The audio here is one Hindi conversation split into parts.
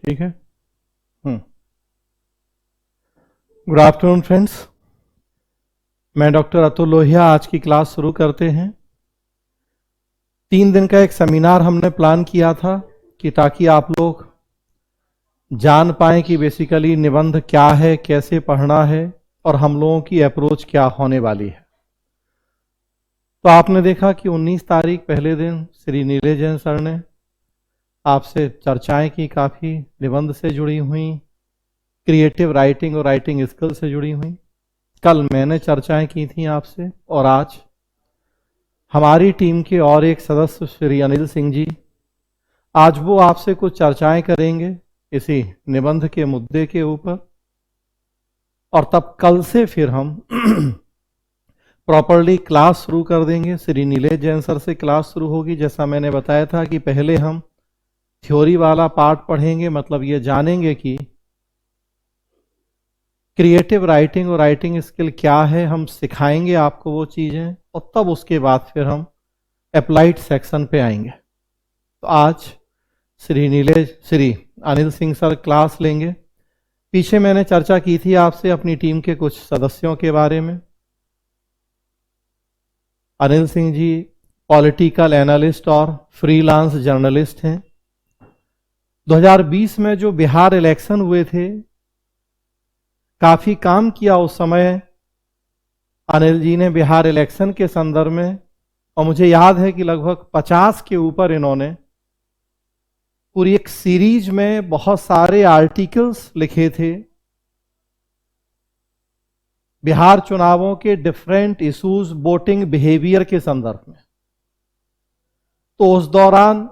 ठीक है। गुड आफ्टरनून फ्रेंड्स, मैं डॉक्टर अतुल लोहिया। आज की क्लास शुरू करते हैं। 3 दिन का एक सेमिनार हमने प्लान किया था कि ताकि आप लोग जान पाएं कि बेसिकली निबंध क्या है, कैसे पढ़ना है और हम लोगों की अप्रोच क्या होने वाली है। तो आपने देखा कि 19 तारीख पहले दिन श्री नीले जैन सर ने आपसे चर्चाएं की, काफ़ी निबंध से जुड़ी हुई, क्रिएटिव राइटिंग और राइटिंग स्किल से जुड़ी हुई। कल मैंने चर्चाएं की थी आपसे, और आज हमारी टीम के और एक सदस्य श्री अनिल सिंह जी, आज वो आपसे कुछ चर्चाएं करेंगे इसी निबंध के मुद्दे के ऊपर। और तब कल से फिर हम प्रॉपरली क्लास शुरू कर देंगे। श्री नीलेश जैन सर से क्लास शुरू होगी। जैसा मैंने बताया था कि पहले हम थ्योरी वाला पार्ट पढ़ेंगे, मतलब ये जानेंगे कि क्रिएटिव राइटिंग और राइटिंग स्किल क्या है, हम सिखाएंगे आपको वो चीज़ें, और तब उसके बाद फिर हम अप्लाइड सेक्शन पे आएंगे। तो आज श्री अनिल सिंह सर क्लास लेंगे। पीछे मैंने चर्चा की थी आपसे अपनी टीम के कुछ सदस्यों के बारे में। अनिल सिंह जी पॉलिटिकल एनालिस्ट और फ्रीलांस जर्नलिस्ट हैं। 2020 में जो बिहार इलेक्शन हुए थे, काफ़ी काम किया उस समय अनिल जी ने बिहार इलेक्शन के संदर्भ में, और मुझे याद है कि लगभग 50 के ऊपर इन्होंने पूरी एक सीरीज में बहुत सारे आर्टिकल्स लिखे थे बिहार चुनावों के डिफरेंट इश्यूज, वोटिंग बिहेवियर के संदर्भ में। तो उस दौरान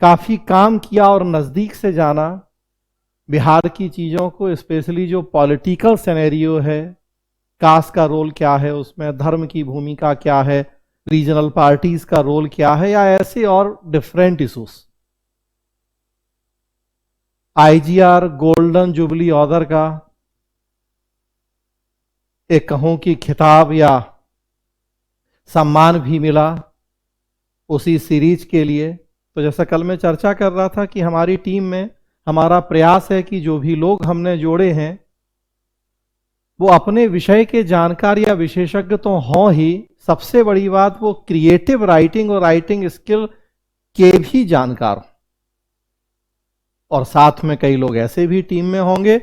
काफ़ी काम किया और नज़दीक से जाना बिहार की चीज़ों को, स्पेशली जो पॉलिटिकल सिनेरियो है, कास्ट का रोल क्या है उसमें, धर्म की भूमिका क्या है, रीजनल पार्टीज का रोल क्या है, या ऐसे और different issues. IGR golden jubilee order का एक कहूं कि खिताब या सम्मान भी मिला उसी सीरीज के लिए। तो जैसा कल मैं चर्चा कर रहा था कि हमारी टीम में हमारा प्रयास है कि जो भी लोग हमने जोड़े हैं वो अपने विषय के जानकार या विशेषज्ञ तो हों ही, सबसे बड़ी बात वो क्रिएटिव राइटिंग और राइटिंग स्किल के भी जानकार हों। और साथ में कई लोग ऐसे भी टीम में होंगे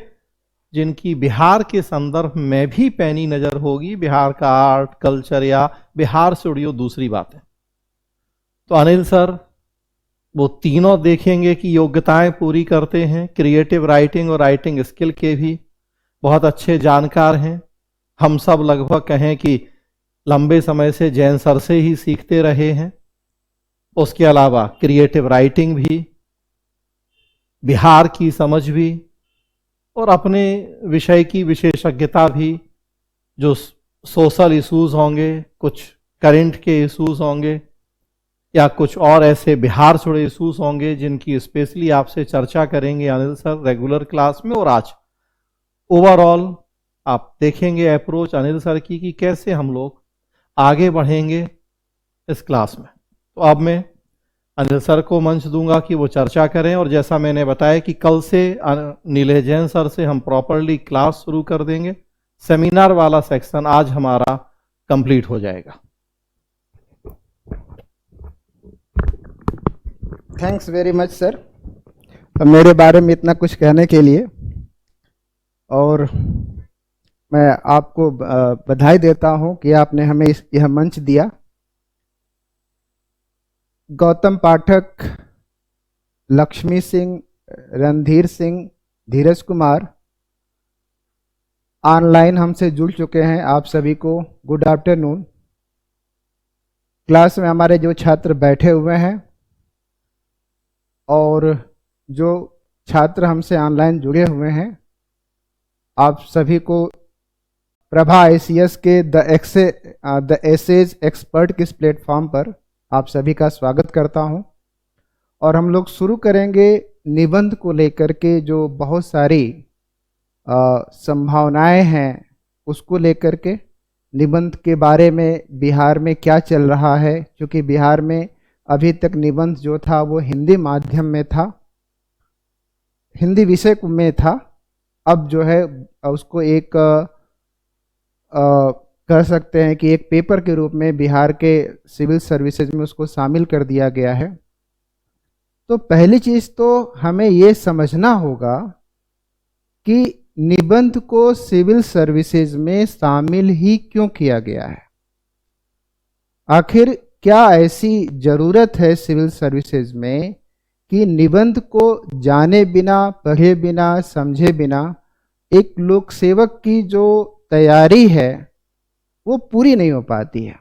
जिनकी बिहार के संदर्भ में भी पैनी नजर होगी, बिहार का आर्ट कल्चर या बिहार से जुड़ी दूसरी बातें। तो अनिल सर वो तीनों देखेंगे कि योग्यताएं पूरी करते हैं, क्रिएटिव राइटिंग और राइटिंग स्किल के भी बहुत अच्छे जानकार हैं। हम सब लगभग कहें कि लंबे समय से जैन सर से ही सीखते रहे हैं। उसके अलावा क्रिएटिव राइटिंग भी, बिहार की समझ भी, और अपने विषय की विशेषज्ञता भी। जो सोशल इश्यूज होंगे, कुछ करंट के इश्यूज होंगे, या कुछ और ऐसे बिहार से जुड़े इश्यूज होंगे जिनकी स्पेशली आपसे चर्चा करेंगे अनिल सर रेगुलर क्लास में। और आज ओवरऑल आप देखेंगे अप्रोच अनिल सर की कि कैसे हम लोग आगे बढ़ेंगे इस क्लास में। तो अब मैं अनिल सर को मंच दूंगा कि वो चर्चा करें, और जैसा मैंने बताया कि कल से नीलेश जैन सर से हम प्रॉपरली क्लास शुरू कर देंगे। सेमिनार वाला सेक्शन आज हमारा कंप्लीट हो जाएगा। थैंक्स वेरी मच सर मेरे बारे में इतना कुछ कहने के लिए। और मैं आपको बधाई देता हूं कि आपने हमें यह मंच दिया। गौतम पाठक, लक्ष्मी सिंह, रणधीर सिंह, धीरज कुमार ऑनलाइन हमसे जुड़ चुके हैं। आप सभी को गुड आफ्टरनून। क्लास में हमारे जो छात्र बैठे हुए हैं और जो छात्र हमसे ऑनलाइन जुड़े हुए हैं, आप सभी को प्रभा आईसीएस के द एसेज एक्सपर्ट के इस प्लेटफॉर्म पर आप सभी का स्वागत करता हूं। और हम लोग शुरू करेंगे निबंध को लेकर के, जो बहुत सारी संभावनाएं हैं उसको लेकर के। निबंध के बारे में बिहार में क्या चल रहा है, क्योंकि बिहार में अभी तक निबंध जो था वो हिंदी माध्यम में था। हिंदी विषय में था, अब जो है उसको एक कह सकते हैं कि एक पेपर के रूप में बिहार के सिविल सर्विसेज में उसको शामिल कर दिया गया है। तो पहली चीज तो हमें ये समझना होगा कि निबंध को सिविल सर्विसेज में शामिल ही क्यों किया गया है। आखिर क्या ऐसी जरूरत है सिविल सर्विसेज में कि निबंध को जाने बिना, पढ़े बिना, समझे बिना एक लोक सेवक की जो तैयारी है वो पूरी नहीं हो पाती है।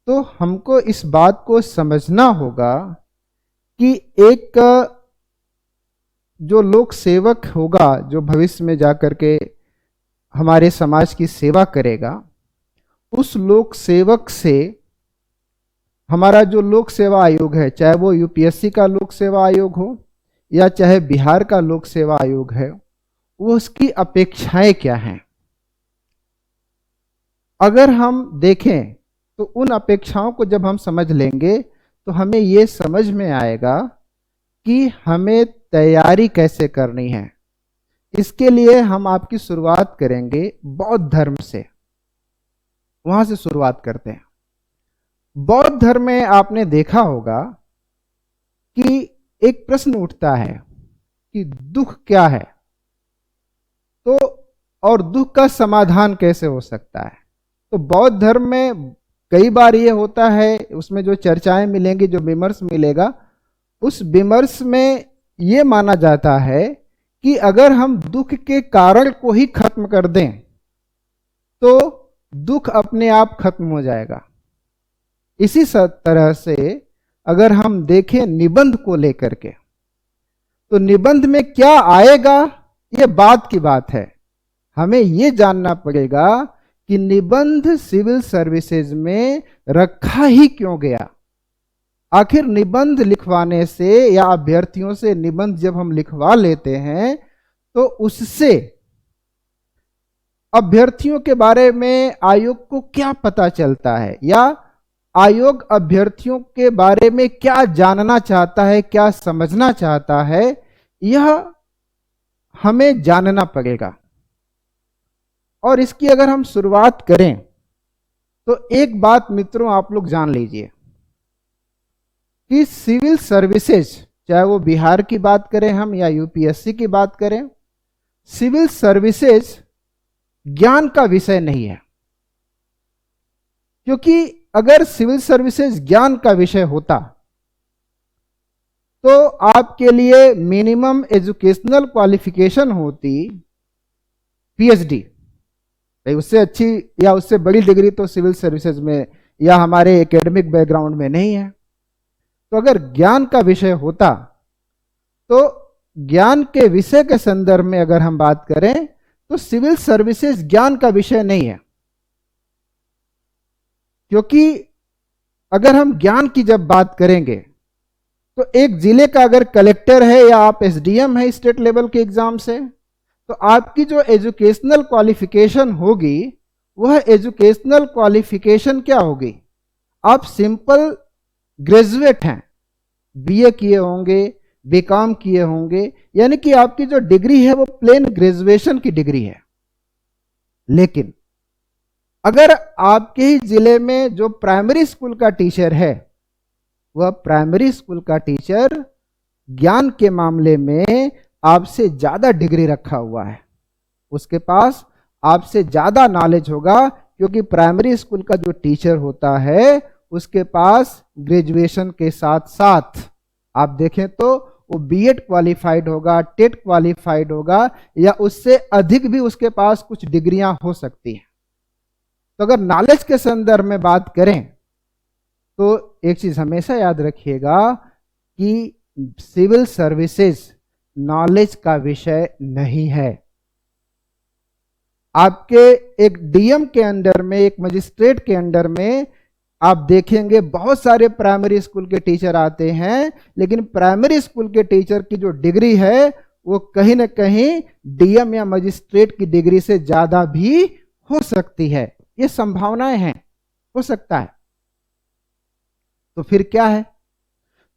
तो हमको इस बात को समझना होगा कि एक जो लोक सेवक होगा, जो भविष्य में जाकर के हमारे समाज की सेवा करेगा, उस लोक सेवक से हमारा जो लोक सेवा आयोग है, चाहे वो यूपीएससी का लोक सेवा आयोग हो या चाहे बिहार का लोक सेवा आयोग है, वो उसकी अपेक्षाएं क्या हैं। अगर हम देखें तो उन अपेक्षाओं को जब हम समझ लेंगे तो हमें ये समझ में आएगा कि हमें तैयारी कैसे करनी है। इसके लिए हम आपकी शुरुआत करेंगे बौद्ध धर्म से, वहां से शुरुआत करते हैं। बौद्ध धर्म में आपने देखा होगा कि एक प्रश्न उठता है कि दुख क्या है, तो और दुख का समाधान कैसे हो सकता है। तो बौद्ध धर्म में कई बार ये होता है, उसमें जो चर्चाएं मिलेंगी, जो विमर्श मिलेगा, उस विमर्श में ये माना जाता है कि अगर हम दुख के कारण को ही खत्म कर दें तो दुख अपने आप खत्म हो जाएगा। इसी तरह से अगर हम देखें निबंध को लेकर के, तो निबंध में क्या आएगा ये बात की बात है। हमें ये जानना पड़ेगा कि निबंध सिविल सर्विसेज में रखा ही क्यों गया। आखिर निबंध लिखवाने से या अभ्यर्थियों से निबंध जब हम लिखवा लेते हैं तो उससे अभ्यर्थियों के बारे में आयोग को क्या पता चलता है, या आयोग अभ्यर्थियों के बारे में क्या जानना चाहता है, क्या समझना चाहता है, यह हमें जानना पड़ेगा। और इसकी अगर हम शुरुआत करें तो एक बात मित्रों आप लोग जान लीजिए कि सिविल सर्विसेज, चाहे वो बिहार की बात करें हम या यूपीएससी की बात करें, सिविल सर्विसेज ज्ञान का विषय नहीं है। क्योंकि अगर सिविल सर्विसेज ज्ञान का विषय होता तो आपके लिए मिनिमम एजुकेशनल क्वालिफिकेशन होती पीएचडी। उससे अच्छी या उससे बड़ी डिग्री तो सिविल सर्विसेज में या हमारे एकेडमिक बैकग्राउंड में नहीं है। तो अगर ज्ञान का विषय होता तो ज्ञान के विषय के संदर्भ में अगर हम बात करें तो सिविल सर्विसेज ज्ञान का विषय नहीं है। क्योंकि अगर हम ज्ञान की जब बात करेंगे तो एक जिले का अगर कलेक्टर है या आप एसडीएम है स्टेट लेवल के एग्जाम से, तो आपकी जो एजुकेशनल क्वालिफिकेशन होगी वह एजुकेशनल क्वालिफिकेशन क्या होगी, आप सिंपल ग्रेजुएट हैं, बीए किए होंगे, बीकॉम किए होंगे, यानी कि आपकी जो डिग्री है वो प्लेन ग्रेजुएशन की डिग्री है। लेकिन अगर आपके ही जिले में जो प्राइमरी स्कूल का टीचर है, वह प्राइमरी स्कूल का टीचर ज्ञान के मामले में आपसे ज्यादा डिग्री रखा हुआ है, उसके पास आपसे ज्यादा नॉलेज होगा, क्योंकि प्राइमरी स्कूल का जो टीचर होता है उसके पास ग्रेजुएशन के साथ साथ आप देखें तो वो बीएड क्वालिफाइड होगा, टेट क्वालिफाइड होगा, या उससे अधिक भी उसके पास कुछ डिग्रियां हो सकती हैं। तो अगर नॉलेज के संदर्भ में बात करें तो एक चीज हमेशा याद रखिएगा कि सिविल सर्विसेज नॉलेज का विषय नहीं है। आपके एक डीएम के अंडर में, एक मजिस्ट्रेट के अंडर में आप देखेंगे बहुत सारे प्राइमरी स्कूल के टीचर आते हैं, लेकिन प्राइमरी स्कूल के टीचर की जो डिग्री है वो कहीं ना कहीं डीएम या मजिस्ट्रेट की डिग्री से ज्यादा भी हो सकती है। ये संभावनाएं हैं, हो सकता है। तो फिर क्या है,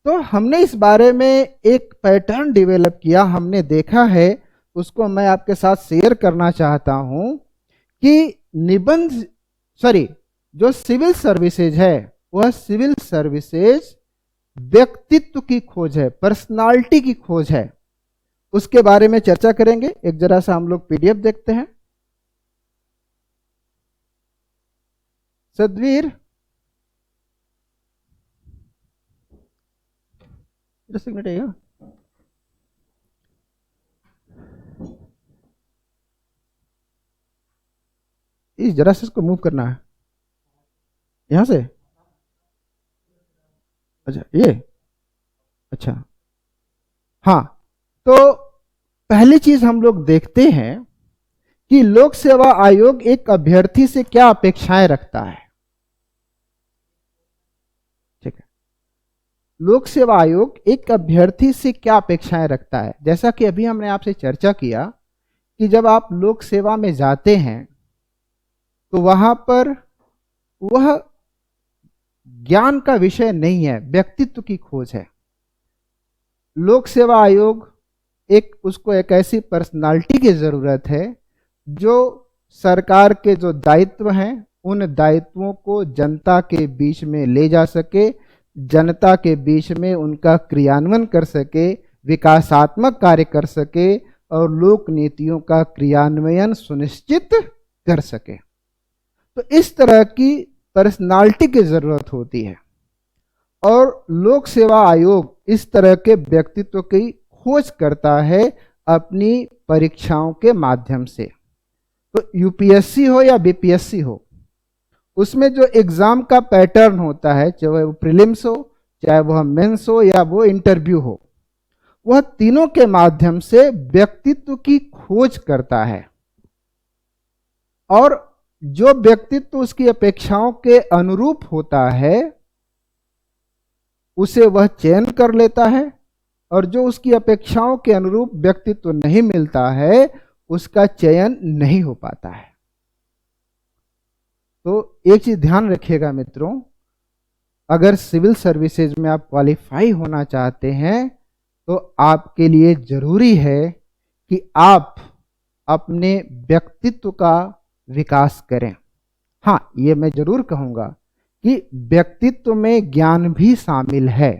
तो हमने इस बारे में एक पैटर्न डेवलप किया, हमने देखा है, उसको मैं आपके साथ शेयर करना चाहता हूं कि जो सिविल सर्विसेज है वह सिविल सर्विसेज व्यक्तित्व की खोज है, पर्सनालिटी की खोज है। उसके बारे में चर्चा करेंगे। एक जरा सा हम लोग पीडीएफ देखते हैं। सदवीर, जस्ट एक मिनट, इस जरा से इसको मूव करना है यहां से। अच्छा, ये अच्छा, हाँ। तो पहली चीज हम लोग देखते हैं कि लोक सेवा आयोग एक अभ्यर्थी से क्या अपेक्षाएं रखता है। ठीक है, लोक सेवा आयोग एक अभ्यर्थी से क्या अपेक्षाएं रखता है। जैसा कि अभी हमने आपसे चर्चा किया कि जब आप लोक सेवा में जाते हैं तो वहां पर वह ज्ञान का विषय नहीं है, व्यक्तित्व की खोज है। लोक सेवा आयोग उसको एक ऐसी पर्सनालिटी की जरूरत है जो सरकार के जो दायित्व हैं उन दायित्वों को जनता के बीच में ले जा सके, जनता के बीच में उनका क्रियान्वयन कर सके, विकासात्मक कार्य कर सके और लोक नीतियों का क्रियान्वयन सुनिश्चित कर सके। तो इस तरह की पर्सनालिटी की जरूरत होती है और लोक सेवा आयोग इस तरह के व्यक्तित्व की खोज करता है अपनी परीक्षाओं के माध्यम से। तो यूपीएससी हो या बीपीएससी हो, उसमें जो एग्जाम का पैटर्न होता है, चाहे वो प्रीलिम्स हो, चाहे वह मेंस हो या वो इंटरव्यू हो, वह तीनों के माध्यम से व्यक्तित्व की खोज करता है और जो व्यक्तित्व उसकी अपेक्षाओं के अनुरूप होता है उसे वह चयन कर लेता है और जो उसकी अपेक्षाओं के अनुरूप व्यक्तित्व नहीं मिलता है उसका चयन नहीं हो पाता है। तो एक चीज ध्यान रखिएगा मित्रों, अगर सिविल सर्विसेज में आप क्वालिफाई होना चाहते हैं तो आपके लिए जरूरी है कि आप अपने व्यक्तित्व का विकास करें। हाँ, ये मैं जरूर कहूंगा कि व्यक्तित्व में ज्ञान भी शामिल है,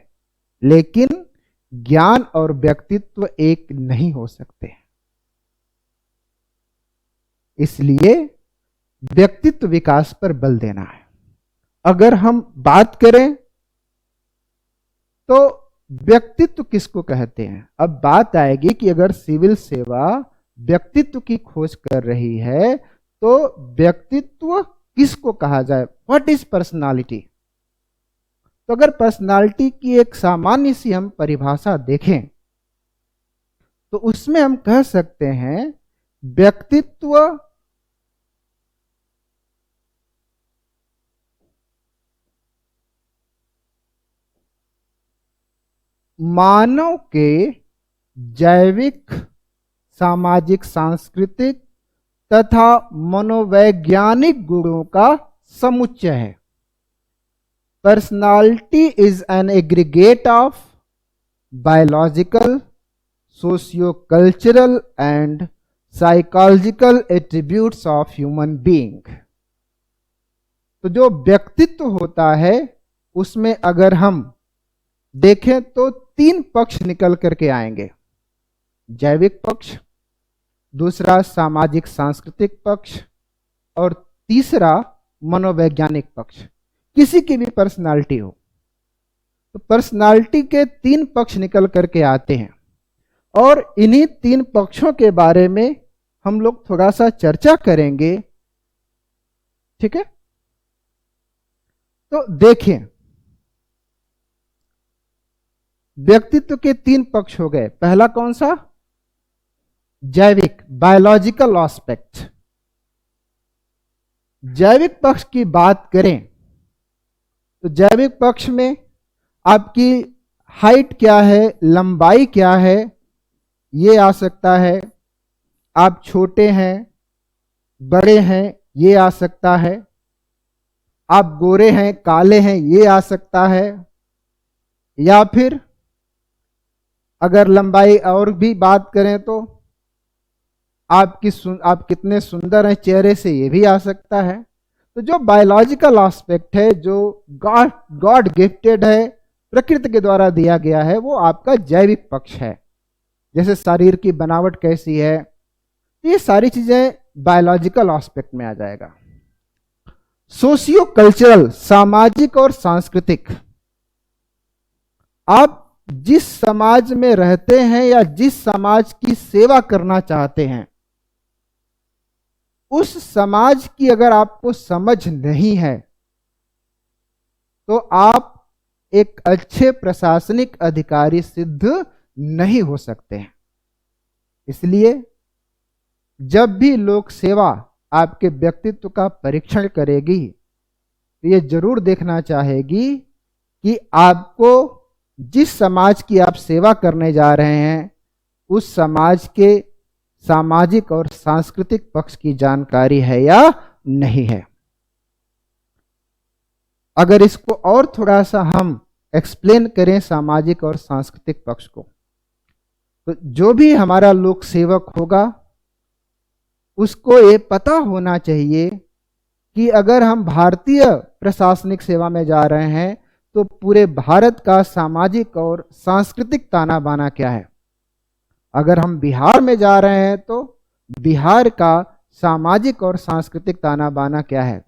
लेकिन ज्ञान और व्यक्तित्व एक नहीं हो सकते। इसलिए व्यक्तित्व विकास पर बल देना है। अगर हम बात करें तो व्यक्तित्व किसको कहते हैं, अब बात आएगी कि अगर सिविल सेवा व्यक्तित्व की खोज कर रही है तो व्यक्तित्व किसको कहा जाए, व्हाट इज पर्सनालिटी। तो अगर पर्सनालिटी की एक सामान्य सी हम परिभाषा देखें तो उसमें हम कह सकते हैं व्यक्तित्व मानव के जैविक, सामाजिक, सांस्कृतिक तथा मनोवैज्ञानिक गुणों का समुच्चय है। Personality is an aggregate of biological, socio cultural and psychological attributes of human being. तो जो व्यक्तित्व होता है उसमें अगर हम देखें तो तीन पक्ष निकल करके आएंगे, जैविक पक्ष, दूसरा सामाजिक सांस्कृतिक पक्ष और तीसरा मनोवैज्ञानिक पक्ष। किसी की भी पर्सनालिटी हो तो पर्सनालिटी के तीन पक्ष निकल करके आते हैं और इन्हीं तीन पक्षों के बारे में हम लोग थोड़ा सा चर्चा करेंगे। ठीक है, तो देखिए व्यक्तित्व के तीन पक्ष हो गए। पहला कौन सा, जैविक, बायोलॉजिकल एस्पेक्ट। जैविक पक्ष की बात करें तो जैविक पक्ष में आपकी हाइट क्या है, लंबाई क्या है, ये आ सकता है। आप छोटे हैं, बड़े हैं, ये आ सकता है। आप गोरे हैं, काले हैं, ये आ सकता है। या फिर अगर लंबाई और भी बात करें तो आप कितने सुंदर हैं चेहरे से, ये भी आ सकता है। तो जो बायोलॉजिकल एस्पेक्ट है, जो गॉड गिफ्टेड है, प्रकृति के द्वारा दिया गया है, वो आपका जैविक पक्ष है। जैसे शरीर की बनावट कैसी है, ये सारी चीजें बायोलॉजिकल एस्पेक्ट में आ जाएगा। सोशियो कल्चरल, सामाजिक और सांस्कृतिक, आप जिस समाज में रहते हैं या जिस समाज की सेवा करना चाहते हैं, उस समाज की अगर आपको समझ नहीं है तो आप एक अच्छे प्रशासनिक अधिकारी सिद्ध नहीं हो सकते हैं। इसलिए जब भी लोक सेवा आपके व्यक्तित्व का परीक्षण करेगी तो ये जरूर देखना चाहेगी कि आपको जिस समाज की आप सेवा करने जा रहे हैं उस समाज के सामाजिक और सांस्कृतिक पक्ष की जानकारी है या नहीं है। अगर इसको और थोड़ा सा हम एक्सप्लेन करें सामाजिक और सांस्कृतिक पक्ष को, तो जो भी हमारा लोक सेवक होगा उसको ये पता होना चाहिए कि अगर हम भारतीय प्रशासनिक सेवा में जा रहे हैं तो पूरे भारत का सामाजिक और सांस्कृतिक ताना बाना क्या है। अगर हम बिहार में जा रहे हैं तो बिहार का सामाजिक और सांस्कृतिक ताना बाना क्या है।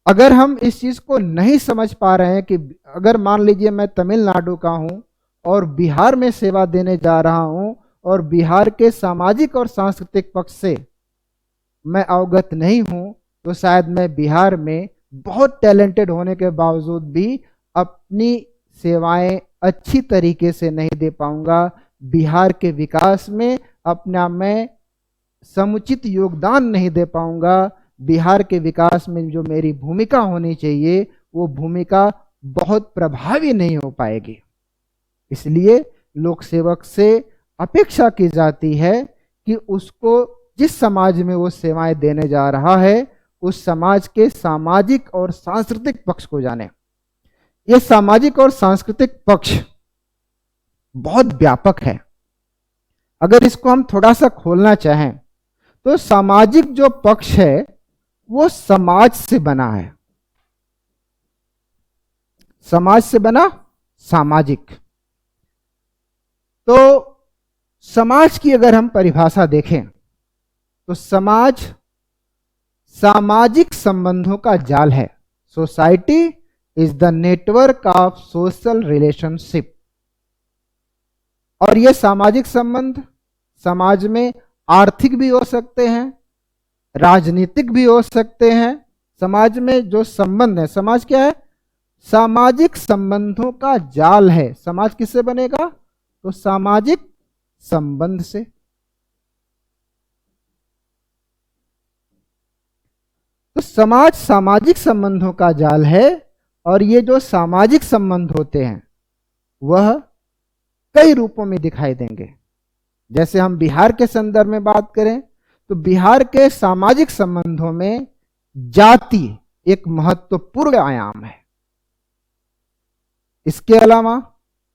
अगर हम इस चीज को नहीं समझ पा रहे हैं कि अगर मान लीजिए मैं तमिलनाडु का हूं और बिहार में सेवा देने जा रहा हूं और बिहार के सामाजिक और सांस्कृतिक पक्ष से मैं अवगत नहीं हूं, तो शायद मैं बिहार में बहुत टैलेंटेड होने के बावजूद भी अपनी सेवाएं अच्छी तरीके से नहीं दे पाऊंगा। बिहार के विकास में अपना मैं समुचित योगदान नहीं दे पाऊंगा। बिहार के विकास में जो मेरी भूमिका होनी चाहिए वो भूमिका बहुत प्रभावी नहीं हो पाएगी। इसलिए लोक सेवक से अपेक्षा की जाती है कि उसको जिस समाज में वो सेवाएं देने जा रहा है उस समाज के सामाजिक और सांस्कृतिक पक्ष को जाने। ये सामाजिक और सांस्कृतिक पक्ष बहुत व्यापक है। अगर इसको हम थोड़ा सा खोलना चाहें तो सामाजिक जो पक्ष है वो समाज से बना है। समाज से बना सामाजिक। तो समाज की अगर हम परिभाषा देखें तो समाज सामाजिक संबंधों का जाल है। Society is the network of social relationship. और ये सामाजिक संबंध समाज में आर्थिक भी हो सकते हैं, राजनीतिक भी हो सकते हैं। समाज में जो संबंध है, समाज क्या है? सामाजिक संबंधों का जाल है। समाज किससे बनेगा? तो सामाजिक संबंध से। तो समाज सामाजिक संबंधों का जाल है और ये जो सामाजिक संबंध होते हैं वह कई रूपों में दिखाई देंगे। जैसे हम बिहार के संदर्भ में बात करें तो बिहार के सामाजिक संबंधों में जाति एक महत्वपूर्ण आयाम है। इसके अलावा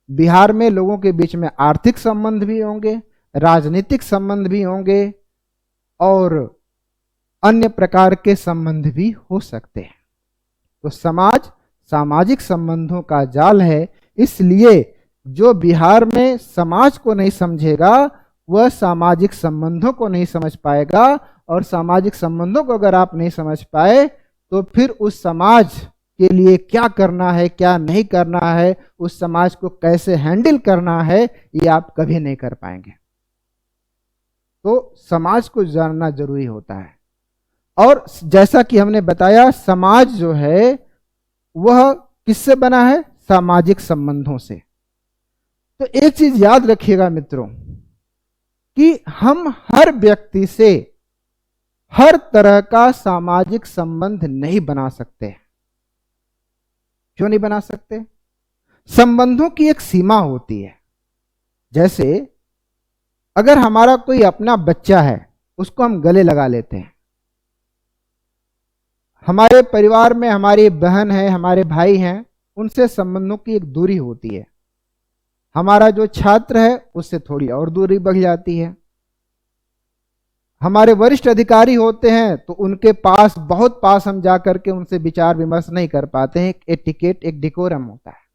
बिहार में लोगों के बीच में आर्थिक संबंध भी होंगे, राजनीतिक संबंध भी होंगे और अन्य प्रकार के संबंध भी हो सकते हैं। तो समाज सामाजिक संबंधों का जाल है। इसलिए जो बिहार में समाज को नहीं समझेगा वह सामाजिक संबंधों को नहीं समझ पाएगा, और सामाजिक संबंधों को अगर आप नहीं समझ पाए तो फिर उस समाज के लिए क्या करना है, क्या नहीं करना है, उस समाज को कैसे हैंडल करना है, ये आप कभी नहीं कर पाएंगे। तो समाज को जानना जरूरी होता है। और जैसा कि हमने बताया समाज जो है वह किससे बना है? सामाजिक संबंधों से। तो एक चीज याद रखिएगा मित्रों कि हम हर व्यक्ति से हर तरह का सामाजिक संबंध नहीं बना सकते। क्यों नहीं बना सकते? संबंधों की एक सीमा होती है। जैसे अगर हमारा कोई अपना बच्चा है उसको हम गले लगा लेते हैं। हमारे परिवार में हमारी बहन है, हमारे भाई हैं, उनसे संबंधों की एक दूरी होती है। हमारा जो छात्र है उससे थोड़ी और दूरी बढ़ जाती है। हमारे वरिष्ठ अधिकारी होते हैं तो उनके पास, बहुत पास हम जाकर के उनसे विचार विमर्श नहीं कर पाते हैं। एक एटिकेट, एक डिकोरम होता है।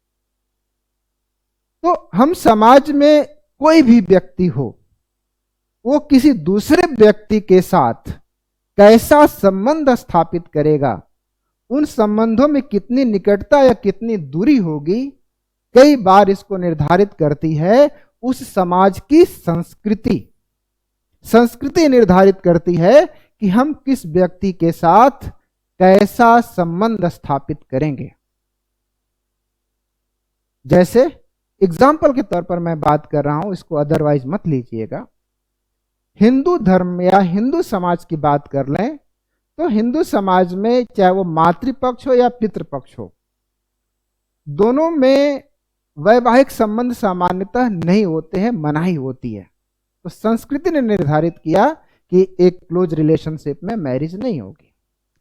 तो हम समाज में कोई भी व्यक्ति हो, वो किसी दूसरे व्यक्ति के साथ कैसा संबंध स्थापित करेगा, उन संबंधों में कितनी निकटता या कितनी दूरी होगी, कई बार इसको निर्धारित करती है उस समाज की संस्कृति। संस्कृति निर्धारित करती है कि हम किस व्यक्ति के साथ कैसा संबंध स्थापित करेंगे। जैसे एग्जाम्पल के तौर पर मैं बात कर रहा हूं, इसको अदरवाइज मत लीजिएगा। हिंदू धर्म या हिंदू समाज की बात कर लें तो हिंदू समाज में चाहे वो मातृपक्ष हो या पितृपक्ष हो, दोनों में वैवाहिक संबंध सामान्यतः नहीं होते हैं, मनाही होती है। तो संस्कृति ने निर्धारित किया कि एक क्लोज रिलेशनशिप में मैरिज नहीं होगी।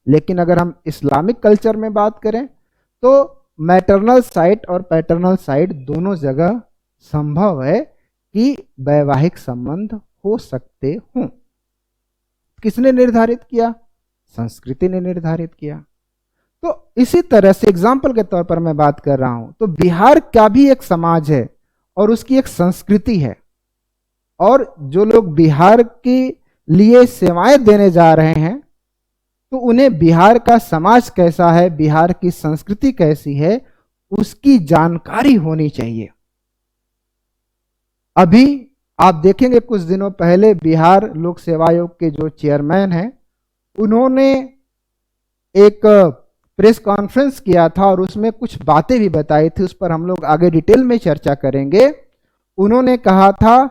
लेकिन अगर हम इस्लामिक कल्चर में बात करें तो मैटरनल साइड और पैटर्नल साइड दोनों जगह संभव है कि वैवाहिक संबंध हो सकते हों। किसने निर्धारित किया? संस्कृति ने निर्धारित किया। तो इसी तरह से एग्जाम्पल के तौर पर मैं बात कर रहा हूं तो बिहार का भी एक समाज है और उसकी एक संस्कृति है, और जो लोग बिहार के लिए सेवाएं देने जा रहे हैं तो उन्हें बिहार का समाज कैसा है, बिहार की संस्कृति कैसी है, उसकी जानकारी होनी चाहिए। अभी आप देखेंगे कुछ दिनों पहले बिहार लोक सेवा आयोग के जो चेयरमैन हैं, उन्होंने एक प्रेस कॉन्फ्रेंस किया था और उसमें कुछ बातें भी बताई थी, उस पर हम लोग आगे डिटेल में चर्चा करेंगे। उन्होंने कहा था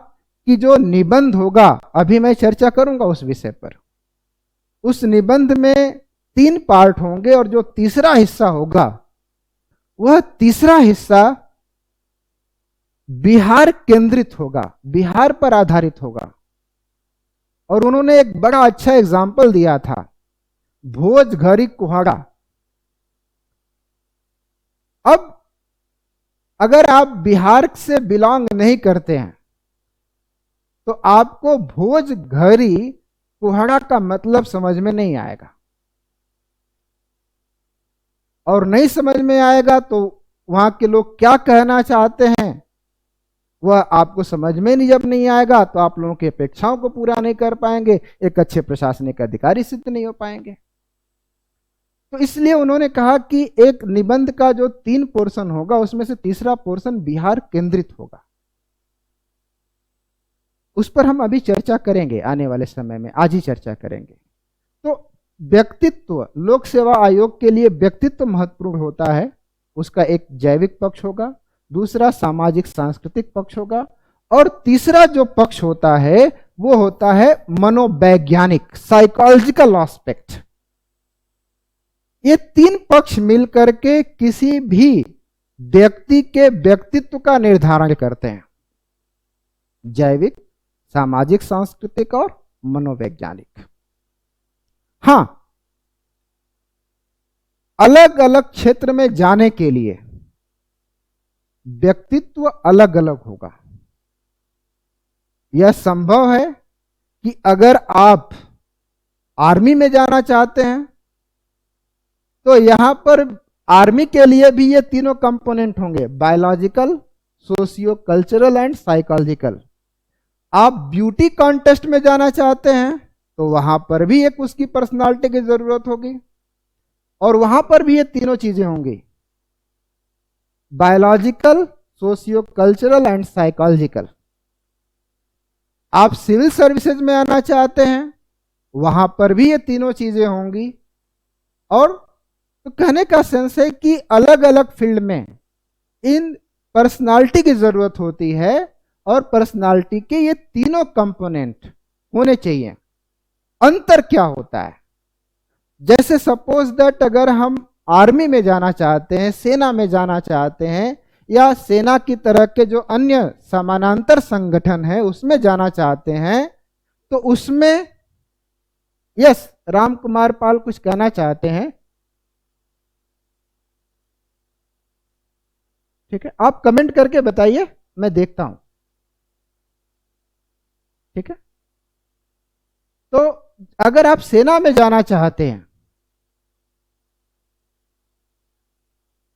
कि जो निबंध होगा, अभी मैं चर्चा करूंगा उस विषय पर, उस निबंध में 3 पार्ट होंगे और जो तीसरा हिस्सा होगा वह तीसरा हिस्सा बिहार केंद्रित होगा, बिहार पर आधारित होगा। और उन्होंने एक बड़ा अच्छा एग्जाम्पल दिया था, भोजघरी कुहाड़ा। अब अगर आप बिहार से बिलोंग नहीं करते हैं तो आपको भोजघरी कुहाड़ा का मतलब समझ में नहीं आएगा, और नहीं समझ में आएगा तो वहां के लोग क्या कहना चाहते हैं वह आपको समझ में नहीं, जब नहीं आएगा तो आप लोगों की अपेक्षाओं को पूरा नहीं कर पाएंगे, एक अच्छे प्रशासनिक अधिकारी सिद्ध नहीं हो पाएंगे। तो इसलिए उन्होंने कहा कि एक निबंध का जो 3 पोर्शन होगा उसमें से तीसरा पोर्शन बिहार केंद्रित होगा। उस पर हम अभी चर्चा करेंगे आने वाले समय में, आज ही चर्चा करेंगे। तो व्यक्तित्व, लोक सेवा आयोग के लिए व्यक्तित्व महत्वपूर्ण होता है। उसका एक जैविक पक्ष होगा, दूसरा सामाजिक सांस्कृतिक पक्ष होगा, और तीसरा जो पक्ष होता है वो होता है मनोवैज्ञानिक, साइकोलॉजिकल एस्पेक्ट। ये 3 पक्ष मिलकर के किसी भी व्यक्ति के व्यक्तित्व का निर्धारण करते हैं, जैविक, सामाजिक सांस्कृतिक और मनोवैज्ञानिक। हां, अलग अलग क्षेत्र में जाने के लिए व्यक्तित्व अलग अलग होगा। यह संभव है कि अगर आप आर्मी में जाना चाहते हैं तो यहां पर आर्मी के लिए भी ये तीनों कंपोनेंट होंगे, biological, socio cultural and psychological. आप ब्यूटी कॉन्टेस्ट में जाना चाहते हैं तो वहां पर भी एक उसकी पर्सनालिटी की जरूरत होगी, और वहां पर भी ये तीनों चीजें होंगी, biological, socio cultural and psychological. आप सिविल सर्विसेज में आना चाहते हैं वहां पर भी ये तीनों चीजें होंगी। और तो कहने का सेंस है कि अलग अलग फील्ड में इन पर्सनालिटी की जरूरत होती है, और पर्सनालिटी के ये तीनों कंपोनेंट होने चाहिए। अंतर क्या होता है? जैसे सपोज दैट अगर हम आर्मी में जाना चाहते हैं, सेना में जाना चाहते हैं, या सेना की तरह के जो अन्य समानांतर संगठन है उसमें जाना चाहते हैं, तो उसमें यस, राम कुमार पाल कुछ कहना चाहते हैं। ठीक है, आप कमेंट करके बताइए, मैं देखता हूं। ठीक है, तो अगर आप सेना में जाना चाहते हैं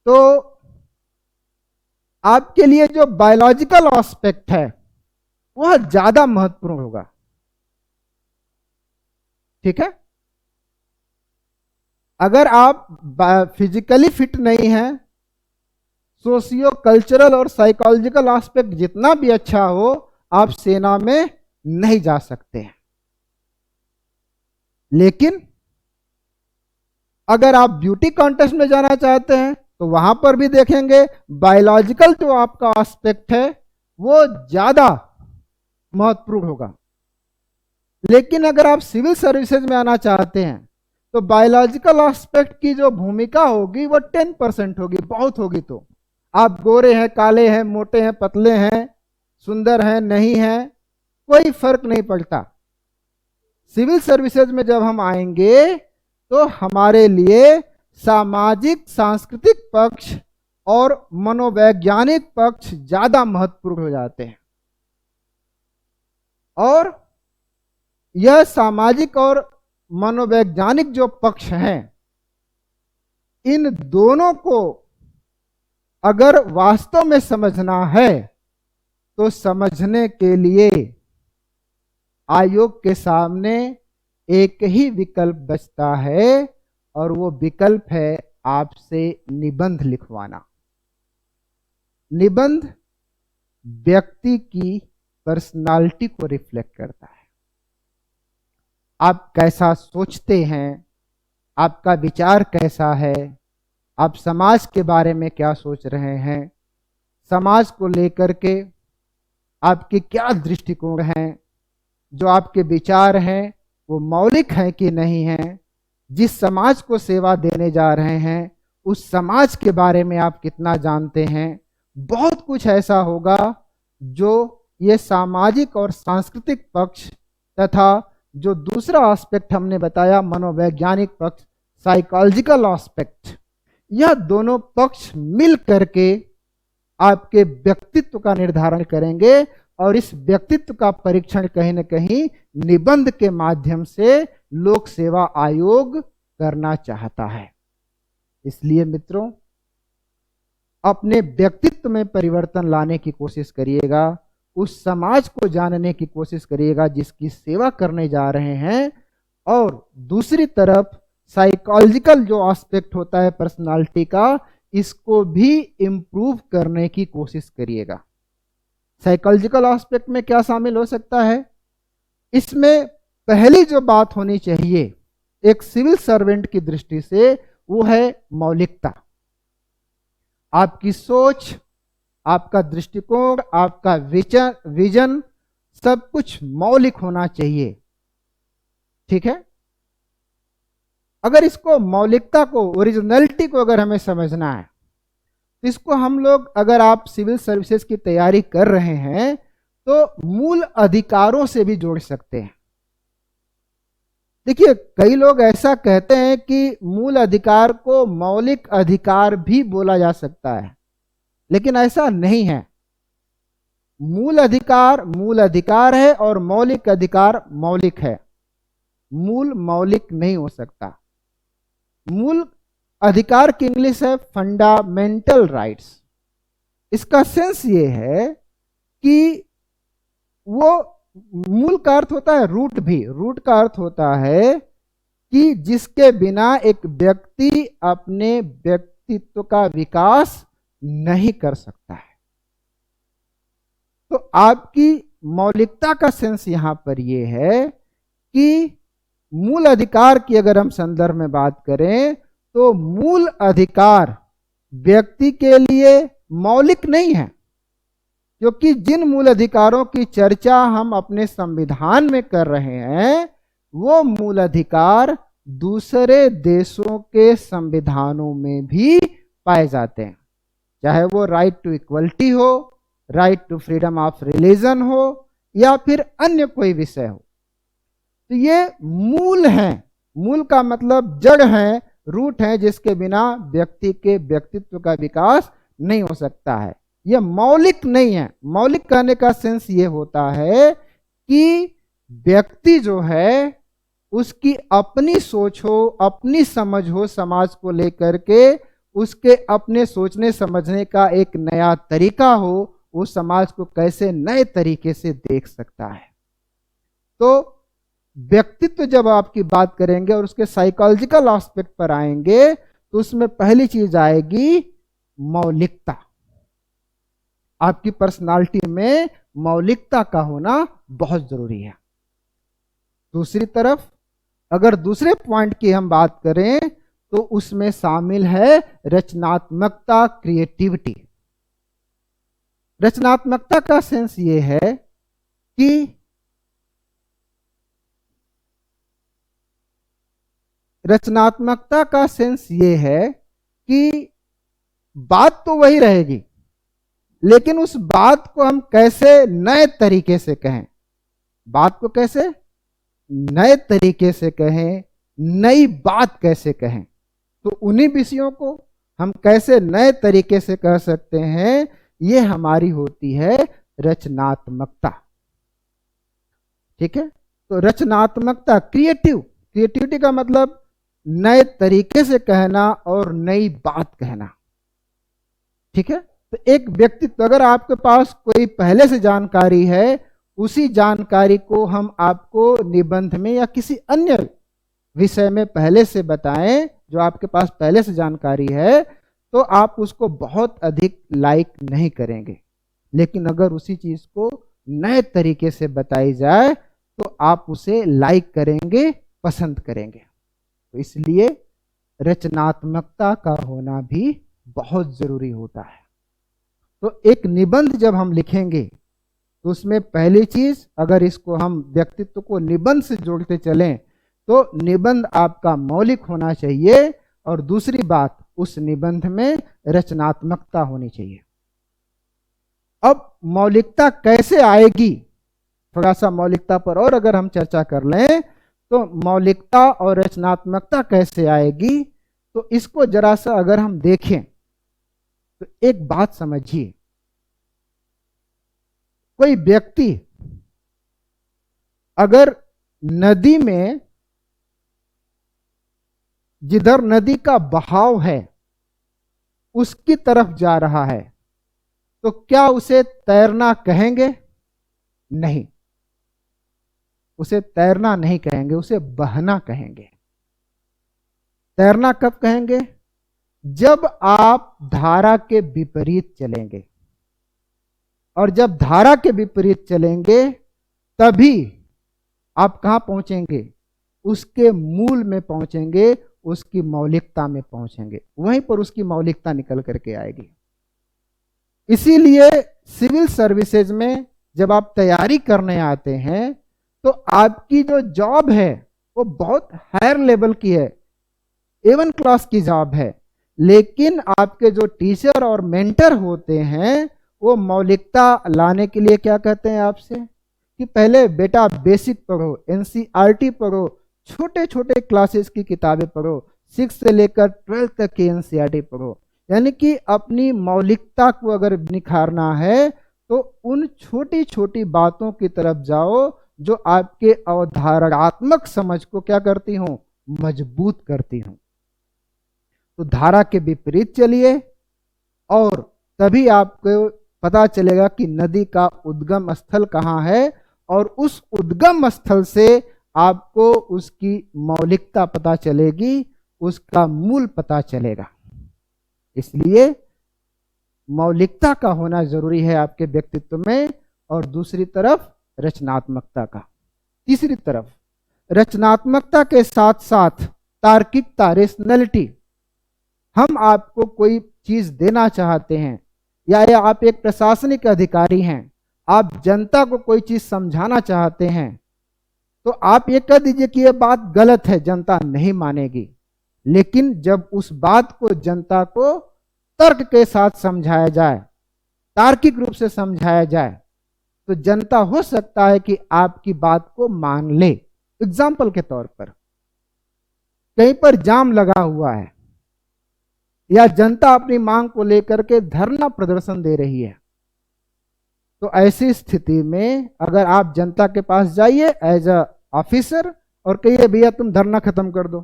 तो आपके लिए जो बायोलॉजिकल एस्पेक्ट है वह ज्यादा महत्वपूर्ण होगा। ठीक है, अगर आप फिजिकली फिट नहीं हैं, सोशियो कल्चरल और साइकोलॉजिकल एस्पेक्ट जितना भी अच्छा हो, आप सेना में नहीं जा सकते हैं। लेकिन अगर आप ब्यूटी कॉन्टेस्ट में जाना चाहते हैं तो वहां पर भी देखेंगे बायोलॉजिकल जो आपका एस्पेक्ट है वो ज्यादा महत्वपूर्ण होगा। लेकिन अगर आप सिविल सर्विसेज में आना चाहते हैं तो बायोलॉजिकल एस्पेक्ट की जो भूमिका होगी वो 10% होगी, बहुत होगी। तो आप गोरे हैं, काले हैं, मोटे हैं, पतले हैं, सुंदर हैं, नहीं हैं, कोई फर्क नहीं पड़ता। सिविल सर्विसेज में जब हम आएंगे तो हमारे लिए सामाजिक सांस्कृतिक पक्ष और मनोवैज्ञानिक पक्ष ज्यादा महत्वपूर्ण हो जाते हैं। और यह सामाजिक और मनोवैज्ञानिक जो पक्ष हैं, इन दोनों को अगर वास्तव में समझना है तो समझने के लिए आयोग के सामने एक ही विकल्प बचता है, और वो विकल्प है आपसे निबंध लिखवाना। निबंध व्यक्ति की पर्सनालिटी को रिफ्लेक्ट करता है। आप कैसा सोचते हैं, आपका विचार कैसा है, आप समाज के बारे में क्या सोच रहे हैं, समाज को लेकर के आपके क्या दृष्टिकोण हैं, जो आपके विचार हैं वो मौलिक हैं कि नहीं हैं, जिस समाज को सेवा देने जा रहे हैं उस समाज के बारे में आप कितना जानते हैं। बहुत कुछ ऐसा होगा जो ये सामाजिक और सांस्कृतिक पक्ष तथा जो दूसरा एस्पेक्ट हमने बताया मनोवैज्ञानिक पक्ष, साइकोलॉजिकल एस्पेक्ट, यह दोनों पक्ष मिल करके आपके व्यक्तित्व का निर्धारण करेंगे। और इस व्यक्तित्व का परीक्षण कहीं न कहीं निबंध के माध्यम से लोक सेवा आयोग करना चाहता है। इसलिए मित्रों, अपने व्यक्तित्व में परिवर्तन लाने की कोशिश करिएगा, उस समाज को जानने की कोशिश करिएगा जिसकी सेवा करने जा रहे हैं। और दूसरी तरफ साइकोलॉजिकल जो एस्पेक्ट होता है पर्सनालिटी का, इसको भी इम्प्रूव करने की कोशिश करिएगा। साइकोलॉजिकल एस्पेक्ट में क्या शामिल हो सकता है? इसमें पहली जो बात होनी चाहिए एक सिविल सर्वेंट की दृष्टि से वो है मौलिकता। आपकी सोच, आपका दृष्टिकोण, आपका विजन सब कुछ मौलिक होना चाहिए। ठीक है, अगर इसको मौलिकता को, ओरिजिनलिटी को अगर हमें समझना है तो इसको हम लोग, अगर आप सिविल सर्विसेज की तैयारी कर रहे हैं तो मूल अधिकारों से भी जोड़ सकते हैं। देखिए, कई लोग ऐसा कहते हैं कि मूल अधिकार को मौलिक अधिकार भी बोला जा सकता है, लेकिन ऐसा नहीं है। मूल अधिकार है और मौलिक अधिकार मौलिक है। मूल मौलिक नहीं हो सकता। मूल अधिकार की इंग्लिश है फंडामेंटल राइट्स। इसका सेंस ये है कि वो, मूल का अर्थ होता है रूट भी, रूट का अर्थ होता है कि जिसके बिना एक व्यक्ति अपने व्यक्तित्व का विकास नहीं कर सकता है। तो आपकी मौलिकता का सेंस यहां पर यह है कि मूल अधिकार की अगर हम संदर्भ में बात करें तो मूल अधिकार व्यक्ति के लिए मौलिक नहीं है, क्योंकि जिन मूल अधिकारों की चर्चा हम अपने संविधान में कर रहे हैं वो मूल अधिकार दूसरे देशों के संविधानों में भी पाए जाते हैं, चाहे वो राइट टू इक्वलिटी हो, right to freedom of religion हो, या फिर अन्य कोई विषय हो। तो ये मूल हैं। मूल का मतलब जड़ है, रूट है, जिसके बिना व्यक्ति के व्यक्तित्व का विकास नहीं हो सकता है। यह मौलिक नहीं है। मौलिक कहने का सेंस ये होता है कि व्यक्ति जो है उसकी अपनी सोच हो, अपनी समझ हो समाज को लेकर के, उसके अपने सोचने समझने का एक नया तरीका हो, वो समाज को कैसे नए तरीके से देख सकता है। तो व्यक्तित्व जब आपकी बात करेंगे और उसके साइकोलॉजिकल एस्पेक्ट पर आएंगे तो उसमें पहली चीज आएगी मौलिकता। आपकी पर्सनालिटी में मौलिकता का होना बहुत जरूरी है। दूसरी तरफ अगर दूसरे पॉइंट की हम बात करें तो उसमें शामिल है रचनात्मकता, क्रिएटिविटी। रचनात्मकता का सेंस ये है कि रचनात्मकता का सेंस ये है कि बात तो वही रहेगी, लेकिन उस बात को हम कैसे नए तरीके से कहें, बात को कैसे नए तरीके से कहें, नई बात कैसे कहें। तो उन्हीं विषयों को हम कैसे नए तरीके से कह सकते हैं, ये हमारी होती है रचनात्मकता। ठीक है। तो रचनात्मकता, क्रिएटिविटी का मतलब नए तरीके से कहना और नई बात कहना। ठीक है। तो एक व्यक्तित्व, अगर आपके पास कोई पहले से जानकारी है, उसी जानकारी को हम आपको निबंध में या किसी अन्य विषय में पहले से बताएं जो आपके पास पहले से जानकारी है, तो आप उसको बहुत अधिक लाइक नहीं करेंगे। लेकिन अगर उसी चीज को नए तरीके से बताई जाए तो आप उसे लाइक करेंगे, पसंद करेंगे। तो इसलिए रचनात्मकता का होना भी बहुत जरूरी होता है। तो एक निबंध जब हम लिखेंगे तो उसमें पहली चीज, अगर इसको हम व्यक्तित्व को निबंध से जोड़ते चलें तो निबंध आपका मौलिक होना चाहिए, और दूसरी बात उस निबंध में रचनात्मकता होनी चाहिए। अब मौलिकता कैसे आएगी, थोड़ा सा मौलिकता पर और अगर हम चर्चा कर लें तो मौलिकता और रचनात्मकता कैसे आएगी, तो इसको जरा सा अगर हम देखें तो एक बात समझिए। कोई व्यक्ति अगर नदी में, जिधर नदी का बहाव है उसकी तरफ जा रहा है, तो क्या उसे तैरना कहेंगे? नहीं, उसे तैरना नहीं कहेंगे, उसे बहना कहेंगे। तैरना कब कहेंगे? जब आप धारा के विपरीत चलेंगे, और जब धारा के विपरीत चलेंगे तभी आप कहां पहुंचेंगे? उसके मूल में पहुंचेंगे, उसकी मौलिकता में पहुंचेंगे, वहीं पर उसकी मौलिकता निकल करके आएगी। इसीलिए सिविल सर्विसेज में जब आप तैयारी करने आते हैं तो आपकी जो जॉब है वो बहुत हायर लेवल की है, A1 क्लास की जॉब है, लेकिन आपके जो टीचर और मेंटर होते हैं वो मौलिकता लाने के लिए क्या कहते हैं आपसे कि पहले बेटा बेसिक पढ़ो, NCERT पढ़ो, छोटे छोटे क्लासेस की किताबें पढ़ो, 6 से लेकर 12 तक की NCERT पढ़ो। यानी कि अपनी मौलिकता को अगर निखारना है तो उन छोटी छोटी बातों की तरफ जाओ जो आपके अवधारणात्मक समझ को क्या करती हूं? मजबूत करती हूं। तो धारा के विपरीत चलिए और तभी आपको पता चलेगा कि नदी का उद्गम स्थल कहाँ है, और उस उद्गम स्थल से आपको उसकी मौलिकता पता चलेगी, उसका मूल पता चलेगा। इसलिए मौलिकता का होना जरूरी है आपके व्यक्तित्व में, और दूसरी तरफ रचनात्मकता का। तीसरी तरफ रचनात्मकता के साथ साथ तार्किकता, रेशनैलिटी। हम आपको कोई चीज देना चाहते हैं, या आप एक प्रशासनिक अधिकारी हैं, आप जनता को कोई चीज समझाना चाहते हैं, तो आप ये कह दीजिए कि ये बात गलत है, जनता नहीं मानेगी। लेकिन जब उस बात को जनता को तर्क के साथ समझाया जाए, तार्किक रूप से समझाया जाए, तो जनता हो सकता है कि आपकी बात को मान ले। एग्जाम्पल के तौर पर कहीं पर जाम लगा हुआ है, या जनता अपनी मांग को लेकर के धरना प्रदर्शन दे रही है, तो ऐसी स्थिति में अगर आप जनता के पास जाइए एज अ ऑफिसर और कहिए भैया तुम धरना खत्म कर दो,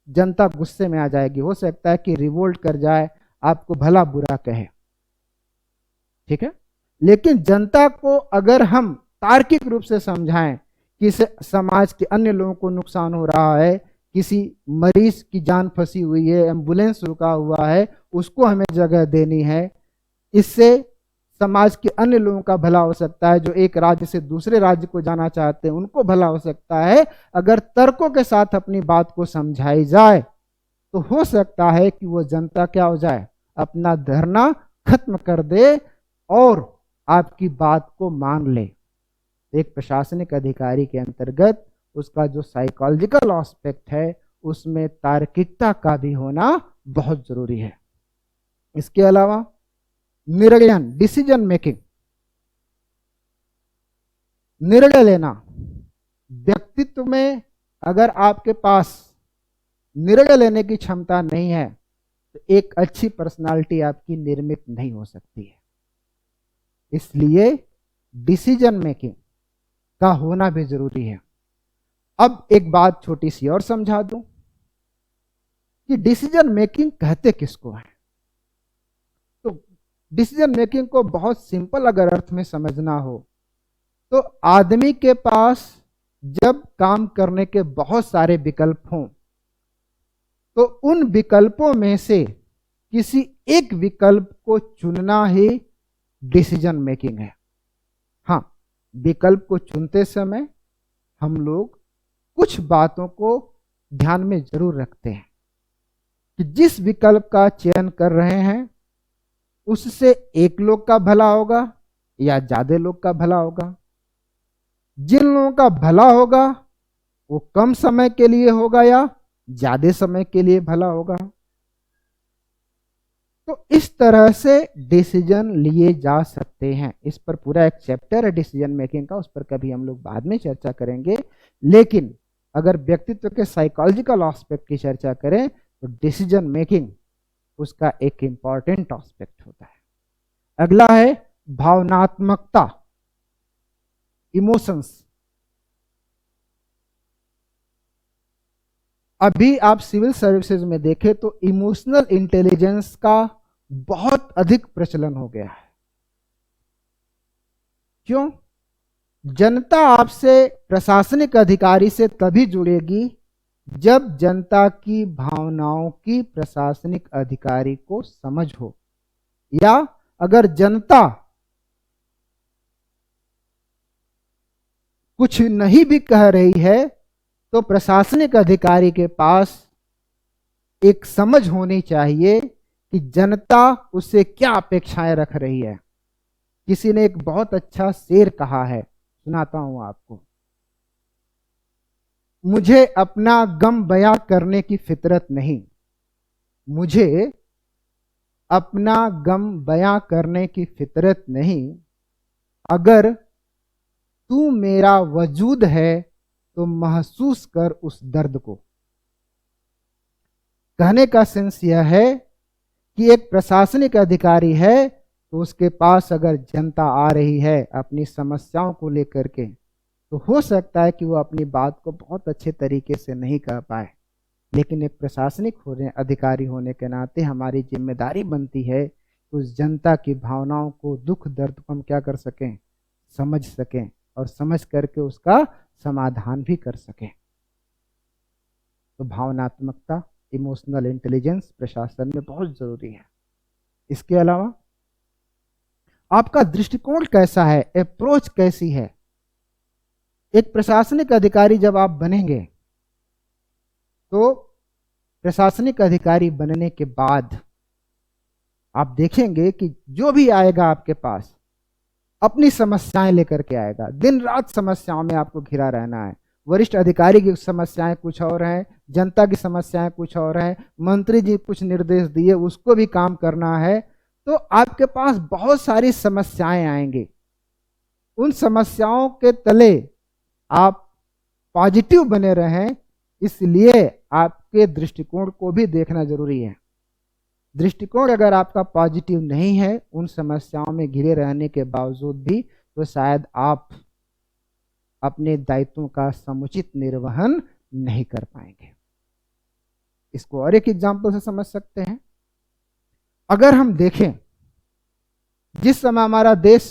जनता गुस्से में आ जाएगी, हो सकता है कि रिवोल्ट कर जाए, आपको भला बुरा कहे, ठीक है। लेकिन जनता को अगर हम तार्किक रूप से समझाएं कि समाज के अन्य लोगों को नुकसान हो रहा है, किसी मरीज की जान फंसी हुई है, एम्बुलेंस रुका हुआ है, उसको हमें जगह देनी है, इससे समाज के अन्य लोगों का भला हो सकता है, जो एक राज्य से दूसरे राज्य को जाना चाहते हैं उनको भला हो सकता है। अगर तर्कों के साथ अपनी बात को समझाई जाए तो हो सकता है कि वो जनता क्या हो जाए, अपना धरना खत्म कर दे और आपकी बात को मान ले। एक प्रशासनिक अधिकारी के अंतर्गत उसका जो साइकोलॉजिकल एस्पेक्ट है उसमें तार्किकता का भी होना बहुत जरूरी है। इसके अलावा निर्णय, डिसीजन मेकिंग, निर्णय लेना, व्यक्तित्व में अगर आपके पास निर्णय लेने की क्षमता नहीं है तो एक अच्छी पर्सनालिटी आपकी निर्मित नहीं हो सकती है। इसलिए डिसीजन मेकिंग का होना भी जरूरी है। अब एक बात छोटी सी और समझा दूं कि डिसीजन मेकिंग कहते किसको है। तो डिसीजन मेकिंग को बहुत सिंपल अगर अर्थ में समझना हो तो आदमी के पास जब काम करने के बहुत सारे विकल्प हों तो उन विकल्पों में से किसी एक विकल्प को चुनना ही डिसीजन मेकिंग है। हाँ, विकल्प को चुनते समय हम लोग कुछ बातों को ध्यान में जरूर रखते हैं कि जिस विकल्प का चयन कर रहे हैं उससे एक लोग का भला होगा या ज्यादा लोग का भला होगा। जिन लोगों का भला होगा वो कम समय के लिए होगा या ज्यादा समय के लिए भला होगा। तो इस तरह से डिसीजन लिए जा सकते हैं। इस पर पूरा एक चैप्टर है डिसीजन मेकिंग का, उस पर कभी हम लोग बाद में चर्चा करेंगे। लेकिन अगर व्यक्तित्व के साइकोलॉजिकल एस्पेक्ट की चर्चा करें तो डिसीजन मेकिंग उसका एक इंपॉर्टेंट एस्पेक्ट होता है। अगला है भावनात्मकता, इमोशंस। अभी आप सिविल सर्विसेज में देखें तो इमोशनल इंटेलिजेंस का बहुत अधिक प्रचलन हो गया है। क्यों? जनता आपसे, प्रशासनिक अधिकारी से तभी जुड़ेगी जब जनता की भावनाओं की प्रशासनिक अधिकारी को समझ हो, या अगर जनता कुछ नहीं भी कह रही है तो प्रशासनिक अधिकारी के पास एक समझ होनी चाहिए कि जनता उससे क्या अपेक्षाएं रख रही है। किसी ने एक बहुत अच्छा शेर कहा है, सुनाता हूं आपको। मुझे अपना गम बयां करने की फितरत नहीं, मुझे अपना गम बयां करने की फितरत नहीं, अगर तू मेरा वजूद है तो महसूस कर उस दर्द को। कहने का सेंस यह है कि एक प्रशासनिक अधिकारी है तो उसके पास अगर जनता आ रही है अपनी समस्याओं को लेकर के, तो हो सकता है कि वो अपनी बात को बहुत अच्छे तरीके से नहीं कह पाए। लेकिन एक प्रशासनिक अधिकारी होने के नाते हमारी जिम्मेदारी बनती है कि उस जनता की भावनाओं को, दुख दर्द को हम क्या कर सकें, समझ सकें, और समझ करके उसका समाधान भी कर सकें। तो भावनात्मकता, इमोशनल इंटेलिजेंस प्रशासन में बहुत जरूरी है। इसके अलावा आपका दृष्टिकोण कैसा है, अप्रोच कैसी है। एक प्रशासनिक अधिकारी जब आप बनेंगे तो प्रशासनिक अधिकारी बनने के बाद आप देखेंगे कि जो भी आएगा आपके पास अपनी समस्याएं लेकर के आएगा। दिन रात समस्याओं में आपको घिरा रहना है। वरिष्ठ अधिकारी की समस्याएं कुछ और हैं, जनता की समस्याएं कुछ और हैं, मंत्री जी कुछ निर्देश दिए उसको भी काम करना है। तो आपके पास बहुत सारी समस्याएं आएंगी। उन समस्याओं के तले आप पॉजिटिव बने रहें, इसलिए आपके दृष्टिकोण को भी देखना जरूरी है। दृष्टिकोण अगर आपका पॉजिटिव नहीं है, उन समस्याओं में घिरे रहने के बावजूद भी, तो शायद आप अपने दायित्वों का समुचित निर्वहन नहीं कर पाएंगे। इसको और एक एग्जाम्पल से समझ सकते हैं। अगर हम देखें, जिस समय हमारा देश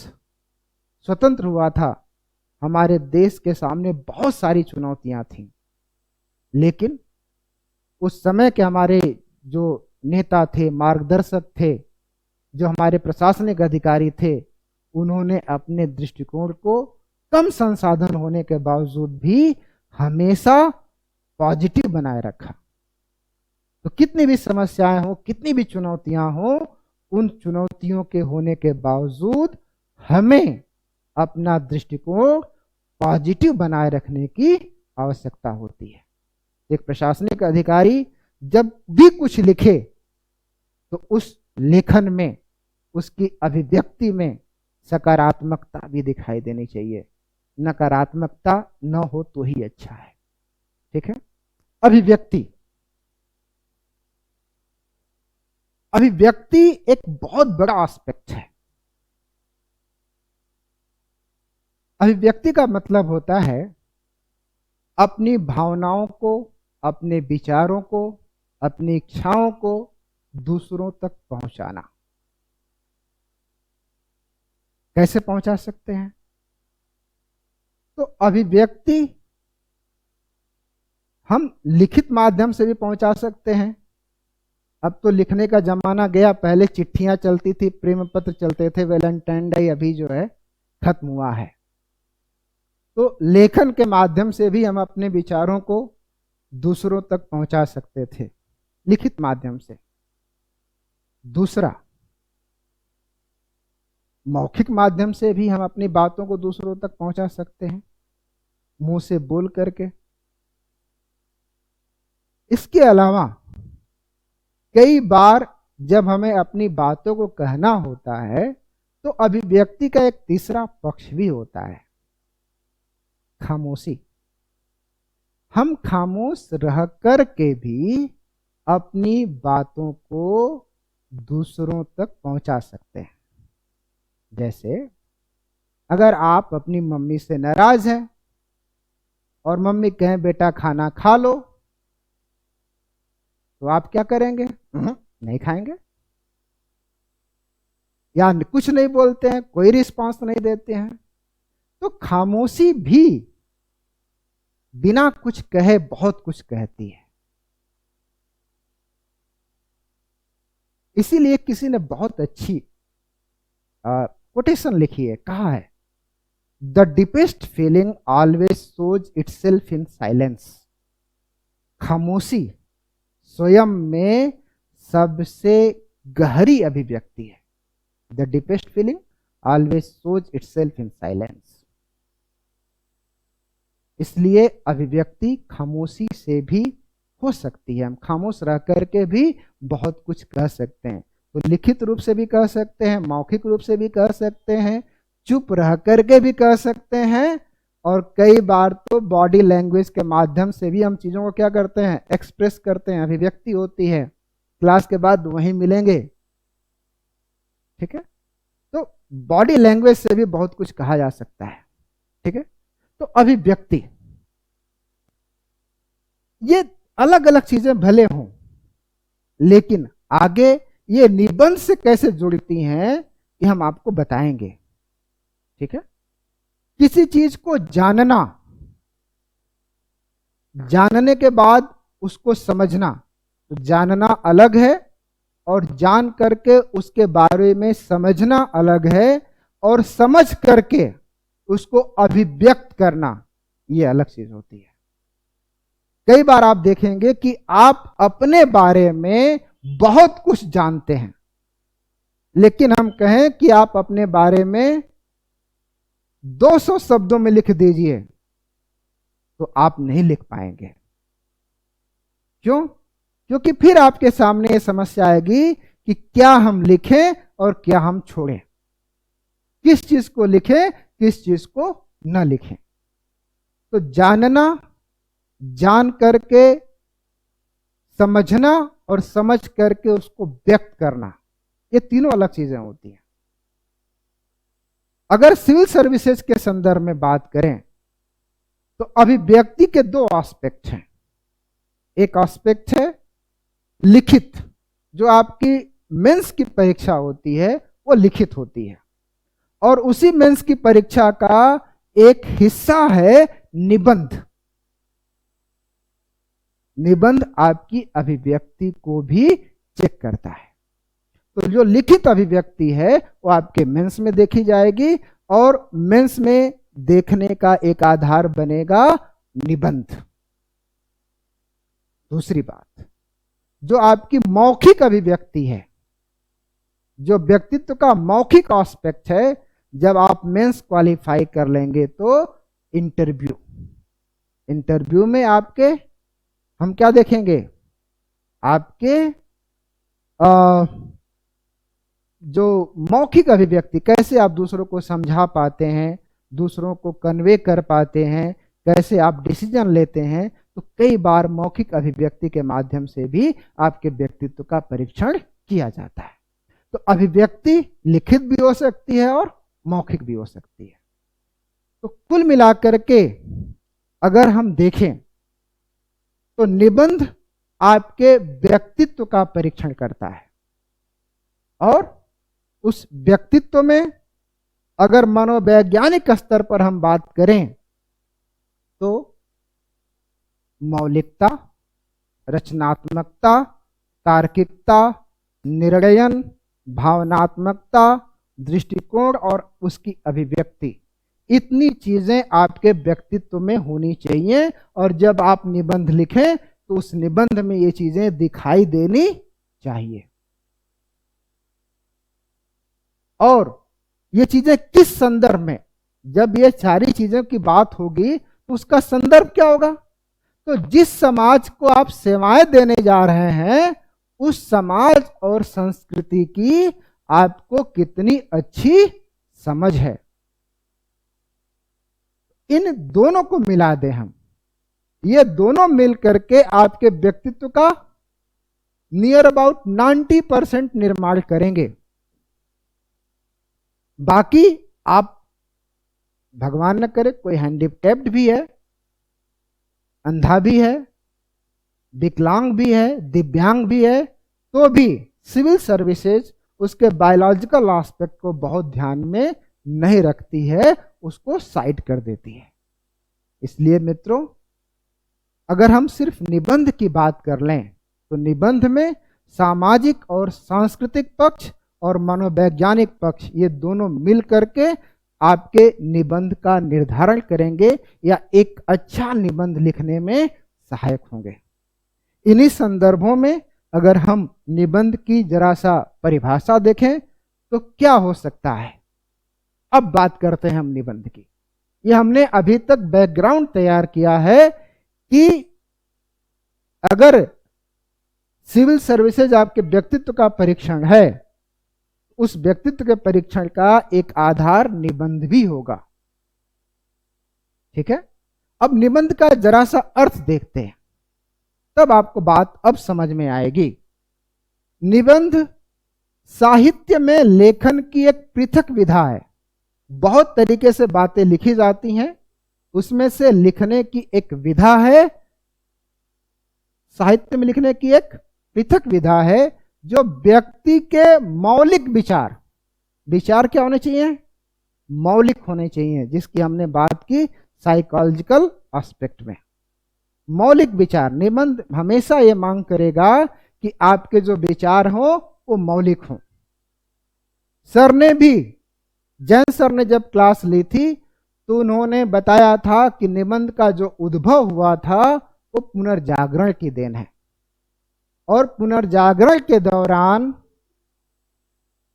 स्वतंत्र हुआ था, हमारे देश के सामने बहुत सारी चुनौतियां थीं, लेकिन उस समय के हमारे जो नेता थे, मार्गदर्शक थे, जो हमारे प्रशासनिक अधिकारी थे, उन्होंने अपने दृष्टिकोण को कम संसाधन होने के बावजूद भी हमेशा पॉजिटिव बनाए रखा। तो कितनी भी समस्याएं हो, कितनी भी चुनौतियां हो, उन चुनौतियों के होने के बावजूद हमें अपना दृष्टिकोण पॉजिटिव बनाए रखने की आवश्यकता होती है। एक प्रशासनिक अधिकारी जब भी कुछ लिखे तो उस लेखन में, उसकी अभिव्यक्ति में सकारात्मकता भी दिखाई देनी चाहिए। नकारात्मकता न हो तो ही अच्छा है। ठीक है। अभिव्यक्ति एक बहुत बड़ा एस्पेक्ट है। अभिव्यक्ति का मतलब होता है अपनी भावनाओं को, अपने विचारों को, अपनी इच्छाओं को दूसरों तक पहुंचाना। कैसे पहुंचा सकते हैं? तो अभिव्यक्ति हम लिखित माध्यम से भी पहुंचा सकते हैं। अब तो लिखने का जमाना गया, पहले चिट्ठियां चलती थी, प्रेम पत्र चलते थे, वैलेंटाइन डे अभी जो है खत्म हुआ है। तो लेखन के माध्यम से भी हम अपने विचारों को दूसरों तक पहुंचा सकते थे, लिखित माध्यम से। दूसरा, मौखिक माध्यम से भी हम अपनी बातों को दूसरों तक पहुंचा सकते हैं, मुंह से बोल करके। इसके अलावा कई बार जब हमें अपनी बातों को कहना होता है तो अभिव्यक्ति का एक तीसरा पक्ष भी होता है, खामोशी। हम खामोश रह कर के भी अपनी बातों को दूसरों तक पहुंचा सकते हैं। जैसे अगर आप अपनी मम्मी से नाराज हैं और मम्मी कहें बेटा खाना खा लो, तो आप क्या करेंगे? नहीं खाएंगे, या कुछ नहीं बोलते हैं, कोई रिस्पांस नहीं देते हैं। तो खामोशी भी बिना कुछ कहे बहुत कुछ कहती है। इसीलिए किसी ने बहुत अच्छी कोटेशन लिखी है, कहा है, the deepest feeling always shows itself in silence. खामोशी स्वयं में सबसे गहरी अभिव्यक्ति है। The deepest feeling always shows itself in silence. इसलिए अभिव्यक्ति खामोशी से भी हो सकती है। हम खामोश रह करके भी बहुत कुछ कह सकते हैं। तो लिखित रूप से भी कह सकते हैं, मौखिक रूप से भी कह सकते हैं, चुप रह करके भी कह सकते हैं, और कई बार तो बॉडी लैंग्वेज के माध्यम से भी हम चीजों को क्या करते हैं? एक्सप्रेस करते हैं, अभिव्यक्ति होती है। क्लास के बाद वहीं मिलेंगे। ठीक है। तो बॉडी लैंग्वेज से भी बहुत कुछ कहा जा सकता है। ठीक है। तो अभिव्यक्ति, ये अलग अलग चीजें भले हों, लेकिन आगे ये निबंध से कैसे जुड़ती हैं ये हम आपको बताएंगे। ठीक है। किसी चीज को जानना, जानने के बाद उसको समझना, तो जानना अलग है और जान करके उसके बारे में समझना अलग है, और समझ करके उसको अभिव्यक्त करना ये अलग चीज होती है। कई बार आप देखेंगे कि आप अपने बारे में बहुत कुछ जानते हैं, लेकिन हम कहें कि आप अपने बारे में 200 शब्दों में लिख दीजिए तो आप नहीं लिख पाएंगे। क्यों? क्योंकि फिर आपके सामने ये समस्या आएगी कि क्या हम लिखें और क्या हम छोड़ें, किस चीज को लिखें, किस चीज को न लिखें। तो जानना, जान करके समझना और समझ करके उसको व्यक्त करना, ये तीनों अलग चीजें होती हैं। अगर सिविल सर्विसेज के संदर्भ में बात करें तो अभिव्यक्ति के दो एस्पेक्ट हैं। एक एस्पेक्ट है लिखित, जो आपकी मेंस की परीक्षा होती है वो लिखित होती है, और उसी मेंस की परीक्षा का एक हिस्सा है निबंध। निबंध आपकी अभिव्यक्ति को भी चेक करता है। तो जो लिखित अभिव्यक्ति है वो आपके मेंस में देखी जाएगी, और मेंस में देखने का एक आधार बनेगा निबंध। दूसरी बात, जो आपकी मौखिक अभिव्यक्ति है, जो व्यक्तित्व का मौखिक एस्पेक्ट है, जब आप मेंस क्वालिफाई कर लेंगे तो इंटरव्यू में आपके हम क्या देखेंगे, आपके जो मौखिक अभिव्यक्ति, कैसे आप दूसरों को समझा पाते हैं, दूसरों को कन्वे कर पाते हैं, कैसे आप डिसीजन लेते हैं। तो कई बार मौखिक अभिव्यक्ति के माध्यम से भी आपके व्यक्तित्व का परीक्षण किया जाता है। तो अभिव्यक्ति लिखित भी हो सकती है और मौखिक भी हो सकती है। तो कुल मिलाकर के अगर हम देखें तो निबंध आपके व्यक्तित्व का परीक्षण करता है, और उस व्यक्तित्व में अगर मनोवैज्ञानिक स्तर पर हम बात करें तो मौलिकता, रचनात्मकता, तार्किकता, निर्णयन, भावनात्मकता, दृष्टिकोण और उसकी अभिव्यक्ति, इतनी चीजें आपके व्यक्तित्व में होनी चाहिए। और जब आप निबंध लिखें तो उस निबंध में ये चीजें दिखाई देनी चाहिए। और ये चीजें किस संदर्भ में, जब ये सारी चीजों की बात होगी तो उसका संदर्भ क्या होगा, तो जिस समाज को आप सेवाएं देने जा रहे हैं उस समाज और संस्कृति की आपको कितनी अच्छी समझ है। इन दोनों को मिला दें हम, ये दोनों मिल करके आपके व्यक्तित्व का नियर अबाउट 90% निर्माण करेंगे। बाकी आप, भगवान न करे कोई हैंडीकैप्ड भी है, अंधा भी है, विकलांग भी है, दिव्यांग भी है, तो भी सिविल सर्विसेज उसके बायोलॉजिकल एस्पेक्ट को बहुत ध्यान में नहीं रखती है, उसको साइड कर देती है। इसलिए मित्रों, अगर हम सिर्फ निबंध की बात कर लें तो निबंध में सामाजिक और सांस्कृतिक पक्ष और मनोवैज्ञानिक पक्ष, ये दोनों मिल करके आपके निबंध का निर्धारण करेंगे या एक अच्छा निबंध लिखने में सहायक होंगे। इन्हीं संदर्भों में अगर हम निबंध की जरा सा परिभाषा देखें तो क्या हो सकता है। अब बात करते हैं हम निबंध की। ये हमने अभी तक बैकग्राउंड तैयार किया है कि अगर सिविल सर्विसेज आपके व्यक्तित्व का परीक्षण है, उस व्यक्तित्व के परीक्षण का एक आधार निबंध भी होगा। ठीक है, अब निबंध का जरा सा अर्थ देखते हैं, तब आपको बात अब समझ में आएगी। निबंध साहित्य में लेखन की एक पृथक विधा है। बहुत तरीके से बातें लिखी जाती हैं, उसमें से लिखने की एक विधा है, साहित्य में लिखने की एक पृथक विधा है, जो व्यक्ति के मौलिक विचार क्या होने चाहिए, मौलिक होने चाहिए, जिसकी हमने बात की साइकोलॉजिकल एस्पेक्ट में। मौलिक विचार, निबंध हमेशा ये मांग करेगा कि आपके जो विचार हो वो मौलिक हो। जैन सर ने जब क्लास ली थी तो उन्होंने बताया था कि निबंध का जो उद्भव हुआ था वो पुनर्जागरण की देन है, और पुनर्जागरण के दौरान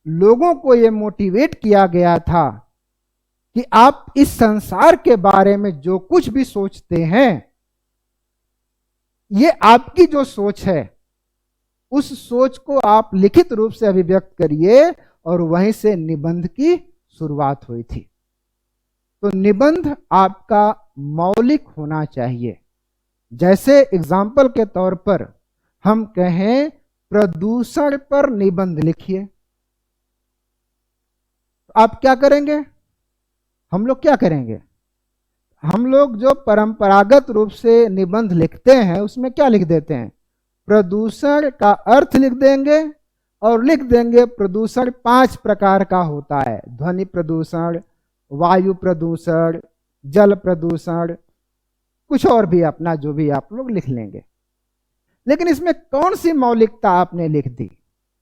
लोगों को ये मोटिवेट किया गया था कि आप इस संसार के बारे में जो कुछ भी सोचते हैं, ये आपकी जो सोच है, उस सोच को आप लिखित रूप से अभिव्यक्त करिए, और वहीं से निबंध की शुरुआत हुई थी। तो निबंध आपका मौलिक होना चाहिए। जैसे एग्जाम्पल के तौर पर हम कहें प्रदूषण पर निबंध लिखिए। आप क्या करेंगे? हम लोग क्या करेंगे? हम लोग जो परंपरागत रूप से निबंध लिखते हैं उसमें क्या लिख देते हैं? प्रदूषण का अर्थ लिख देंगे और लिख देंगे प्रदूषण 5 प्रकार का होता है। ध्वनि प्रदूषण, वायु प्रदूषण, जल प्रदूषण, कुछ और भी अपना जो भी आप लोग लिख लेंगे। लेकिन इसमें कौन सी मौलिकता आपने लिख दी?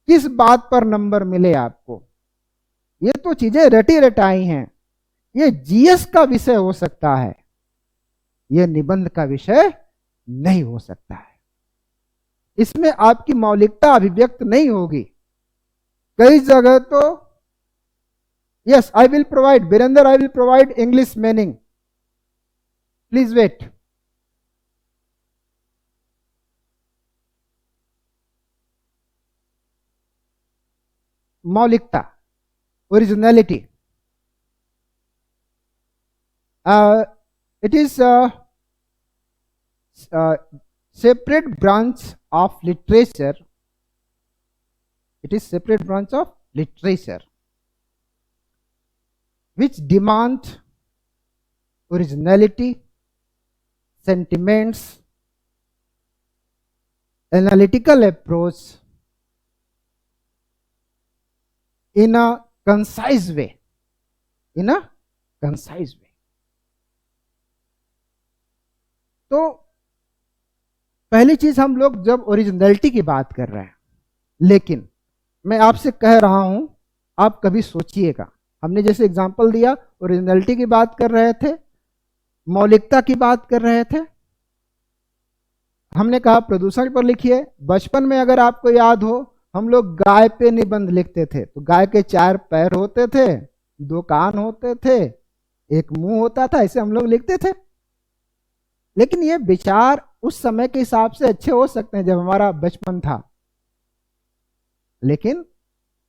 किस बात पर नंबर मिले आपको? ये तो चीजें रटी रटाई हैं। ये जीएस का विषय हो सकता है, ये निबंध का विषय नहीं हो सकता है। इसमें आपकी मौलिकता अभिव्यक्त नहीं होगी। कई जगह तो yes I will provide, Virendra I will provide English meaning, please wait. मौलिकता, originality, it is a separate branch of literature. It is separate branch of literature which demand originality, sentiments, analytical approach in a concise way. In a concise way. तो पहली चीज हम लोग जब ओरिजिनलिटी की बात कर रहे हैं, लेकिन मैं आपसे कह रहा हूं आप कभी सोचिएगा, हमने जैसे एग्जांपल दिया ओरिजिनलिटी की बात कर रहे थे, मौलिकता की बात कर रहे थे, हमने कहा प्रदूषण पर लिखिए। बचपन में अगर आपको याद हो हम लोग गाय पे निबंध लिखते थे, तो गाय के 4 पैर होते थे, 2 कान होते थे, 1 मुंह होता था, ऐसे हम लोग लिखते थे। लेकिन ये विचार उस समय के हिसाब से अच्छे हो सकते हैं जब हमारा बचपन था, लेकिन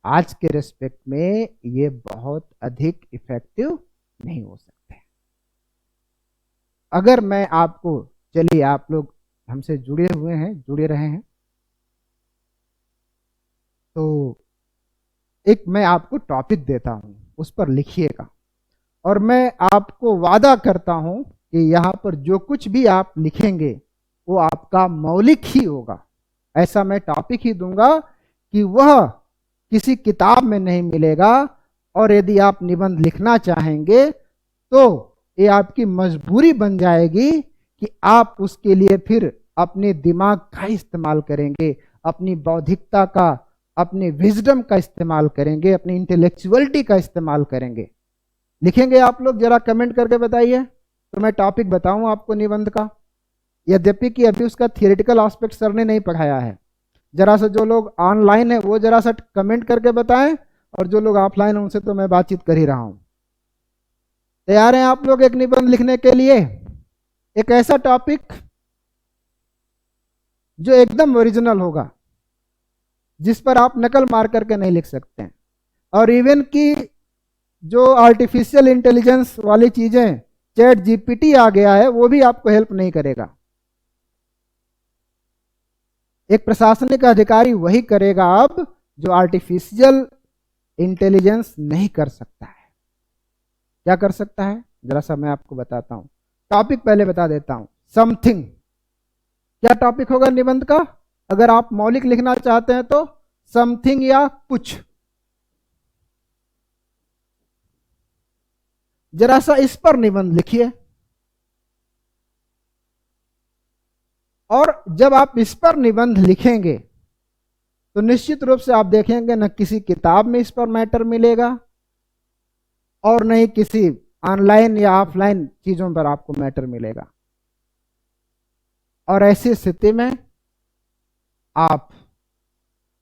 आज के रेस्पेक्ट में ये बहुत अधिक इफेक्टिव नहीं हो सकते। अगर मैं आपको, चलिए आप लोग हमसे जुड़े हुए हैं, जुड़े रहे हैं, तो एक मैं आपको टॉपिक देता हूं, उस पर लिखिएगा और मैं आपको वादा करता हूं कि यहां पर जो कुछ भी आप लिखेंगे वो आपका मौलिक ही होगा। ऐसा मैं टॉपिक ही दूंगा कि वह किसी किताब में नहीं मिलेगा, और यदि आप निबंध लिखना चाहेंगे तो ये आपकी मजबूरी बन जाएगी कि आप उसके लिए फिर अपने दिमाग का इस्तेमाल करेंगे, अपनी बौद्धिकता का, अपने विजडम का इस्तेमाल करेंगे, अपनी इंटेलेक्चुअलिटी का इस्तेमाल करेंगे। लिखेंगे आप लोग? जरा कमेंट करके बताइए, तो मैं टॉपिक बताऊं आपको निबंध का। यद्यपि कि अभी उसका थियोरेटिकल एस्पेक्ट सर ने नहीं पढ़ाया है। जरा सा जो लोग ऑनलाइन है वो जरा सा कमेंट करके बताएं, और जो लोग ऑफलाइन है उनसे तो मैं बातचीत कर ही रहा हूं। तैयार हैं आप लोग एक निबंध लिखने के लिए? एक ऐसा टॉपिक जो एकदम ओरिजिनल होगा, जिस पर आप नकल मार करके नहीं लिख सकते हैं, और इवन की जो आर्टिफिशियल इंटेलिजेंस वाली चीजें, चैट जीपीटी आ गया है, वो भी आपको हेल्प नहीं करेगा। एक प्रशासनिक अधिकारी वही करेगा अब जो आर्टिफिशियल इंटेलिजेंस नहीं कर सकता है। क्या कर सकता है जरा सा मैं आपको बताता हूं। टॉपिक पहले बता देता हूं, समथिंग। क्या टॉपिक होगा निबंध का? अगर आप मौलिक लिखना चाहते हैं तो समथिंग या कुछ। जरा सा इस पर निबंध लिखिए, और जब आप इस पर निबंध लिखेंगे तो निश्चित रूप से आप देखेंगे न किसी किताब में इस पर मैटर मिलेगा, और न ही किसी ऑनलाइन या ऑफलाइन चीजों पर आपको मैटर मिलेगा। और ऐसी स्थिति में आप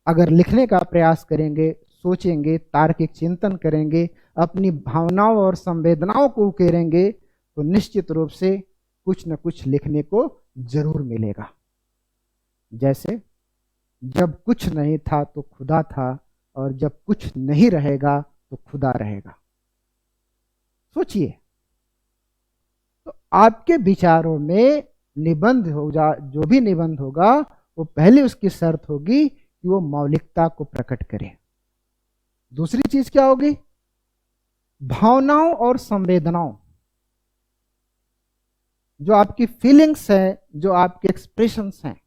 अगर लिखने का प्रयास करेंगे, सोचेंगे, तार्किक चिंतन करेंगे, अपनी भावनाओं और संवेदनाओं को उकेरेंगे, तो निश्चित रूप से कुछ न कुछ लिखने को जरूर मिलेगा। जैसे जब कुछ नहीं था तो खुदा था, और जब कुछ नहीं रहेगा तो खुदा रहेगा। सोचिए, तो आपके विचारों में निबंध हो जो भी निबंध होगा, वो पहले उसकी शर्त होगी कि वो मौलिकता को प्रकट करे। दूसरी चीज क्या होगी? भावनाओं और संवेदनाओं, जो आपकी फीलिंग्स है, जो आपके एक्सप्रेशंस हैं,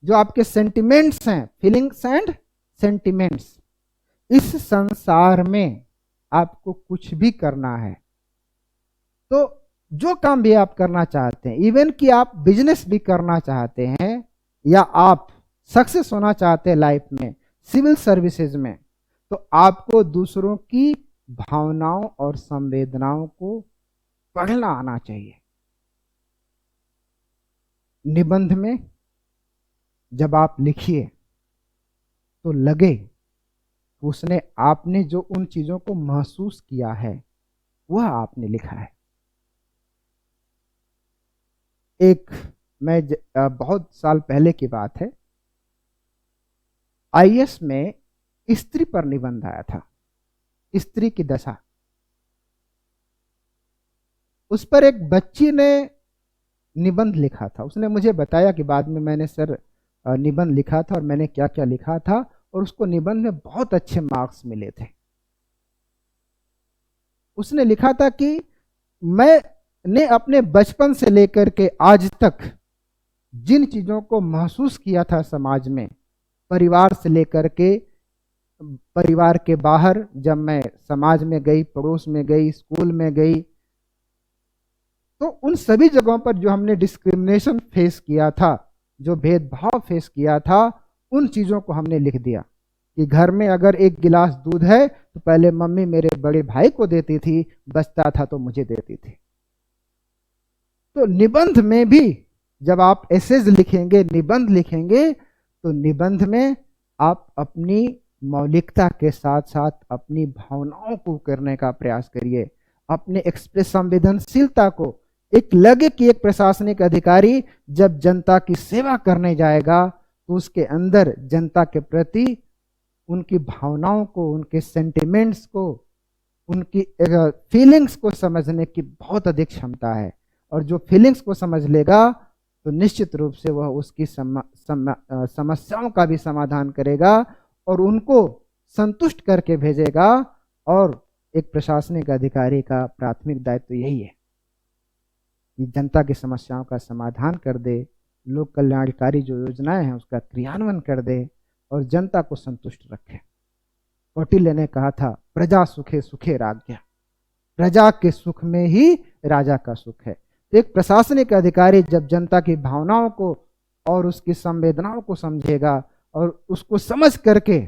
जो आपके सेंटिमेंट्स हैं, फीलिंग्स एंड सेंटिमेंट्स। इस संसार में आपको कुछ भी करना है तो जो काम भी आप करना चाहते हैं, इवन कि आप बिजनेस भी करना चाहते हैं या आप सक्सेस होना चाहते हैं लाइफ में, सिविल सर्विसेज में, तो आपको दूसरों की भावनाओं और संवेदनाओं को पढ़ना आना चाहिए। निबंध में जब आप लिखिए तो लगे उसने आपने जो उन चीजों को महसूस किया है वह आपने लिखा है। एक बहुत साल पहले की बात है, आईएएस में स्त्री पर निबंध आया था, स्त्री की दशा। उस पर एक बच्ची ने निबंध लिखा था। उसने मुझे बताया कि बाद में मैंने सर निबंध लिखा था और मैंने क्या क्या लिखा था, और उसको निबंध में बहुत अच्छे मार्क्स मिले थे। उसने लिखा था कि मैंने अपने बचपन से लेकर के आज तक जिन चीजों को महसूस किया था समाज में, परिवार से लेकर के परिवार के बाहर, जब मैं समाज में गई, पड़ोस में गई, स्कूल में गई, तो उन सभी जगहों पर जो हमने डिस्क्रिमिनेशन फेस किया था, जो भेदभाव फेस किया था, उन चीजों को हमने लिख दिया कि घर में अगर एक गिलास दूध है तो पहले मम्मी मेरे बड़े भाई को देती थी, बचता था तो मुझे देती थी। तो निबंध में भी जब आप एसेज लिखेंगे, निबंध लिखेंगे, तो निबंध में आप अपनी मौलिकता के साथ साथ अपनी भावनाओं को करने का प्रयास करिए, अपने एक्सप्रेस संवेदनशीलता को। एक लगे कि एक प्रशासनिक अधिकारी जब जनता की सेवा करने जाएगा तो उसके अंदर जनता के प्रति उनकी भावनाओं को, उनके सेंटिमेंट्स को, उनकी फीलिंग्स को समझने की बहुत अधिक क्षमता है। और जो फीलिंग्स को समझ लेगा तो निश्चित रूप से वह उसकी समस्याओं का भी समाधान करेगा और उनको संतुष्ट करके भेजेगा। और एक प्रशासनिक अधिकारी का प्राथमिक दायित्व यही है कि जनता की समस्याओं का समाधान कर दे, लोक कल्याणकारी जो योजनाएं हैं उसका क्रियान्वयन कर दे और जनता को संतुष्ट रखे। कौटिल्य ने कहा था, प्रजा सुखे सुखे राज्ञ, प्रजा के सुख में ही राजा का सुख है। तो एक प्रशासनिक अधिकारी जब जनता की भावनाओं को और उसकी संवेदनाओं को समझेगा और उसको समझ करके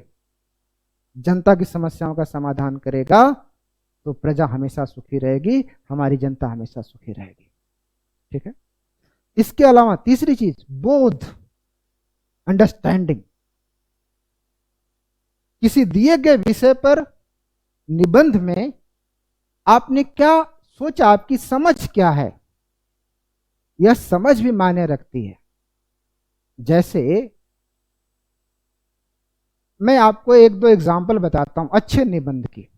जनता की समस्याओं का समाधान करेगा तो प्रजा हमेशा सुखी रहेगी, हमारी जनता हमेशा सुखी रहेगी। ठीक है। इसके अलावा तीसरी चीज, बोध, अंडरस्टैंडिंग। किसी दिए गए विषय पर निबंध में आपने क्या सोचा, आपकी समझ क्या है, यह समझ भी मायने रखती है। जैसे मैं आपको एक दो एग्जाम्पल बताता हूं अच्छे निबंध की।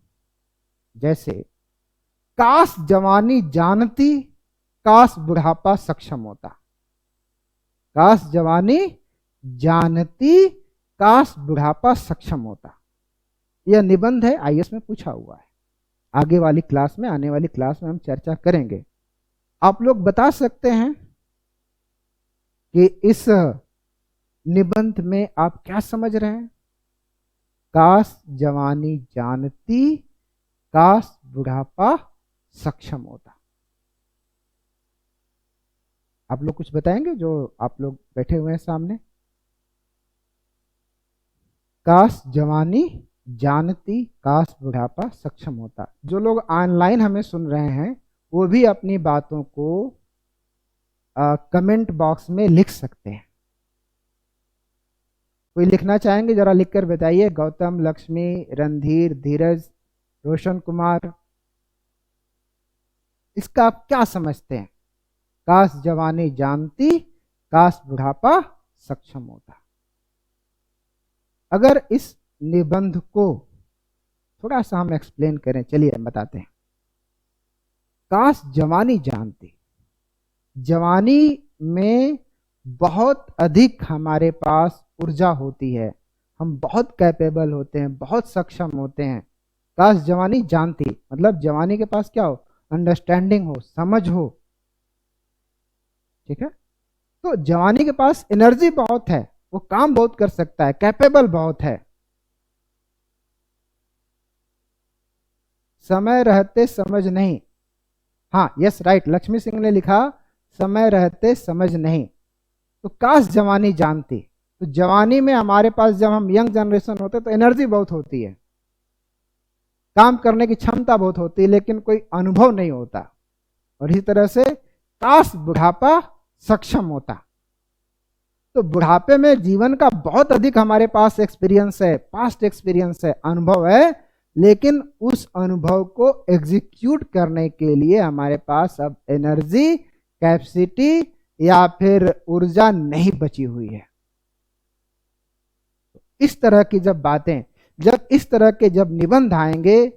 जैसे, काश जवानी जानती, काश बुढ़ापा सक्षम होता। काश जवानी जानती, काश बुढ़ापा सक्षम होता। यह निबंध है, आईएएस में पूछा हुआ है। आगे वाली क्लास में, आने वाली क्लास में हम चर्चा करेंगे। आप लोग बता सकते हैं कि इस निबंध में आप क्या समझ रहे हैं? काश जवानी जानती, काश बुढ़ापा सक्षम होता। आप लोग कुछ बताएंगे जो आप लोग बैठे हुए हैं सामने? काश जवानी जानती, काश बुढ़ापा सक्षम होता। जो लोग ऑनलाइन हमें सुन रहे हैं वो भी अपनी बातों को कमेंट बॉक्स में लिख सकते हैं। कोई लिखना चाहेंगे? जरा लिखकर बताइए। गौतम, लक्ष्मी, रणधीर, धीरज, रोशन कुमार, इसका आप क्या समझते हैं? काश जवानी जानती, काश बुढ़ापा सक्षम होता। अगर इस निबंध को थोड़ा सा हम एक्सप्लेन करें, चलिए बताते हैं। काश जवानी जानती, जवानी में बहुत अधिक हमारे पास ऊर्जा होती है, हम बहुत कैपेबल होते हैं, बहुत सक्षम होते हैं। काश जवानी जानती, मतलब जवानी के पास क्या हो, अंडरस्टैंडिंग हो, समझ हो। ठीक है, तो जवानी के पास एनर्जी बहुत है, वो काम बहुत कर सकता है, कैपेबल बहुत है। समय रहते समझ नहीं, हाँ यस राइट, लक्ष्मी सिंह ने लिखा समय रहते समझ नहीं। तो काश जवानी जानती। तो जवानी में हमारे पास, जब हम यंग जनरेशन होते तो एनर्जी बहुत होती है, काम करने की क्षमता बहुत होती है, लेकिन कोई अनुभव नहीं होता। और इसी तरह से काश बुढ़ापा सक्षम होता। तो बुढ़ापे में जीवन का बहुत अधिक हमारे पास एक्सपीरियंस है, पास्ट एक्सपीरियंस है, अनुभव है, लेकिन उस अनुभव को एग्जीक्यूट करने के लिए हमारे पास अब एनर्जी, कैपेसिटी या फिर ऊर्जा नहीं बची हुई है। इस तरह की जब बातें, जब इस तरह के जब निबंध आएंगे,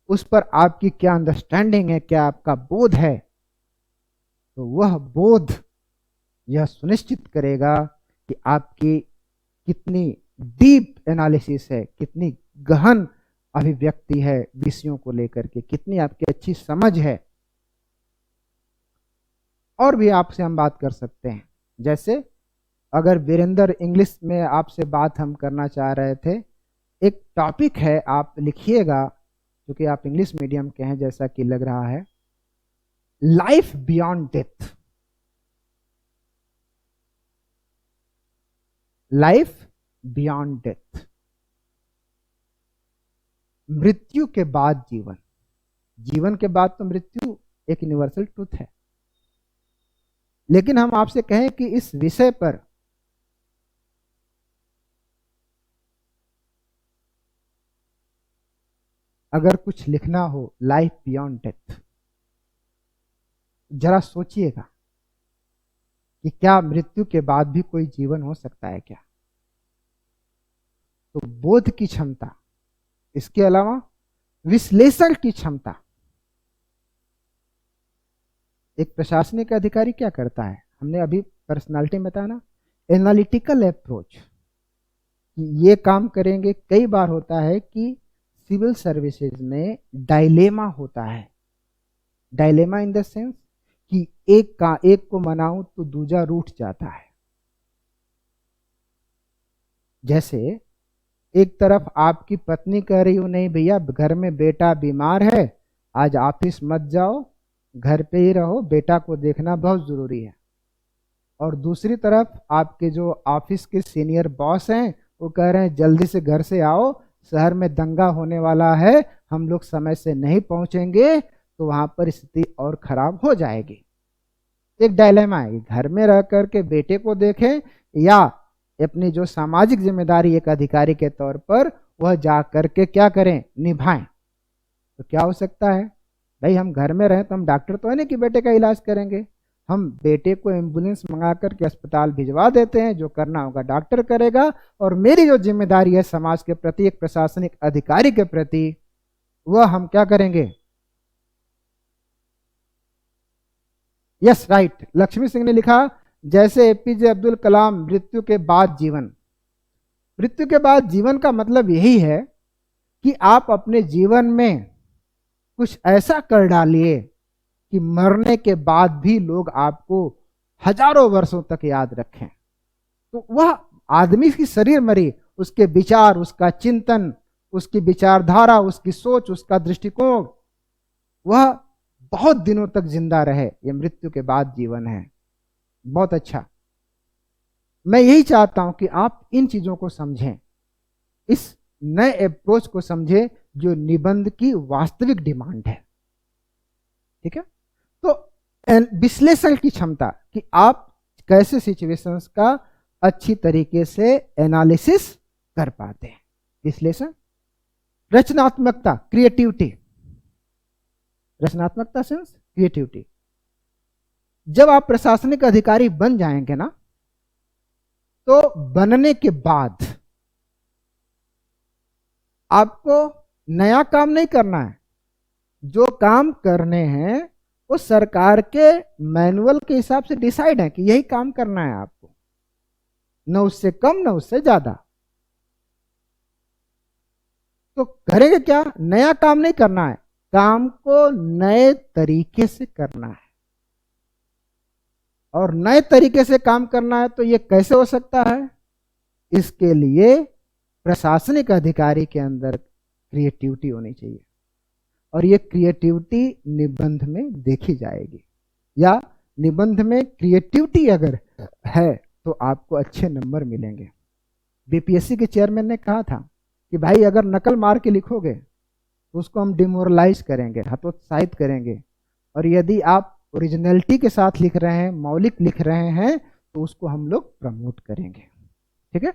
उस पर आपकी क्या अंडरस्टैंडिंग है, क्या आपका बोध है, तो वह बोध यह सुनिश्चित करेगा कि आपकी कितनी डीप एनालिसिस है, कितनी गहन अभिव्यक्ति है विषयों को लेकर के, कितनी आपकी अच्छी समझ है। और भी आपसे हम बात कर सकते हैं, जैसे अगर वीरेंद्र इंग्लिश में आपसे बात हम करना चाह रहे थे, एक टॉपिक है, आप लिखिएगा, क्योंकि आप इंग्लिश मीडियम के हैं जैसा कि लग रहा है, life beyond death. Life beyond death, मृत्यु के बाद जीवन। जीवन के बाद तो मृत्यु एक यूनिवर्सल ट्रूथ है, लेकिन हम आपसे कहें कि इस विषय पर अगर कुछ लिखना हो, लाइफ बियॉन्ड डेथ, जरा सोचिएगा कि क्या मृत्यु के बाद भी कोई जीवन हो सकता है क्या। तो बोध की क्षमता, इसके अलावा विश्लेषण की क्षमता। एक प्रशासनिक अधिकारी क्या करता है, हमने अभी पर्सनालिटी में बताया ना, एनालिटिकल अप्रोच, ये काम करेंगे। कई बार होता है कि सिविल सर्विसेज में डायलेमा होता है, डायलेमा इन द सेंस कि एक को मनाऊं तो दूजा रूठ जाता है। जैसे एक तरफ आपकी पत्नी कह रही हो, नहीं भैया घर में बेटा बीमार है, आज ऑफिस मत जाओ, घर पे ही रहो, बेटा को देखना बहुत जरूरी है। और दूसरी तरफ आपके जो ऑफिस के सीनियर बॉस हैं, वो कह रहे हैं जल्दी से घर से आओ, शहर में दंगा होने वाला है, हम लोग समय से नहीं पहुंचेंगे तो वहां पर स्थिति और खराब हो जाएगी। एक डायलेमा है, घर में रह करके बेटे को देखें या अपनी जो सामाजिक जिम्मेदारी एक अधिकारी के तौर पर वह जा करके क्या करें, निभाएं। तो क्या हो सकता है भाई, हम घर में रहें तो हम डॉक्टर तो है नहीं कि बेटे का इलाज करेंगे, हम बेटे को एम्बुलेंस मंगा करके अस्पताल भिजवा देते हैं, जो करना होगा डॉक्टर करेगा, और मेरी जो जिम्मेदारी है समाज के प्रति, एक प्रशासनिक अधिकारी के प्रति, वह हम क्या करेंगे। यस राइट, लक्ष्मी सिंह ने लिखा जैसे एपीजे अब्दुल कलाम, मृत्यु के बाद जीवन। मृत्यु के बाद जीवन का मतलब यही है कि आप अपने जीवन में कुछ ऐसा कर डालिए कि मरने के बाद भी लोग आपको हजारों वर्षों तक याद रखें। तो वह आदमी की शरीर मरी, उसके विचार, उसका चिंतन, उसकी विचारधारा, उसकी सोच, उसका दृष्टिकोण, वह बहुत दिनों तक जिंदा रहे। यह मृत्यु के बाद जीवन है। बहुत अच्छा, मैं यही चाहता हूं कि आप इन चीजों को समझें, इस नए अप्रोच को समझें जो निबंध की वास्तविक डिमांड है। ठीक है, तो विश्लेषण की क्षमता कि आप कैसे सिचुएशंस का अच्छी तरीके से एनालिसिस कर पाते हैं, विश्लेषण। रचनात्मकता, क्रिएटिविटी, रचनात्मकता सेंस क्रिएटिविटी। जब आप प्रशासनिक अधिकारी बन जाएंगे ना, तो बनने के बाद आपको नया काम नहीं करना है, जो काम करने हैं वो सरकार के मैनुअल के हिसाब से डिसाइड है कि यही काम करना है आपको, न उससे कम न उससे ज्यादा। तो करेंगे क्या? नया काम नहीं करना है, काम को नए तरीके से करना है। और नए तरीके से काम करना है तो ये कैसे हो सकता है? इसके लिए प्रशासनिक अधिकारी के अंदर क्रिएटिविटी होनी चाहिए, और ये क्रिएटिविटी निबंध में देखी जाएगी। या निबंध में क्रिएटिविटी अगर है तो आपको अच्छे नंबर मिलेंगे। बीपीएससी के चेयरमैन ने कहा था कि भाई अगर नकल मार के लिखोगे तो उसको हम डिमोरलाइज करेंगे, हतोत्साहित करेंगे, और यदि आप ओरिजिनलिटी के साथ लिख रहे हैं, मौलिक लिख रहे हैं, तो उसको हम लोग प्रमोट करेंगे। ठीक है?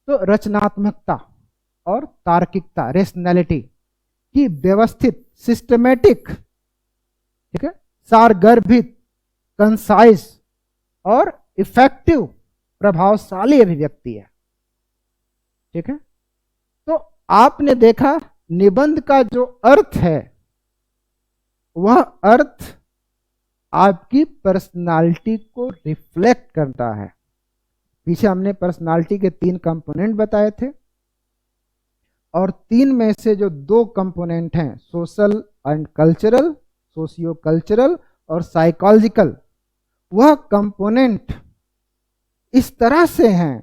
तो रचनात्मकता और तार्किकता, रेशनैलिटी की व्यवस्थित, सिस्टमेटिक, ठीक है, सारगर्भित, कंसाइज और इफेक्टिव, प्रभावशाली अभिव्यक्ति है। ठीक है? तो आपने देखा निबंध का जो अर्थ है वह अर्थ आपकी पर्सनालिटी को रिफ्लेक्ट करता है। पीछे हमने पर्सनालिटी के 3 कंपोनेंट बताए थे, और 3 में से जो 2 कंपोनेंट हैं, social and cultural, socio cultural और साइकोलॉजिकल, वह कंपोनेंट इस तरह से हैं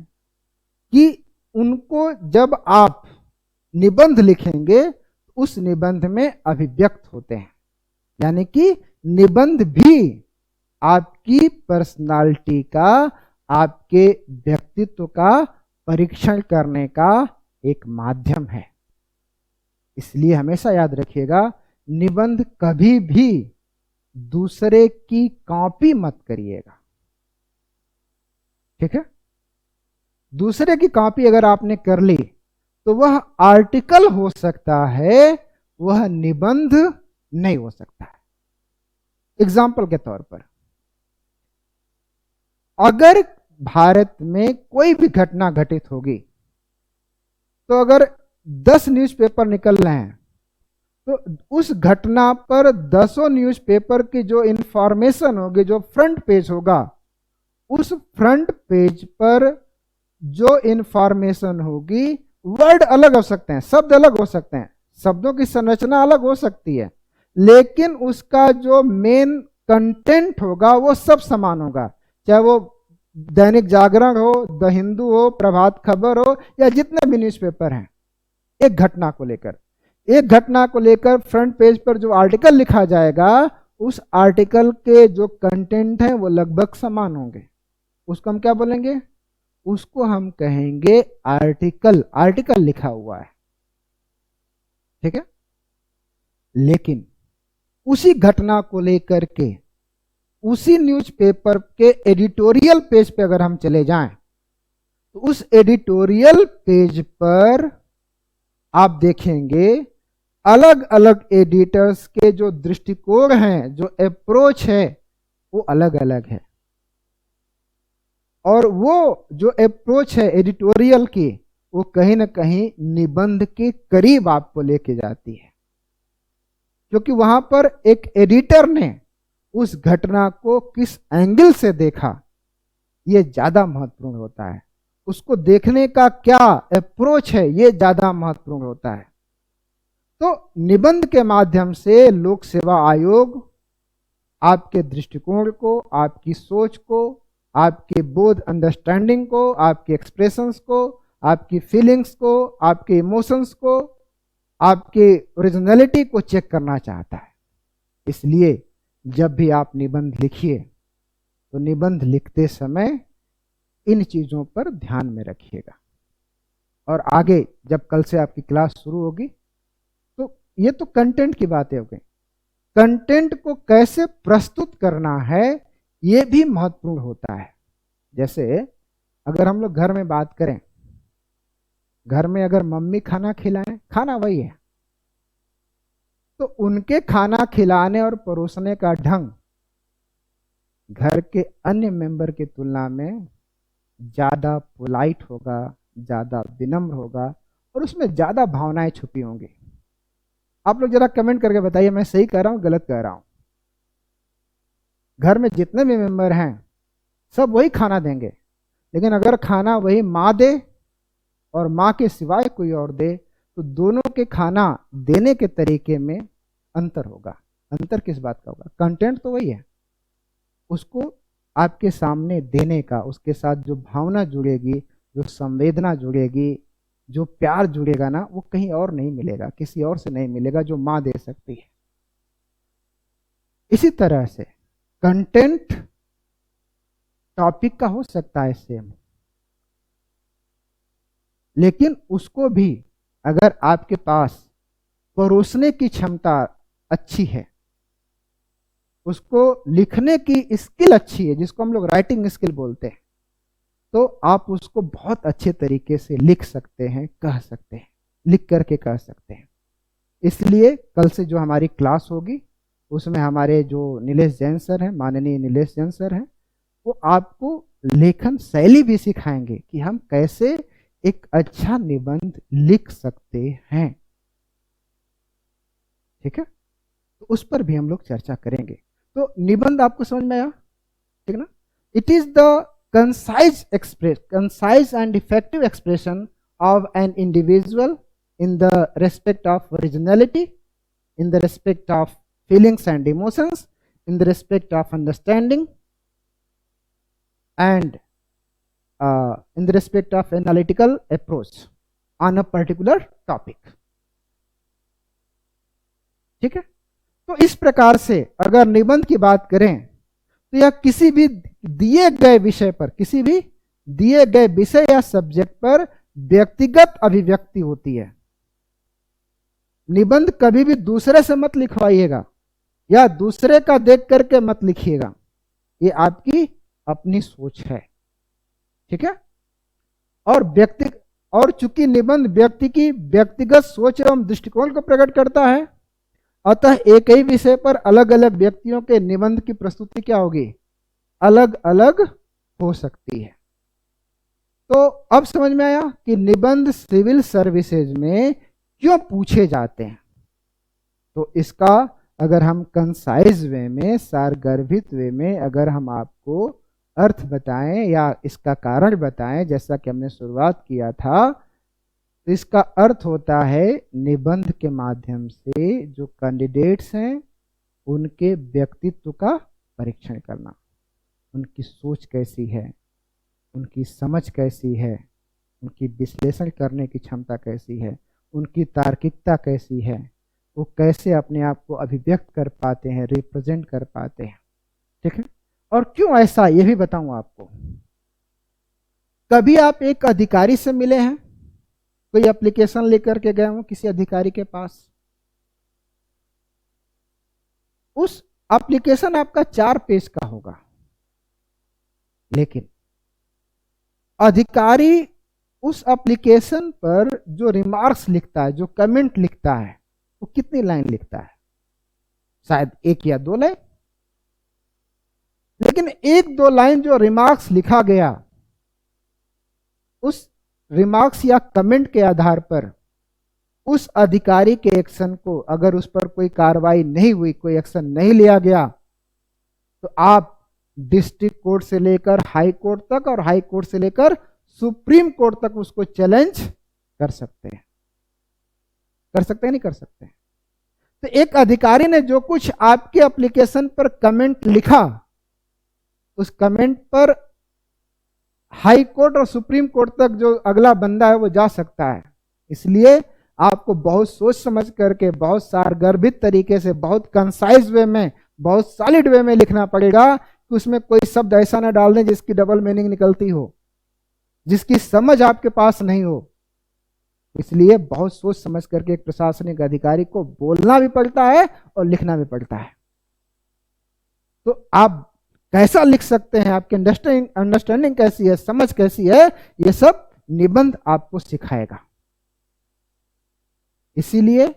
कि उनको जब आप निबंध लिखेंगे उस निबंध में अभिव्यक्त होते हैं। यानी कि निबंध भी आपकी पर्सनालिटी का, आपके व्यक्तित्व का परीक्षण करने का एक माध्यम है। इसलिए हमेशा याद रखिएगा, निबंध कभी भी दूसरे की कॉपी मत करिएगा। ठीक है? दूसरे की कॉपी अगर आपने कर ली तो वह आर्टिकल हो सकता है, वह निबंध नहीं हो सकता है। एग्जाम्पल के तौर पर, अगर भारत में कोई भी घटना घटित होगी तो अगर 10 न्यूज़पेपर निकल रहे हैं तो उस घटना पर 10 न्यूज़पेपर की जो इंफॉर्मेशन होगी, जो फ्रंट पेज होगा, उस फ्रंट पेज पर जो इंफॉर्मेशन होगी, वर्ड अलग हो सकते हैं, शब्द अलग हो सकते हैं, शब्दों की संरचना अलग हो सकती है, लेकिन उसका जो मेन कंटेंट होगा वो सब समान होगा। चाहे वो दैनिक जागरण हो, द हिंदू हो, प्रभात खबर हो, या जितने भी न्यूज़पेपर हैं, एक घटना को लेकर फ्रंट पेज पर जो आर्टिकल लिखा जाएगा, उस आर्टिकल के जो कंटेंट है वो लगभग समान होंगे। उसको हम क्या बोलेंगे? उसको हम कहेंगे आर्टिकल। आर्टिकल लिखा हुआ है। ठीक है? लेकिन उसी घटना को लेकर के उसी न्यूज़पेपर के एडिटोरियल पेज पे अगर हम चले जाएं तो उस एडिटोरियल पेज पर आप देखेंगे अलग अलग एडिटर्स के जो दृष्टिकोण हैं, जो अप्रोच है, वो अलग अलग है। और वो जो अप्रोच है एडिटोरियल की, वो कहीं ना कहीं निबंध के करीब आपको लेके जाती है, क्योंकि वहां पर एक एडिटर ने उस घटना को किस एंगल से देखा, ये ज्यादा महत्वपूर्ण होता है। उसको देखने का क्या अप्रोच है, ये ज्यादा महत्वपूर्ण होता है। तो निबंध के माध्यम से लोक सेवा आयोग आपके दृष्टिकोण को, आपकी सोच को, आपके बोध, अंडरस्टैंडिंग को, आपके एक्सप्रेशंस को, आपकी फीलिंग्स को, आपके इमोशंस को, आपके ओरिजिनलिटी को चेक करना चाहता है। इसलिए जब भी आप निबंध लिखिए तो निबंध लिखते समय इन चीज़ों पर ध्यान में रखिएगा। और आगे जब कल से आपकी क्लास शुरू होगी तो ये तो कंटेंट की बातें हो गई, कंटेंट को कैसे प्रस्तुत करना है ये भी महत्वपूर्ण होता है। जैसे अगर हम लोग घर में बात करें, घर में अगर मम्मी खाना खिलाएं, खाना वही है, तो उनके खाना खिलाने और परोसने का ढंग घर के अन्य मेंबर की तुलना में ज़्यादा पोलाइट होगा, ज़्यादा विनम्र होगा, और उसमें ज़्यादा भावनाएं छुपी होंगी। आप लोग जरा कमेंट करके बताइए मैं सही कह रहा हूँ, गलत कह रहा हूँ। घर में जितने भी मेंबर हैं सब वही खाना देंगे, लेकिन अगर खाना वही माँ दे और माँ के सिवाय कोई और दे तो दोनों के खाना देने के तरीके में अंतर होगा। अंतर किस बात का होगा? कंटेंट तो वही है, उसको आपके सामने देने का, उसके साथ जो भावना जुड़ेगी, जो संवेदना जुड़ेगी, जो प्यार जुड़ेगा ना, वो कहीं और नहीं मिलेगा, किसी और से नहीं मिलेगा जो माँ दे सकती है। इसी तरह से कंटेंट टॉपिक का हो सकता है सेम, लेकिन उसको भी अगर आपके पास परोसने की क्षमता अच्छी है, उसको लिखने की स्किल अच्छी है, जिसको हम लोग राइटिंग स्किल बोलते हैं, तो आप उसको बहुत अच्छे तरीके से लिख सकते हैं, कह सकते हैं, लिख करके कह सकते हैं। इसलिए कल से जो हमारी क्लास होगी उसमें हमारे जो नीलेश जैन सर हैं, माननीय नीलेश जैन सर हैं, वो आपको लेखन शैली भी सिखाएंगे कि हम कैसे एक अच्छा निबंध लिख सकते हैं। ठीक है, तो उस पर भी हम लोग चर्चा करेंगे। तो निबंध आपको समझ में आया? ठीक ना? It is the concise and effective expression of an individual in the respect of originality, in the respect of feelings and emotions, in the respect of understanding, and in the respect of analytical approach on a particular topic. ठीक है, तो इस प्रकार से अगर निबंध की बात करें तो यह किसी भी दिए गए विषय पर, किसी भी दिए गए विषय या सब्जेक्ट पर व्यक्तिगत अभिव्यक्ति होती है। निबंध कभी भी दूसरे से मत लिखवाइएगा या दूसरे का देख करके मत लिखिएगा, ये आपकी अपनी सोच है। ठीक है, और चूंकि निबंध व्यक्ति की व्यक्तिगत सोच एवं दृष्टिकोण को प्रकट करता है, अतः एक ही विषय पर अलग अलग व्यक्तियों के निबंध की प्रस्तुति क्या होगी? अलग अलग हो सकती है। तो अब समझ में आया कि निबंध सिविल सर्विसेज में क्यों पूछे जाते हैं। तो इसका अगर हम कंसाइज वे में, सारगर्भित वे में अगर हम आपको अर्थ बताएं या इसका कारण बताएं, जैसा कि हमने शुरुआत किया था, तो इसका अर्थ होता है निबंध के माध्यम से जो कैंडिडेट्स हैं उनके व्यक्तित्व का परीक्षण करना, उनकी सोच कैसी है, उनकी समझ कैसी है, उनकी विश्लेषण करने की क्षमता कैसी है, उनकी तार्किकता कैसी है, वो कैसे अपने आप को अभिव्यक्त कर पाते हैं, रिप्रेजेंट कर पाते हैं। ठीक है, और क्यों ऐसा ये भी बताऊं आपको। कभी आप एक अधिकारी से मिले हैं, कोई एप्लीकेशन लेकर के गए हो किसी अधिकारी के पास, उस एप्लीकेशन आपका 4 पेज का होगा, लेकिन अधिकारी उस एप्लीकेशन पर जो रिमार्क्स लिखता है, जो कमेंट लिखता है, वो कितनी लाइन लिखता है? शायद 1 या 2 लाइन। लेकिन 1-2 लाइन जो रिमार्क्स लिखा गया, उस रिमार्क्स या कमेंट के आधार पर उस अधिकारी के एक्शन को, अगर उस पर कोई कार्रवाई नहीं हुई, कोई एक्शन नहीं लिया गया, तो आप डिस्ट्रिक्ट कोर्ट से लेकर हाई कोर्ट तक और हाई कोर्ट से लेकर सुप्रीम कोर्ट तक उसको चैलेंज कर सकते हैं। कर सकते हैं, नहीं कर सकते हैं? तो एक अधिकारी ने जो कुछ आपके एप्लीकेशन पर कमेंट लिखा, उस कमेंट पर हाई कोर्ट और सुप्रीम कोर्ट तक जो अगला बंदा है वो जा सकता है। इसलिए आपको बहुत सोच समझ करके, बहुत सारगर्भित तरीके से, बहुत कंसाइज वे में, बहुत सॉलिड वे में लिखना पड़ेगा कि उसमें कोई शब्द ऐसा ना डाल दें जिसकी डबल मीनिंग निकलती हो, जिसकी समझ आपके पास नहीं हो। इसलिए बहुत सोच समझ करके एक प्रशासनिक अधिकारी को बोलना भी पड़ता है और लिखना भी पड़ता है। तो आप कैसा लिख सकते हैं, आपकी अंडरस्टैंडिंग कैसी है, समझ कैसी है, ये सब निबंध आपको सिखाएगा। इसीलिए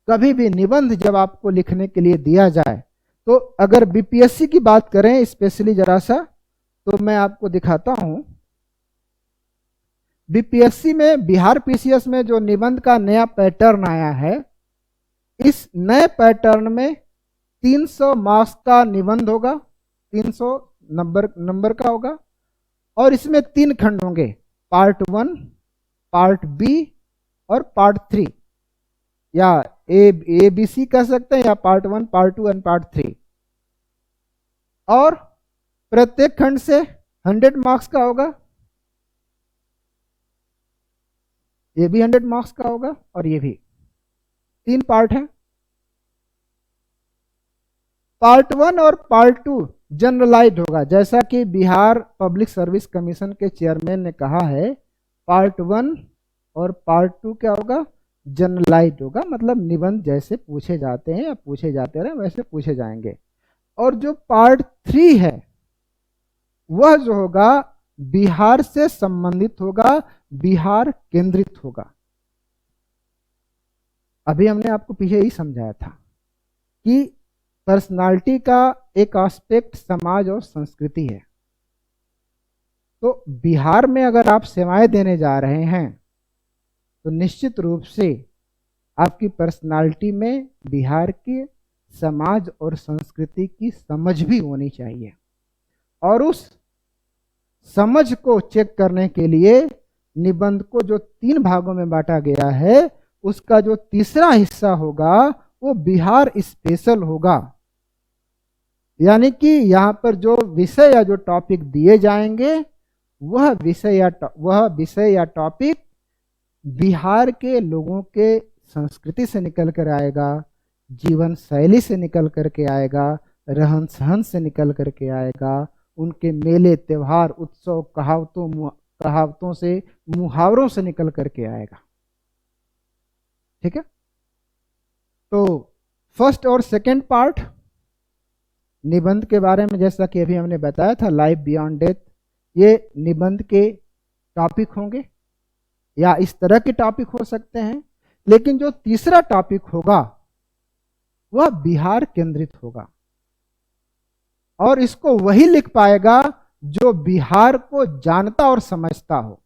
कभी भी निबंध जब आपको लिखने के लिए दिया जाए, तो अगर बीपीएससी की बात करें स्पेशली जरा सा, तो मैं आपको दिखाता हूं। बीपीएससी में, बिहार पीसीएस में जो निबंध का नया पैटर्न आया है, इस नए पैटर्न में 300 मार्क्स का निबंध होगा, 300 नंबर का होगा और इसमें 3 खंड होंगे, पार्ट 1, पार्ट बी और पार्ट 3, या ए बी सी कह सकते हैं, या पार्ट 1, पार्ट 2 एंड पार्ट 3। और प्रत्येक खंड से 100 मार्क्स का होगा, ये भी 100 मार्क्स का होगा और ये भी। 3 पार्ट है। पार्ट 1 और पार्ट 2 जनरलाइज्ड होगा, जैसा कि बिहार पब्लिक सर्विस कमीशन के चेयरमैन ने कहा है, पार्ट 1 और पार्ट 2 क्या होगा, जनरलाइज्ड होगा, मतलब निबंध जैसे पूछे जाते हैं या पूछे जाते रहे वैसे पूछे जाएंगे। और जो पार्ट 3 है वह जो होगा बिहार से संबंधित होगा, बिहार केंद्रित होगा। अभी हमने आपको पीछे ही समझाया था कि पर्सनालिटी का एक एस्पेक्ट समाज और संस्कृति है। तो बिहार में अगर आप सेवाएं देने जा रहे हैं तो निश्चित रूप से आपकी पर्सनालिटी में बिहार के समाज और संस्कृति की समझ भी होनी चाहिए। और उस समझ को चेक करने के लिए निबंध को जो 3 भागों में बांटा गया है, उसका जो तीसरा हिस्सा होगा वो बिहार स्पेशल होगा। यानी कि यहाँ पर जो विषय या जो टॉपिक दिए जाएंगे वह विषय या टॉपिक बिहार के लोगों के संस्कृति से निकल कर आएगा, जीवन शैली से निकल कर के आएगा, रहन सहन से निकल कर के आएगा, उनके मेले त्योहार उत्सव कहावतों से मुहावरों से निकल कर के आएगा। ठीक है। तो फर्स्ट और सेकंड पार्ट निबंध के बारे में, जैसा कि अभी हमने बताया था, लाइफ बियॉन्ड डेथ, ये निबंध के टॉपिक होंगे या इस तरह के टॉपिक हो सकते हैं। लेकिन जो तीसरा टॉपिक होगा वह बिहार केंद्रित होगा और इसको वही लिख पाएगा जो बिहार को जानता और समझता हो।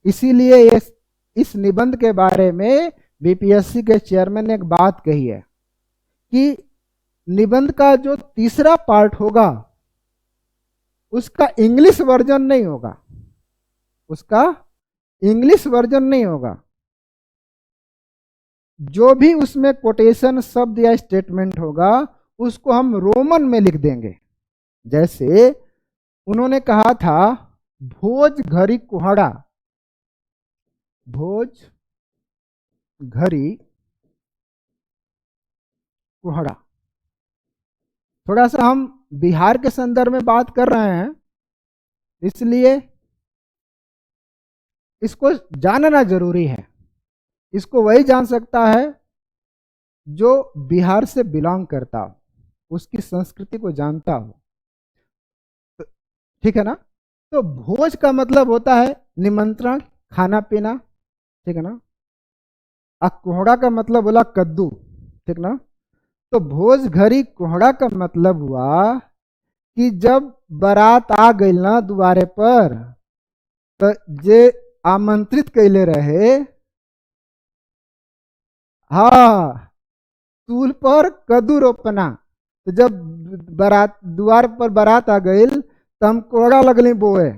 इसीलिए इस निबंध के बारे में बीपीएससी के चेयरमैन ने एक बात कही है कि निबंध का जो तीसरा पार्ट होगा उसका इंग्लिश वर्जन नहीं होगा, उसका इंग्लिश वर्जन नहीं होगा। जो भी उसमें कोटेशन शब्द या स्टेटमेंट होगा उसको हम रोमन में लिख देंगे। जैसे उन्होंने कहा था भोज घरी कुहड़ा, भोज घरी कुहड़ा। थोड़ा सा हम बिहार के संदर्भ में बात कर रहे हैं, इसलिए इसको जानना जरूरी है। इसको वही जान सकता है जो बिहार से बिलोंग करता हो, उसकी संस्कृति को जानता हो। ठीक है ना। तो भोज का मतलब होता है निमंत्रण, खाना पीना। ठीक है ना। कोहड़ा का मतलब बोला कद्दू। ठीक ना। तो भोज घरी कोहड़ा का मतलब हुआ कि जब बारात आ गई ना द्वारे पर, तो जे आमंत्रित कैले रहे, हाँ, तूल पर कद्दू रोपना। तो जब द्वार पर बारात आ गई तो हम कोहड़ा लगली बोए।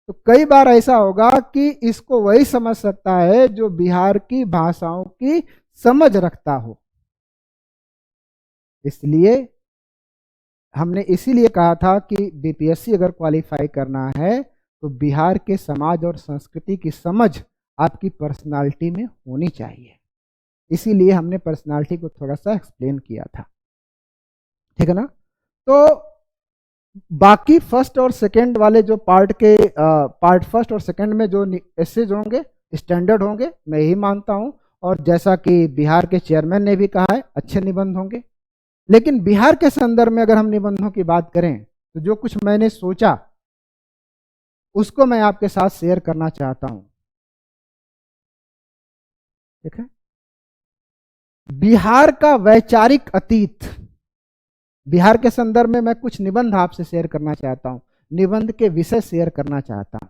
तो कई बार ऐसा होगा कि इसको वही समझ सकता है जो बिहार की भाषाओं की समझ रखता हो। इसलिए हमने इसीलिए कहा था कि बीपीएससी अगर क्वालिफाई करना है तो बिहार के समाज और संस्कृति की समझ आपकी पर्सनालिटी में होनी चाहिए। इसीलिए हमने पर्सनालिटी को थोड़ा सा एक्सप्लेन किया था। ठीक है ना। तो बाकी फर्स्ट और सेकंड वाले जो पार्ट फर्स्ट और सेकंड में जो एसेज होंगे स्टैंडर्ड होंगे, मैं यही मानता हूं। और जैसा कि बिहार के चेयरमैन ने भी कहा है, अच्छे निबंध होंगे। लेकिन बिहार के संदर्भ में अगर हम निबंधों की बात करें तो जो कुछ मैंने सोचा उसको मैं आपके साथ शेयर करना चाहता हूं। ठीक है। बिहार का वैचारिक अतीत, बिहार के संदर्भ में मैं कुछ निबंध आपसे शेयर करना चाहता हूं, निबंध के विषय शेयर करना चाहता हूं।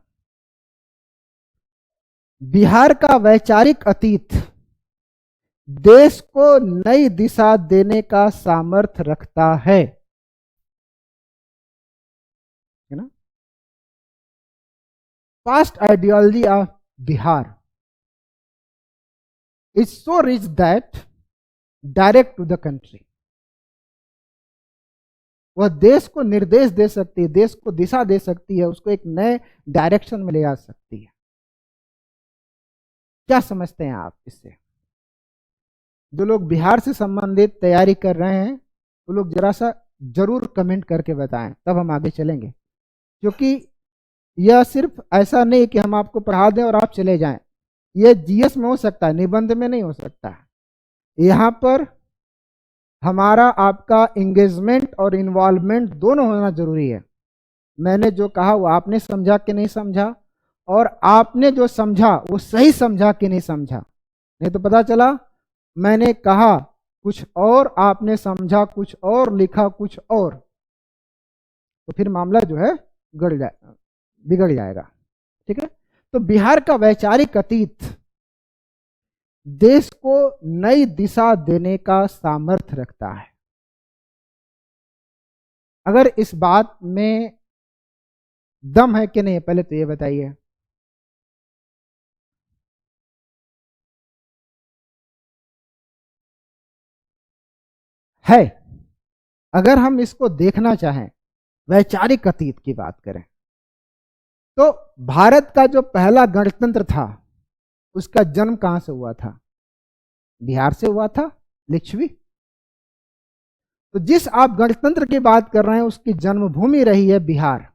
बिहार का वैचारिक अतीत देश को नई दिशा देने का सामर्थ्य रखता है। past ideology of Bihar is so rich that direct to the country, वह देश को निर्देश दे सकती है, देश को दिशा दे सकती है, उसको एक नए डायरेक्शन में ले आ सकती है। क्या समझते हैं आप इससे? जो लोग बिहार से संबंधित तैयारी कर रहे हैं वो लोग जरा सा जरूर कमेंट करके बताएं, तब हम आगे चलेंगे। क्योंकि यह सिर्फ ऐसा नहीं कि हम आपको पढ़ा दें और आप चले जाएं, यह जीएस में हो सकता है, निबंध में नहीं हो सकता है। यहाँ पर हमारा आपका इंगेजमेंट और इन्वॉल्वमेंट दोनों होना जरूरी है। मैंने जो कहा वो आपने समझा कि नहीं समझा, और आपने जो समझा वो सही समझा कि नहीं समझा। नहीं तो पता चला मैंने कहा कुछ और, आपने समझा कुछ और, लिखा कुछ और, तो फिर मामला जो है बिगड़ जाएगा। ठीक है, तो बिहार का वैचारिक अतीत देश को नई दिशा देने का सामर्थ्य रखता है। अगर इस बात में दम है कि नहीं, पहले तो ये बताइए। है। अगर हम इसको देखना चाहें, वैचारिक अतीत की बात करें, तो भारत का जो पहला गणतंत्र था उसका जन्म कहां से हुआ था? बिहार से हुआ था, लिच्छवी। तो जिस आप गणतंत्र की बात कर रहे हैं उसकी जन्मभूमि रही है बिहार।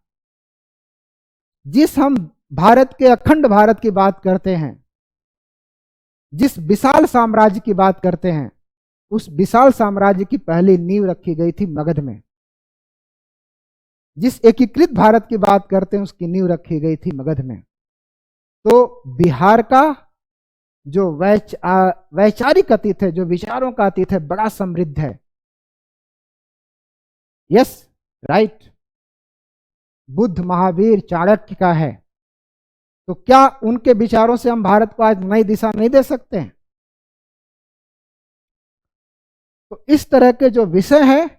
जिस हम भारत के अखंड भारत की बात करते हैं, जिस विशाल साम्राज्य की बात करते हैं, उस विशाल साम्राज्य की पहली नींव रखी गई थी मगध में। जिस एकीकृत भारत की बात करते हैं उसकी नींव रखी गई थी मगध में। तो बिहार का जो वैचारिक अतीत है, जो विचारों का अतीत है, बड़ा समृद्ध है। Yes, right. बुद्ध, महावीर, चाणक्य का है। तो क्या उनके विचारों से हम भारत को आज नई दिशा नहीं दे सकते हैं? तो इस तरह के जो विषय है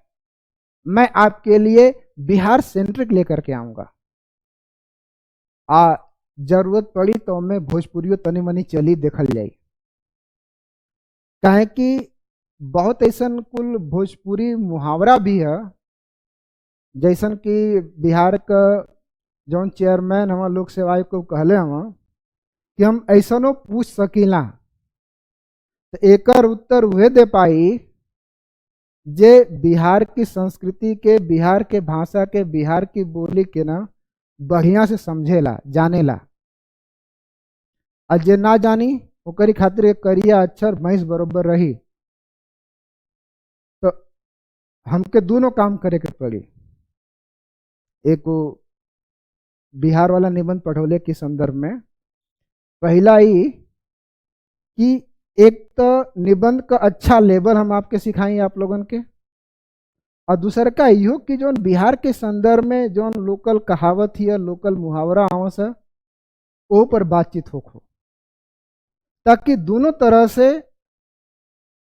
मैं आपके लिए बिहार सेंट्रिक लेकर के आऊंगा। जरूरत पड़ी तो मैं भोजपुरियों तनी मनी चली देखल जाई, कहे कि बहुत ऐसा कुल भोजपुरी मुहावरा भी है, जैसन कि बिहार का जौन चेयरमैन हम लोक सेवा आयोग को कहले हम कि हम ऐसनो पूछ सकीला, तो एकर उत्तर वह दे पाई जे बिहार की संस्कृति के, बिहार के भाषा के, बिहार की बोली के ना बढ़िया से समझेला, जानेला। और जे ना जानी ओकरी खातिर एक करिया अक्षर महिष बरोबर रही। तो हमके दोनों काम करे के पड़ी। एक बिहार वाला निबंध पढ़ौले के संदर्भ में पहला ही कि एक तो निबंध का अच्छा लेवल हम आपके सिखाई आप लोगन के, और दूसरा का यो कि जो बिहार के संदर्भ में जो लोकल कहावत है, लोकल मुहावरा आवस है, वो पर बातचीत हो, ताकि दोनों तरह से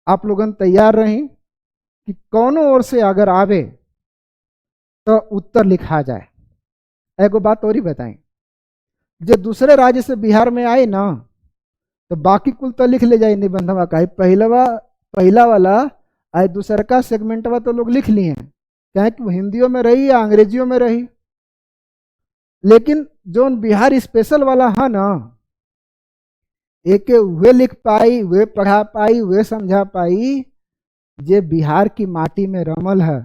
आप लोगन तैयार रहें कि कौनों ओर से अगर आवे तो उत्तर लिखा जाए। एगो बात और ही बताएं, जो दूसरे राज्य से बिहार में आए ना तो बाकी कुल तो लिख ले जाए निबंधवा का, पहला वाला आए दूसरा का सेगमेंटवा तो लोग लिख लिए हैं, क्या कि वो हिंदियों में रही या अंग्रेजियों में रही। लेकिन जो बिहार स्पेशल वाला है ना, एक वे लिख पाई, वे पढ़ा पाई, वे समझा पाई जे बिहार की माटी में रमल है,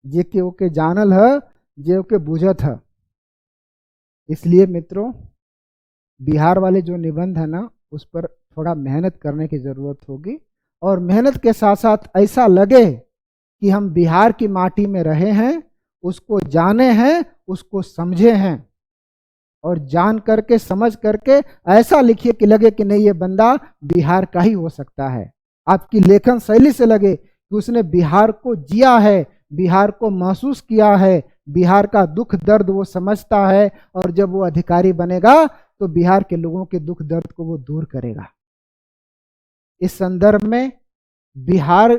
जे के ओके जानल है, जे ओके बुझत है। इसलिए मित्रों, बिहार वाले जो निबंध है ना उस पर थोड़ा मेहनत करने की जरूरत होगी, और मेहनत के साथ साथ ऐसा लगे कि हम बिहार की माटी में रहे हैं, उसको जाने हैं, उसको समझे हैं, और जान करके समझ करके ऐसा लिखिए कि लगे कि नहीं ये बंदा बिहार का ही हो सकता है। आपकी लेखन शैली से लगे कि उसने बिहार को जिया है, बिहार को महसूस किया है, बिहार का दुख दर्द वो समझता है, और जब वो अधिकारी बनेगा तो बिहार के लोगों के दुख दर्द को वो दूर करेगा। इस संदर्भ में बिहार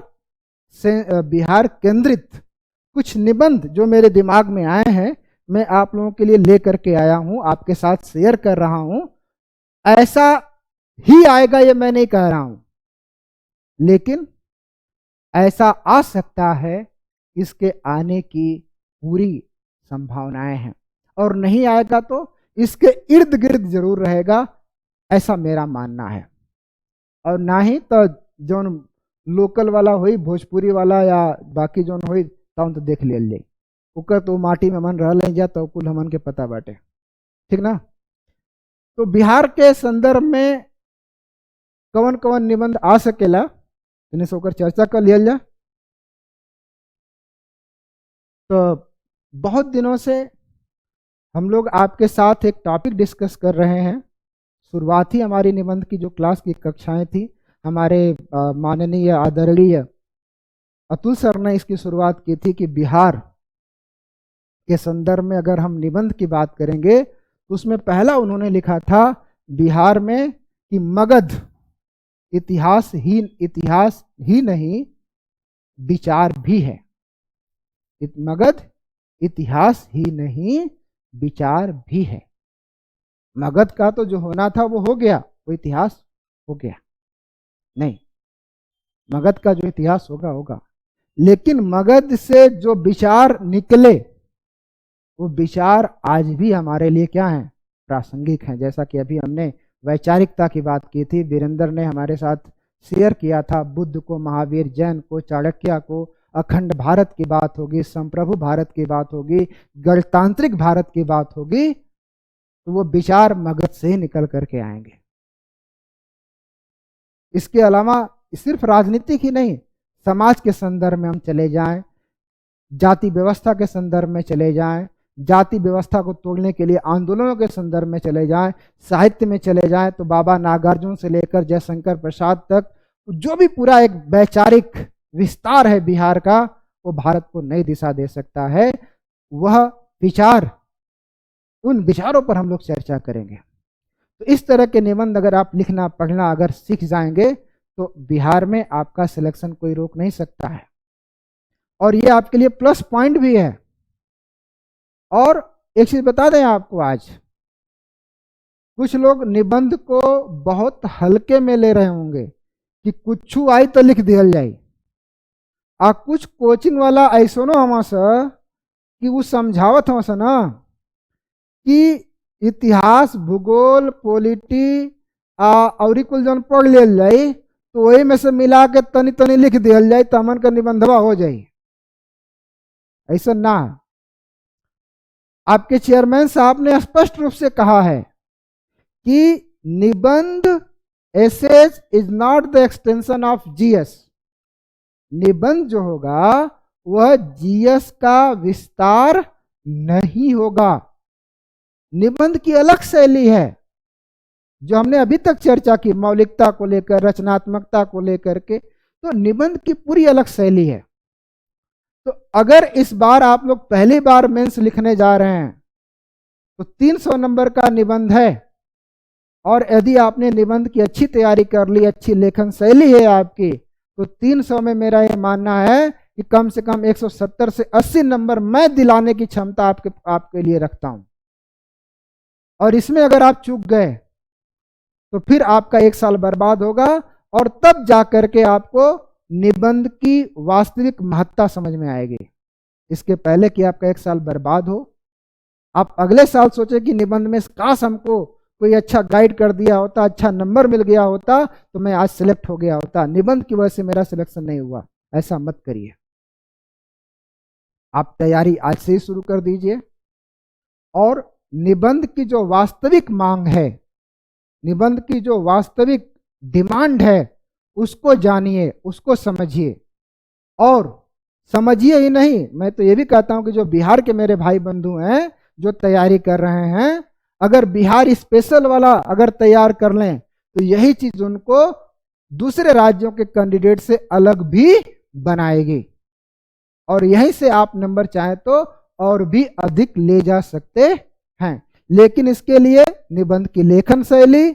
केंद्रित कुछ निबंध जो मेरे दिमाग में आए हैं मैं आप लोगों के लिए लेकर के आया हूं, आपके साथ शेयर कर रहा हूं। ऐसा ही आएगा ये मैं नहीं कह रहा हूं, लेकिन ऐसा आ सकता है, इसके आने की पूरी संभावनाएं हैं। और नहीं आएगा तो इसके इर्द गिर्द जरूर रहेगा, ऐसा मेरा मानना है। और ना ही तो जो लोकल वाला हुई, भोजपुरी वाला या बाकी जो हुई तौन तो देख ले जाए, ओकर तो माटी में मन रह जा तो कुल हमन के पता बाटे, ठीक ना। तो बिहार के संदर्भ में कौन कौन निबंध आ सकेला, इन्हें सोकर चर्चा कर लिया जाए। तो बहुत दिनों से हम लोग आपके साथ एक टॉपिक डिस्कस कर रहे हैं। शुरुआत ही हमारी निबंध की जो क्लास की कक्षाएं थी, हमारे माननीय आदरणीय अतुल सर ने इसकी शुरुआत की थी कि बिहार के संदर्भ में अगर हम निबंध की बात करेंगे तो उसमें पहला उन्होंने लिखा था बिहार में कि मगध इतिहास ही नहीं विचार भी है। मगध इतिहास ही नहीं विचार भी है। मगध का तो जो होना था वो हो गया, वो इतिहास हो गया नहीं, मगध का जो इतिहास होगा होगा, लेकिन मगध से जो विचार निकले वो विचार आज भी हमारे लिए क्या है, प्रासंगिक हैं। जैसा कि अभी हमने वैचारिकता की बात की थी, वीरेंद्र ने हमारे साथ शेयर किया था, बुद्ध को, महावीर, जैन को, चाणक्य को, अखंड भारत की बात होगी, संप्रभु भारत की बात होगी, गणतांत्रिक भारत की बात होगी, तो वो विचार मगध से ही निकल करके आएंगे। इसके अलावा सिर्फ राजनीतिक ही नहीं, समाज के संदर्भ में हम चले जाएं, जाति व्यवस्था के संदर्भ में चले जाएं, जाति व्यवस्था को तोड़ने के लिए आंदोलनों के संदर्भ में चले जाएं, साहित्य में चले जाएं, तो बाबा नागार्जुन से लेकर जयशंकर प्रसाद तक जो भी पूरा एक वैचारिक विस्तार है बिहार का, वो भारत को नई दिशा दे सकता है। वह विचार, उन विचारों पर हम लोग चर्चा करेंगे। तो इस तरह के निबंध अगर आप लिखना पढ़ना अगर सीख जाएंगे तो बिहार में आपका सिलेक्शन कोई रोक नहीं सकता है, और ये आपके लिए प्लस पॉइंट भी है। और एक चीज बता दें आपको, आज कुछ लोग निबंध को बहुत हल्के में ले रहे होंगे कि कुछ आई तो लिख दिया जाए, आ कुछ कोचिंग वाला ऐसो न हमस कि वो समझावत हमस ना कि इतिहास, भूगोल, पॉलिटी और कुल जन पढ़ ले जाए तो वही में से मिला के तनी तनी लिख दिया जाए तो हमन का निबंधवा हो जाए। ऐसा ना, आपके चेयरमैन साहब ने स्पष्ट रूप से कहा है कि निबंध essays is not the extension of GS. निबंध जो होगा वह जीएस का विस्तार नहीं होगा। निबंध की अलग शैली है जो हमने अभी तक चर्चा की, मौलिकता को लेकर, रचनात्मकता को लेकर के, तो निबंध की पूरी अलग शैली है। तो अगर इस बार आप लोग पहली बार मेंस लिखने जा रहे हैं तो 300 नंबर का निबंध है, और यदि आपने निबंध की अच्छी तैयारी कर ली, अच्छी लेखन शैली है आपकी, तो 300 में मेरा यह मानना है कि कम से कम 170 से 80 नंबर मैं दिलाने की क्षमता आपके लिए रखता हूं। और इसमें अगर आप चूक गए तो फिर आपका 1 साल बर्बाद होगा, और तब जाकर के आपको निबंध की वास्तविक महत्ता समझ में आएगी। इसके पहले कि आपका 1 साल बर्बाद हो, आप अगले साल सोचे कि निबंध में काश हमको कोई अच्छा गाइड कर दिया होता, अच्छा नंबर मिल गया होता तो मैं आज सिलेक्ट हो गया होता, निबंध की वजह से मेरा सिलेक्शन नहीं हुआ। ऐसा मत करिए, आप तैयारी आज से ही शुरू कर दीजिए। और निबंध की जो वास्तविक मांग है, निबंध की जो वास्तविक डिमांड है, उसको जानिए, उसको समझिए। और समझिए ही नहीं, मैं तो ये भी कहता हूं कि जो बिहार के मेरे भाई बंधु हैं जो तैयारी कर रहे हैं, अगर बिहार स्पेशल वाला अगर तैयार कर लें तो यही चीज उनको दूसरे राज्यों के कैंडिडेट से अलग भी बनाएगी, और यहीं से आप नंबर चाहे तो और भी अधिक ले जा सकते हैं। लेकिन इसके लिए निबंध की लेखन शैली,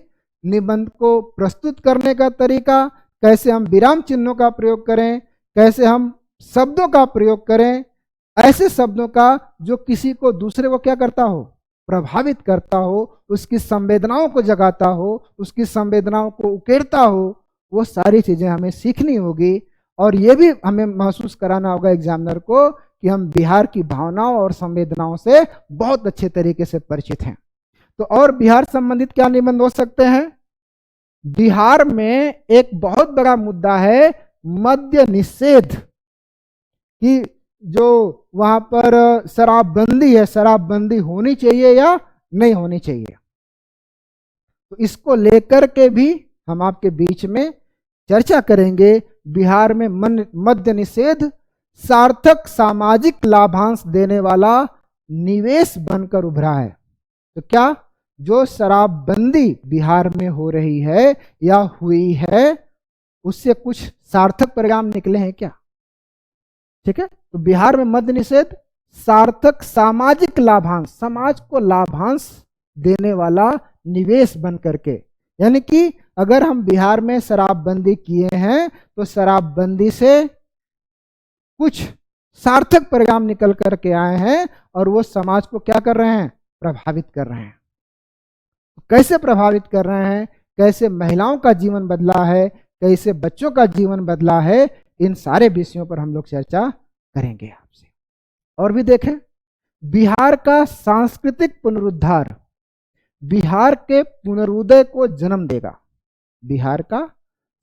निबंध को प्रस्तुत करने का तरीका, कैसे हम विराम चिन्हों का प्रयोग करें, कैसे हम शब्दों का प्रयोग करें, ऐसे शब्दों का जो किसी को दूसरे को क्या करता हो, प्रभावित करता हो, उसकी संवेदनाओं को जगाता हो, उसकी संवेदनाओं को उकेरता हो, वो सारी चीजें हमें सीखनी होगी। और ये भी हमें महसूस कराना होगा एग्जामिनर को कि हम बिहार की भावनाओं और संवेदनाओं से बहुत अच्छे तरीके से परिचित हैं। तो और बिहार संबंधित क्या निबंध हो सकते हैं? बिहार में एक बहुत बड़ा मुद्दा है मद्य निषेध कि जो वहां पर शराबबंदी है, शराबबंदी होनी चाहिए या नहीं होनी चाहिए। तो इसको लेकर के भी हम आपके बीच में चर्चा करेंगे। बिहार में मद्य निषेध सार्थक सामाजिक लाभांश देने वाला निवेश बनकर उभरा है। तो क्या जो शराबबंदी बिहार में हो रही है या हुई है, उससे कुछ सार्थक परिणाम निकले हैं क्या? ठीक है, तो बिहार में मद्य निषेध सार्थक सामाजिक लाभांश, समाज को लाभांश देने वाला निवेश बन करके, यानी कि अगर हम बिहार में शराबबंदी किए हैं तो शराबबंदी से कुछ सार्थक परिणाम निकल करके आए हैं और वो समाज को क्या कर रहे हैं, प्रभावित कर रहे हैं। कैसे प्रभावित कर रहे हैं, कैसे महिलाओं का जीवन बदला है, कैसे बच्चों का जीवन बदला है, इन सारे विषयों पर हम लोग चर्चा करेंगे आपसे। और भी देखें, बिहार का सांस्कृतिक पुनरुद्धार बिहार के पुनरुदय को जन्म देगा। बिहार का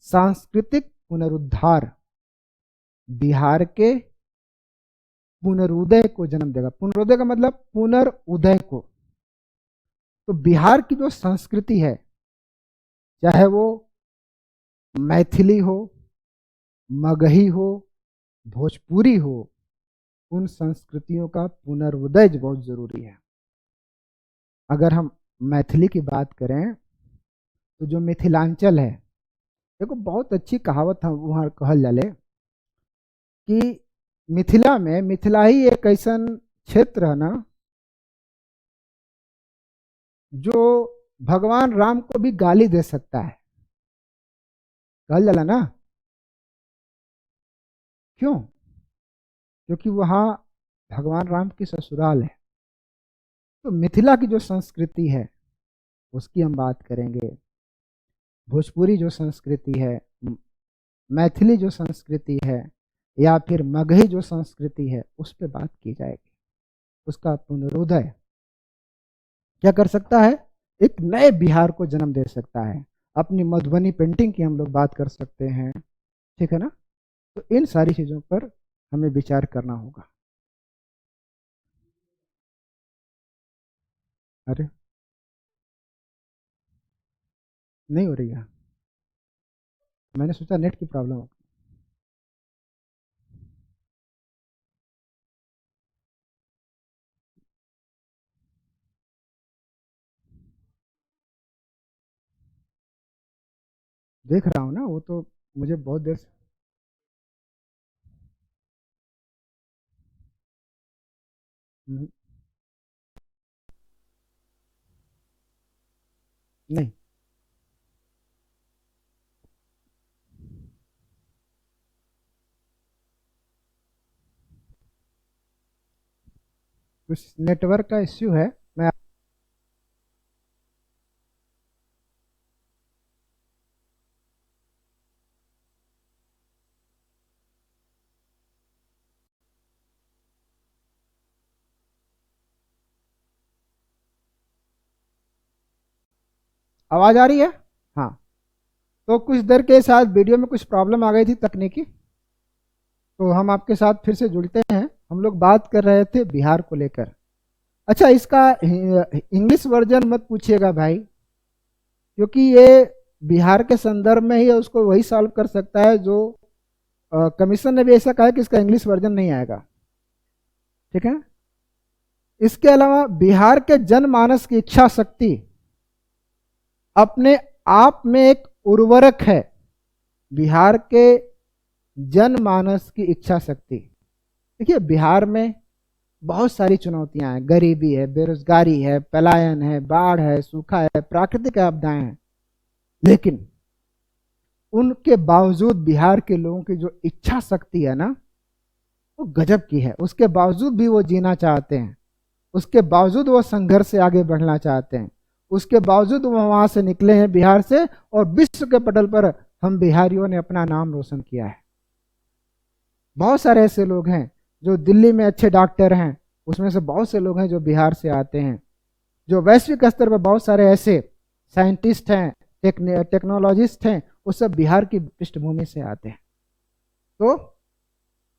सांस्कृतिक पुनरुद्धार बिहार के पुनरुदय को जन्म देगा। पुनरुदय का मतलब पुनरुदय को। तो बिहार की जो संस्कृति है, चाहे वो मैथिली हो, मगही हो, भोजपुरी हो, उन संस्कृतियों का पुनरुदय बहुत जरूरी है। अगर हम मैथिली की बात करें तो जो मिथिलांचल है, देखो बहुत अच्छी कहावत है वहाँ कहल जाले कि मिथिला में, मिथिला ही एक ऐसा क्षेत्र है ना जो भगवान राम को भी गाली दे सकता है। कहल जाला ना, क्यों? क्योंकि वहाँ भगवान राम की ससुराल है। तो मिथिला की जो संस्कृति है उसकी हम बात करेंगे, भोजपुरी जो संस्कृति है, मैथिली जो संस्कृति है, या फिर मगही जो संस्कृति है, उस पर बात की जाएगी। उसका पुनरुदय क्या कर सकता है, एक नए बिहार को जन्म दे सकता है। अपनी मधुबनी पेंटिंग की हम लोग बात कर सकते हैं, ठीक है ना। तो इन सारी चीज़ों पर हमें विचार करना होगा। अरे नहीं हो रही है, मैंने सोचा नेट की प्रॉब्लम हो। देख रहा हूँ ना, वो तो मुझे बहुत देर से नहीं। कुछ नेटवर्क का इश्यू है। मैं आवाज़ आ रही है? हाँ, तो कुछ देर के साथ वीडियो में कुछ प्रॉब्लम आ गई थी तकनीकी, तो हम आपके साथ फिर से जुड़ते हैं। हम लोग बात कर रहे थे बिहार को लेकर। अच्छा, इसका इंग्लिश वर्जन मत पूछिएगा भाई, क्योंकि ये बिहार के संदर्भ में ही है, उसको वही सॉल्व कर सकता है जो कमीशन ने भी ऐसा कहा है कि इसका इंग्लिश वर्जन नहीं आएगा, ठीक है। इसके अलावा बिहार के जनमानस की इच्छा शक्ति अपने आप में एक उर्वरक है। बिहार के जनमानस की इच्छा शक्ति, देखिए बिहार में बहुत सारी चुनौतियां हैं, गरीबी है, बेरोजगारी है, पलायन है, बाढ़ है, सूखा है, प्राकृतिक आपदाएं हैं, लेकिन उनके बावजूद बिहार के लोगों की जो इच्छा शक्ति है ना, वो गजब की है। उसके बावजूद भी वो जीना चाहते हैं, उसके बावजूद वो संघर्ष से आगे बढ़ना चाहते हैं, उसके बावजूद वो वहां से निकले हैं बिहार से, और विश्व के पटल पर हम बिहारियों ने अपना नाम रोशन किया है। बहुत सारे ऐसे लोग हैं जो दिल्ली में अच्छे डॉक्टर हैं, उसमें से बहुत से लोग हैं जो बिहार से आते हैं। जो वैश्विक स्तर पर बहुत सारे ऐसे साइंटिस्ट हैं, टेक्नोलॉजिस्ट हैं, वो सब बिहार की पृष्ठभूमि से आते हैं। तो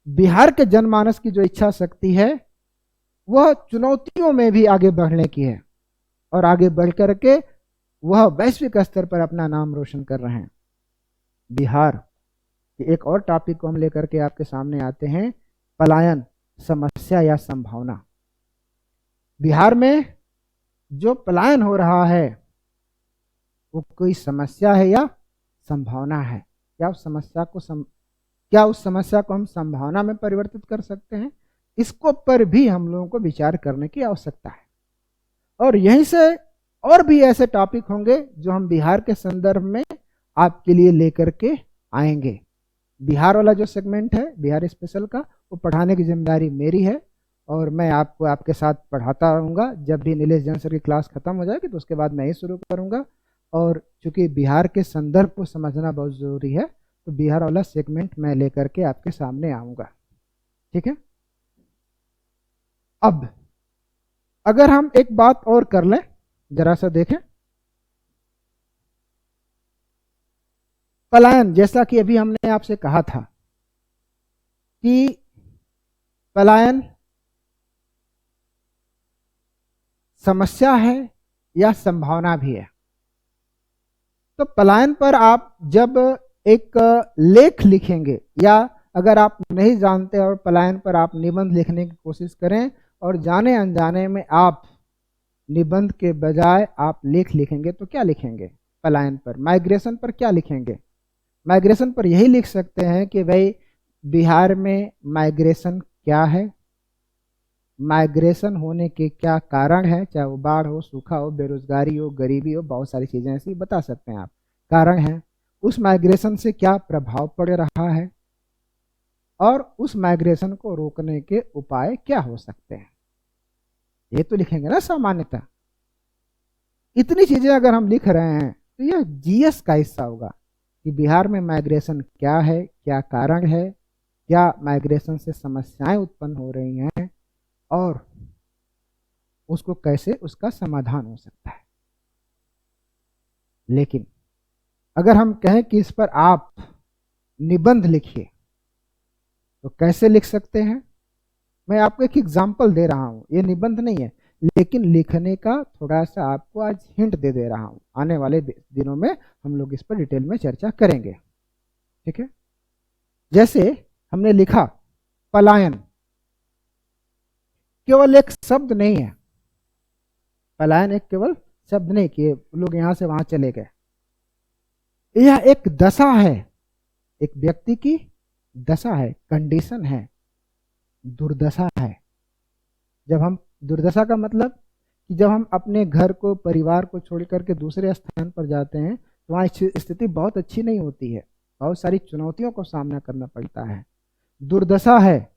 बिहार के जनमानस की जो इच्छा शक्ति है वह चुनौतियों में भी आगे बढ़ने की है, और आगे बढ़ करके वह वैश्विक स्तर पर अपना नाम रोशन कर रहे हैं। बिहार के एक और टॉपिक को हम लेकर के आपके सामने आते हैं, पलायन, समस्या या संभावना। बिहार में जो पलायन हो रहा है वो कोई समस्या है या संभावना है? क्या उस समस्या को हम संभावना में परिवर्तित कर सकते हैं? इसको पर भी हम लोगों को विचार करने की आवश्यकता है। और यहीं से और भी ऐसे टॉपिक होंगे जो हम बिहार के संदर्भ में आपके लिए लेकर के आएंगे। बिहार वाला जो सेगमेंट है बिहार स्पेशल का, वो पढ़ाने की जिम्मेदारी मेरी है, और मैं आपको आपके साथ पढ़ाता रहूँगा। जब भी नीलेश जैन सर की क्लास खत्म हो जाएगी तो उसके बाद मैं ही शुरू करूँगा। और चूंकि बिहार के संदर्भ को समझना बहुत ज़रूरी है, तो बिहार वाला सेगमेंट मैं लेकर के आपके सामने आऊँगा। ठीक है। अब अगर हम एक बात और कर लें, जरा सा देखें, पलायन, जैसा कि अभी हमने आपसे कहा था कि पलायन समस्या है या संभावना भी है। तो पलायन पर आप जब एक लेख लिखेंगे, या अगर आप नहीं जानते और पलायन पर आप निबंध लिखने की कोशिश करें, और जाने अनजाने में आप निबंध के बजाय आप लेख लिखेंगे, तो क्या लिखेंगे? पलायन पर, माइग्रेशन पर क्या लिखेंगे? माइग्रेशन पर यही लिख सकते हैं कि भाई बिहार में माइग्रेशन क्या है, माइग्रेशन होने के क्या कारण है, चाहे वो बाढ़ हो, सूखा हो, बेरोजगारी हो, गरीबी हो, बहुत सारी चीज़ें ऐसी बता सकते हैं आप, कारण है। उस माइग्रेशन से क्या प्रभाव पड़ रहा है, और उस माइग्रेशन को रोकने के उपाय क्या हो सकते हैं, ये तो लिखेंगे ना सामान्यतः। इतनी चीजें अगर हम लिख रहे हैं तो यह जीएस का हिस्सा होगा कि बिहार में माइग्रेशन क्या है, क्या कारण है, क्या माइग्रेशन से समस्याएं उत्पन्न हो रही हैं, और उसको कैसे उसका समाधान हो सकता है। लेकिन अगर हम कहें कि इस पर आप निबंध लिखिए, तो कैसे लिख सकते हैं? मैं आपको एक एग्जाम्पल दे रहा हूं, ये निबंध नहीं है, लेकिन लिखने का थोड़ा सा आपको आज हिंट दे रहा हूं। आने वाले दिनों में हम लोग इस पर डिटेल में चर्चा करेंगे। ठीक है। जैसे हमने लिखा पलायन, केवल एक शब्द नहीं है, पलायन एक केवल शब्द नहीं कि लोग यहां से वहां चले गए। यह एक दशा है, एक व्यक्ति की दशा है, कंडीशन है, दुर्दशा है। जब हम, दुर्दशा का मतलब कि जब हम अपने घर को, परिवार को छोड़ करके दूसरे स्थान पर जाते हैं तो वहाँ स्थिति बहुत अच्छी नहीं होती है, बहुत सारी चुनौतियों को सामना करना पड़ता है। दुर्दशा है,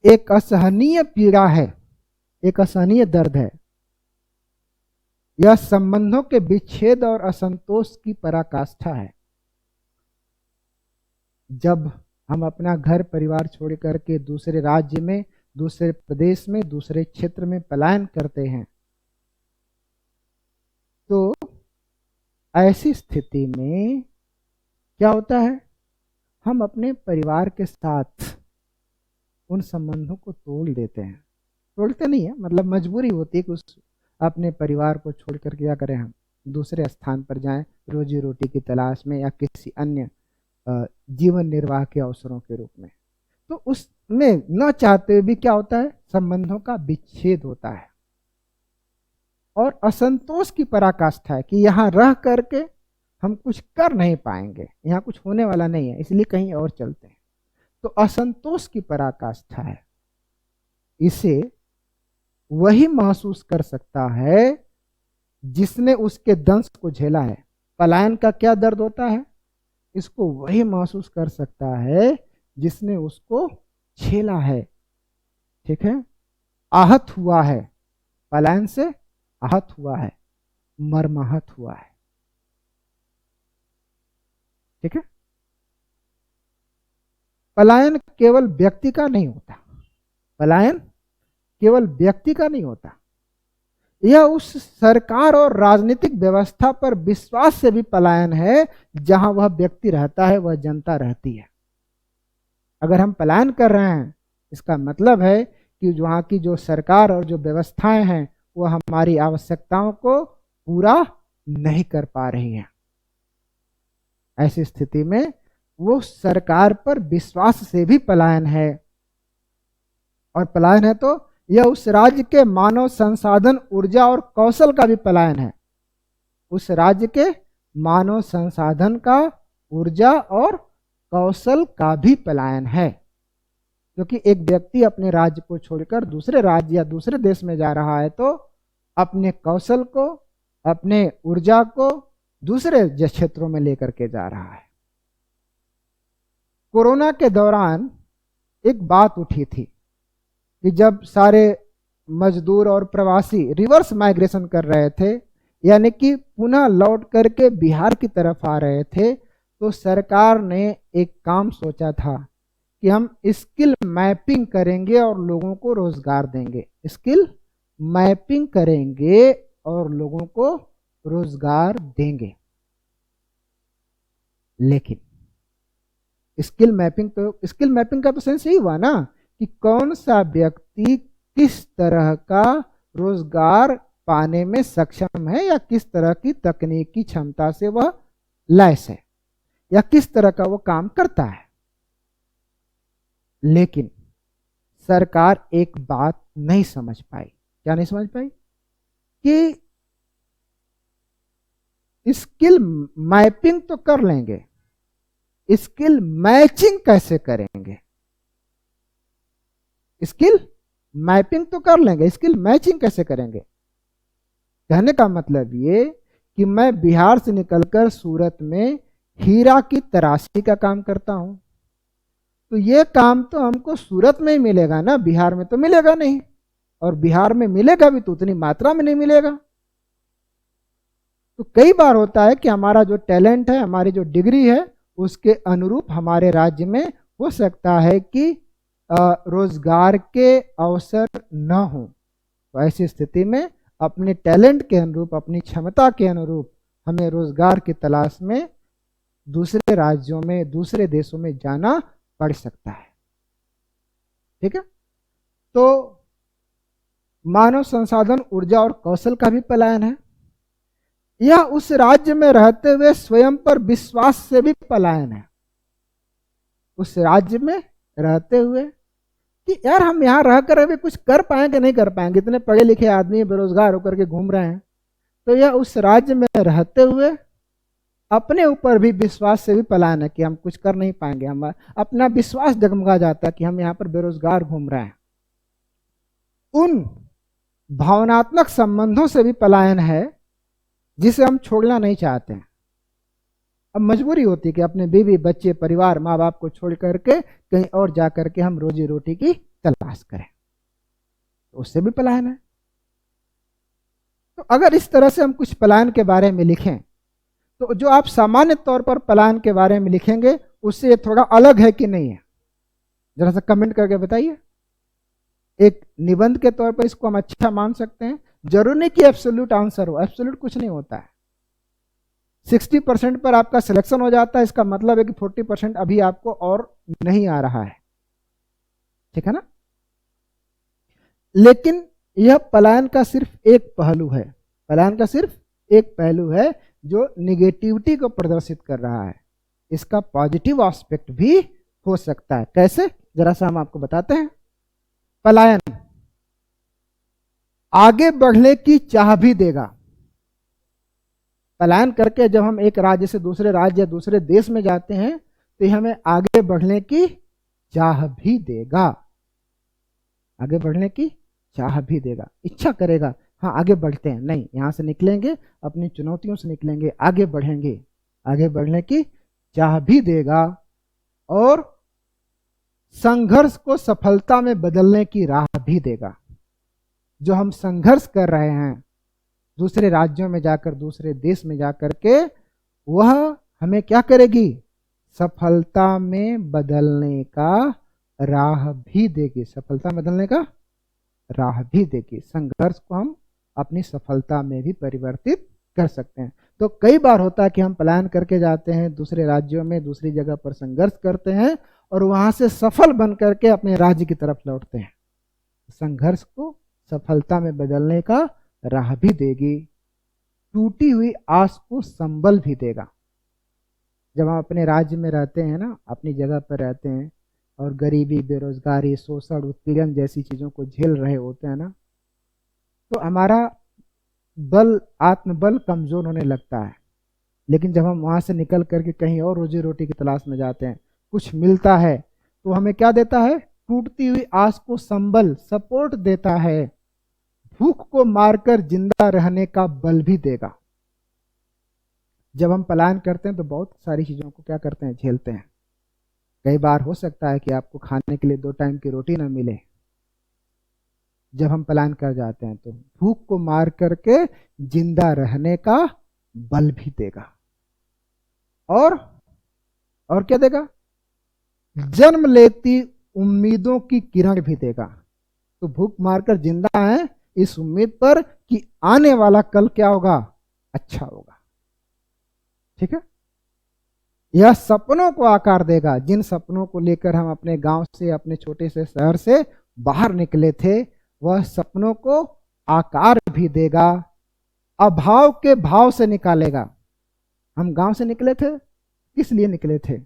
एक असहनीय पीड़ा है, एक असहनीय दर्द है। यह संबंधों के विच्छेद और असंतोष की पराकाष्ठा है। जब हम अपना घर परिवार छोड़ करके दूसरे राज्य में, दूसरे प्रदेश में, दूसरे क्षेत्र में पलायन करते हैं, तो ऐसी स्थिति में क्या होता है? हम अपने परिवार के साथ उन संबंधों को तोड़ देते हैं। तोड़ते नहीं है, मतलब मजबूरी होती है कि उस अपने परिवार को छोड़ कर क्या करें, हम दूसरे स्थान पर जाएं रोजी रोटी की तलाश में, या किसी अन्य जीवन निर्वाह के अवसरों के रूप में। तो उसमें न चाहते भी क्या होता है? संबंधों का विच्छेद होता है, और असंतोष की पराकाष्ठा है कि यहाँ रह करके हम कुछ कर नहीं पाएंगे, यहाँ कुछ होने वाला नहीं है, इसलिए कहीं और चलते हैं। तो असंतोष की पराकाष्ठा है। इसे वही महसूस कर सकता है जिसने उसके दंश को झेला है। पलायन का क्या दर्द होता है? इसको वही महसूस कर सकता है जिसने उसको झेला है, ठीक है, आहत हुआ है, पलायन से आहत हुआ है, मर्माहत हुआ है, ठीक है। पलायन केवल व्यक्ति का नहीं होता, पलायन केवल व्यक्ति का नहीं होता, यह उस सरकार और राजनीतिक व्यवस्था पर विश्वास से भी पलायन है जहां वह व्यक्ति रहता है, वह जनता रहती है। अगर हम पलायन कर रहे हैं, इसका मतलब है कि वहां की जो सरकार और जो व्यवस्थाएं हैं वो हमारी आवश्यकताओं को पूरा नहीं कर पा रही हैं। ऐसी स्थिति में वो सरकार पर विश्वास से भी पलायन है, और पलायन है तो यह उस राज्य के मानव संसाधन, ऊर्जा और कौशल का भी पलायन है। उस राज्य के मानव संसाधन का, ऊर्जा और कौशल का भी पलायन है, क्योंकि एक व्यक्ति अपने राज्य को छोड़कर दूसरे राज्य या दूसरे देश में जा रहा है तो अपने कौशल को, अपने ऊर्जा को दूसरे क्षेत्रों में लेकर के जा रहा है। कोरोना के दौरान एक बात उठी थी कि जब सारे मजदूर और प्रवासी रिवर्स माइग्रेशन कर रहे थे, यानी कि पुनः लौट करके बिहार की तरफ आ रहे थे, तो सरकार ने एक काम सोचा था कि हम स्किल मैपिंग करेंगे और लोगों को रोजगार देंगे। स्किल मैपिंग करेंगे और लोगों को रोजगार देंगे। लेकिन स्किल मैपिंग का तो सेंस यही हुआ ना कि कौन सा व्यक्ति किस तरह का रोजगार पाने में सक्षम है, या किस तरह की तकनीकी क्षमता से वह लैस है, या किस तरह का वो काम करता है। लेकिन सरकार एक बात नहीं समझ पाई। क्या नहीं समझ पाई? कि स्किल मैपिंग तो कर लेंगे, स्किल मैचिंग कैसे करेंगे? स्किल मैपिंग तो कर लेंगे, स्किल मैचिंग कैसे करेंगे? कहने का मतलब ये कि मैं बिहार से निकलकर सूरत में हीरा की तराशी का काम करता हूं, तो ये काम तो हमको सूरत में ही मिलेगा ना, बिहार में तो मिलेगा नहीं, और बिहार में मिलेगा भी तो उतनी मात्रा में नहीं मिलेगा। तो कई बार होता है कि हमारा जो टैलेंट है, हमारी जो डिग्री है, उसके अनुरूप हमारे राज्य में हो सकता है कि रोजगार के अवसर न हो। तो ऐसी स्थिति में अपने टैलेंट के अनुरूप, अपनी क्षमता के अनुरूप हमें रोजगार की तलाश में दूसरे राज्यों में, दूसरे देशों में जाना पड़ सकता है। ठीक है, तो मानव संसाधन, ऊर्जा और कौशल का भी पलायन है। यह उस राज्य में रहते हुए स्वयं पर विश्वास से भी पलायन है। उस राज्य में रहते हुए कि यार हम यहां रहकर अभी कुछ कर पाएंगे नहीं कर पाएंगे, इतने पढ़े लिखे आदमी बेरोजगार होकर के घूम रहे हैं, तो यह उस राज्य में रहते हुए अपने ऊपर भी विश्वास से भी पलायन है कि हम कुछ कर नहीं पाएंगे। हम अपना विश्वास डगमगा जाता है कि हम यहाँ पर बेरोजगार घूम रहे हैं। उन भावनात्मक संबंधों से भी पलायन है जिसे हम छोड़ना नहीं चाहते हैं। अब मजबूरी होती है कि अपने बीवी, बच्चे, परिवार, माँ बाप को छोड़ करके कहीं और जा करके हम रोजी रोटी की तलाश करें, तो उससे भी पलायन है। तो अगर इस तरह से हम कुछ पलायन के बारे में लिखें, तो जो आप सामान्य तौर पर पलायन के बारे में लिखेंगे उससे ये थोड़ा अलग है कि नहीं है, जरा सा कमेंट करके बताइए। एक निबंध के तौर पर इसको हम अच्छा मान सकते हैं। जरूर नहीं कि एब्सोल्यूट आंसर हो, एब्सोल्यूट कुछ नहीं होता है। 60% पर आपका सिलेक्शन हो जाता है, इसका मतलब है कि 40% अभी आपको और नहीं आ रहा है। ठीक है ना? लेकिन यह पलायन का सिर्फ एक पहलू है, पलायन का सिर्फ एक पहलू है जो निगेटिविटी को प्रदर्शित कर रहा है। इसका पॉजिटिव एस्पेक्ट भी हो सकता है। कैसे? जरा सा हम आपको बताते हैं। पलायन आगे बढ़ने की चाह भी देगा। पलायन करके जब हम एक राज्य से दूसरे राज्य या दूसरे देश में जाते हैं तो हमें आगे बढ़ने की चाह भी देगा, आगे बढ़ने की चाह भी देगा। इच्छा करेगा, हाँ आगे बढ़ते हैं, नहीं यहां से निकलेंगे, अपनी चुनौतियों से निकलेंगे, आगे बढ़ेंगे, आगे बढ़ने की चाह भी देगा। और संघर्ष को सफलता में बदलने की राह भी देगा। जो हम संघर्ष कर रहे हैं दूसरे राज्यों में जाकर, दूसरे देश में जाकर के, वह हमें क्या करेगी? सफलता में बदलने का राह भी देगी। सफलता में बदलने का राह भी देगी। संघर्ष को हम अपनी सफलता में भी परिवर्तित कर सकते हैं। तो कई बार होता है कि हम प्लान करके जाते हैं दूसरे राज्यों में, दूसरी जगह पर संघर्ष करते हैं और वहां से सफल बन करके अपने राज्य की तरफ लौटते हैं। संघर्ष को सफलता में बदलने का राह भी देगी। टूटी हुई आस को संबल भी देगा। जब हम अपने राज्य में रहते हैं ना, अपनी जगह पर रहते हैं और गरीबी, बेरोजगारी, शोषण, उत्पीड़न जैसी चीज़ों को झेल रहे होते हैं ना, तो हमारा बल, आत्मबल कमजोर होने लगता है। लेकिन जब हम वहाँ से निकल करके कहीं और रोजी रोटी की तलाश में जाते हैं, कुछ मिलता है, तो हमें क्या देता है? टूटती हुई आस को संबल, सपोर्ट देता है। भूख को मारकर जिंदा रहने का बल भी देगा। जब हम पलायन करते हैं तो बहुत सारी चीज़ों को क्या करते हैं? झेलते हैं। कई बार हो सकता है कि आपको खाने के लिए 2 टाइम की रोटी ना मिले। जब हम पलायन कर जाते हैं तो भूख को मार करके जिंदा रहने का बल भी देगा। और क्या देगा? जन्म लेती उम्मीदों की किरण भी देगा। तो भूख मारकर जिंदा है इस उम्मीद पर कि आने वाला कल क्या होगा? अच्छा होगा। ठीक है। यह सपनों को आकार देगा। जिन सपनों को लेकर हम अपने गांव से, अपने छोटे से शहर से बाहर निकले थे, वह सपनों को आकार भी देगा। अभाव के भाव से निकालेगा। हम गांव से निकले थे, किस लिए निकले थे?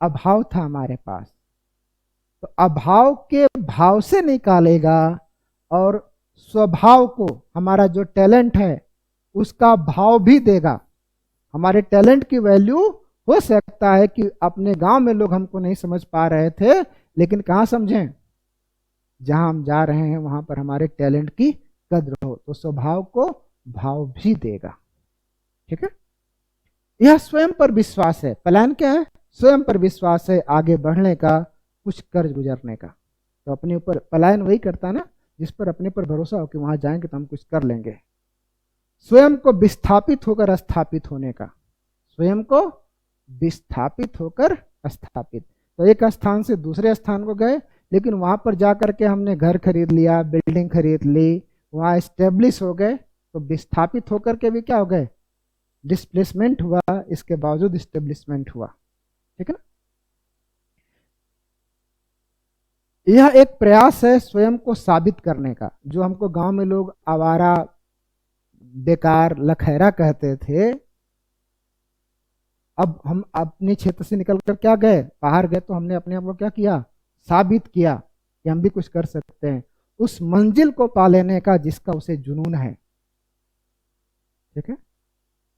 अभाव था हमारे पास, तो अभाव के भाव से निकालेगा। और स्वभाव को, हमारा जो टैलेंट है उसका भाव भी देगा। हमारे टैलेंट की वैल्यू हो सकता है कि अपने गांव में लोग हमको नहीं समझ पा रहे थे, लेकिन कहाँ समझें? जहां हम जा रहे हैं वहां पर हमारे टैलेंट की कद्र हो। तो स्वभाव को भाव भी देगा। ठीक है। यह स्वयं पर विश्वास है। प्लान क्या है? स्वयं पर विश्वास है, आगे बढ़ने का, कुछ कर्ज गुजरने का। तो अपने ऊपर पलायन वही करता है ना जिस पर अपने पर भरोसा हो कि वहां जाएंगे तो हम कुछ कर लेंगे। स्वयं को विस्थापित होकर स्थापित होने का। स्वयं को विस्थापित होकर स्थापित। तो एक स्थान से दूसरे स्थान को गए, लेकिन वहां पर जाकर के हमने घर खरीद लिया, बिल्डिंग खरीद ली, वहां एस्टेब्लिश हो गए, तो विस्थापित होकर के भी क्या हो गए? डिस्प्लेसमेंट हुआ, इसके बावजूद एस्टेब्लिशमेंट हुआ। ठीक है ना। यह एक प्रयास है स्वयं को साबित करने का। जो हमको गांव में लोग आवारा, बेकार, लखैरा कहते थे, अब हम अपने क्षेत्र से निकलकर क्या गए? बाहर गए, तो हमने अपने आप को क्या किया? साबित किया कि हम भी कुछ कर सकते हैं। उस मंजिल को पा लेने का जिसका उसे जुनून है। ठीक है।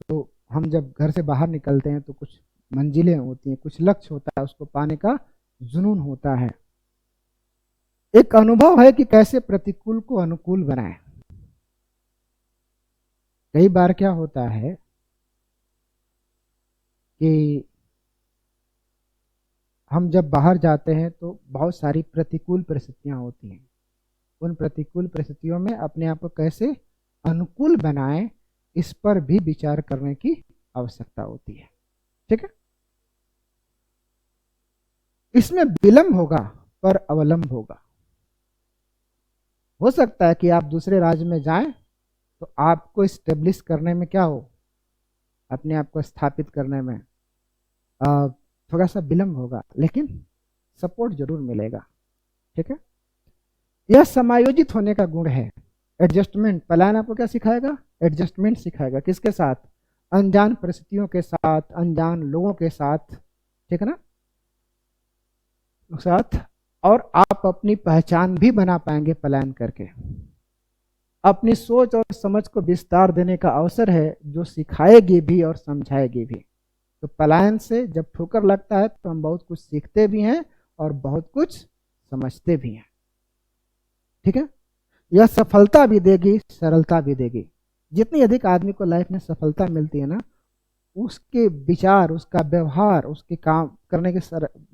तो हम जब घर से बाहर निकलते हैं तो कुछ मंजिलें होती हैं, कुछ लक्ष्य होता है, उसको पाने का जुनून होता है। एक अनुभव है कि कैसे प्रतिकूल को अनुकूल बनाएं। कई बार क्या होता है कि हम जब बाहर जाते हैं तो बहुत सारी प्रतिकूल परिस्थितियां होती हैं। उन प्रतिकूल परिस्थितियों में अपने आप को कैसे अनुकूल बनाएं, इस पर भी विचार करने की आवश्यकता होती है। ठीक है। इसमें विलंब होगा पर अवलंब होगा। हो सकता है कि आप दूसरे राज्य में जाएं तो आपको स्टेब्लिश करने में क्या हो? अपने आप को स्थापित करने में थोड़ा सा विलंब होगा, लेकिन सपोर्ट जरूर मिलेगा। ठीक है। यह समायोजित होने का गुण है। एडजस्टमेंट। प्लान आपको क्या सिखाएगा? एडजस्टमेंट सिखाएगा। किसके साथ? अनजान परिस्थितियों के साथ, अनजान लोगों के साथ। ठीक है ना। साथ। और आप अपनी पहचान भी बना पाएंगे प्लान करके। अपनी सोच और समझ को विस्तार देने का अवसर है, जो सिखाएगी भी और समझाएगी भी। तो पलायन से जब ठोकर लगता है तो हम बहुत कुछ सीखते भी हैं और बहुत कुछ समझते भी हैं। ठीक है। यह सफलता भी देगी, सरलता भी देगी। जितनी अधिक आदमी को लाइफ में सफलता मिलती है ना, उसके विचार, उसका व्यवहार, उसके काम करने के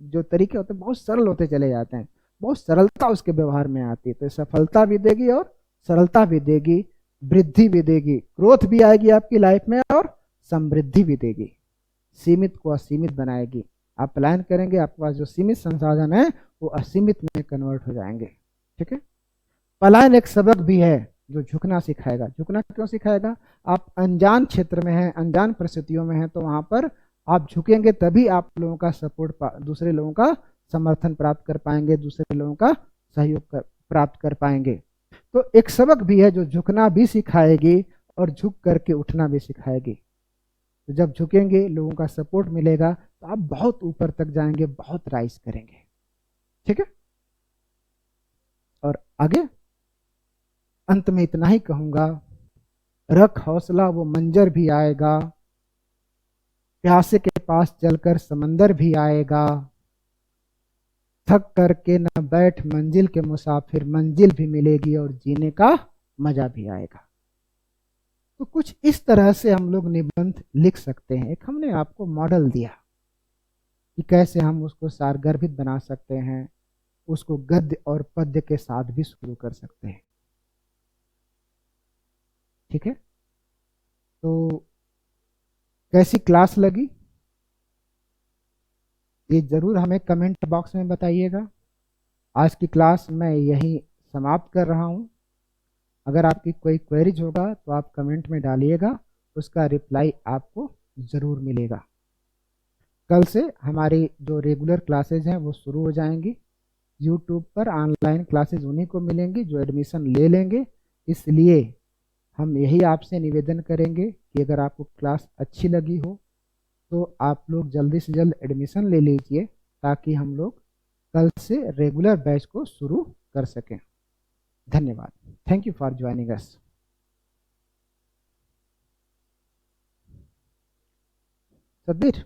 जो तरीके होते हैं बहुत सरल होते चले जाते हैं, बहुत सरलता उसके व्यवहार में आती है। तो सफलता भी देगी और सरलता भी देगी, वृद्धि भी देगी, ग्रोथ भी आएगी आपकी लाइफ में और समृद्धि भी देगी, सीमित को असीमित बनाएगी। आप प्लान करेंगे, आपके पास जो सीमित संसाधन है वो असीमित में कन्वर्ट हो जाएंगे। ठीक है। पलायन एक सबक भी है जो झुकना सिखाएगा। झुकना क्यों सिखाएगा? आप अनजान क्षेत्र में हैं, अनजान परिस्थितियों में हैं, तो वहां पर आप झुकेंगे तभी आप लोगों का सपोर्ट, दूसरे लोगों का समर्थन प्राप्त कर पाएंगे, दूसरे लोगों का सहयोग प्राप्त कर पाएंगे। तो एक सबक भी है जो झुकना भी सिखाएगी और झुक करके उठना भी सिखाएगी। तो जब झुकेंगे, लोगों का सपोर्ट मिलेगा, तो आप बहुत ऊपर तक जाएंगे, बहुत राइज करेंगे। ठीक है। और आगे अंत में इतना ही कहूंगा, रख हौसला वो मंजर भी आएगा, प्यासे के पास चलकर समंदर भी आएगा, थक करके न बैठ मंजिल के मुसाफिर, मंजिल भी मिलेगी और जीने का मजा भी आएगा। तो कुछ इस तरह से हम लोग निबंध लिख सकते हैं। एक हमने आपको मॉडल दिया कि कैसे हम उसको सारगर्भित बना सकते हैं, उसको गद्य और पद्य के साथ भी शुरू कर सकते हैं। ठीक है। तो कैसी क्लास लगी ये जरूर हमें कमेंट बॉक्स में बताइएगा। आज की क्लास मैं यही समाप्त कर रहा हूं। अगर आपकी कोई क्वेरीज होगा तो आप कमेंट में डालिएगा, उसका रिप्लाई आपको ज़रूर मिलेगा। कल से हमारी जो रेगुलर क्लासेज हैं वो शुरू हो जाएंगी। यूट्यूब पर ऑनलाइन क्लासेज उन्हीं को मिलेंगी जो एडमिशन ले लेंगे। इसलिए हम यही आपसे निवेदन करेंगे कि अगर आपको क्लास अच्छी लगी हो तो आप लोग जल्दी से जल्द एडमिशन ले लीजिए, ताकि हम लोग कल से रेगुलर बैच को शुरू कर सकें। धन्यवाद। Thank you for joining us. Sadyr.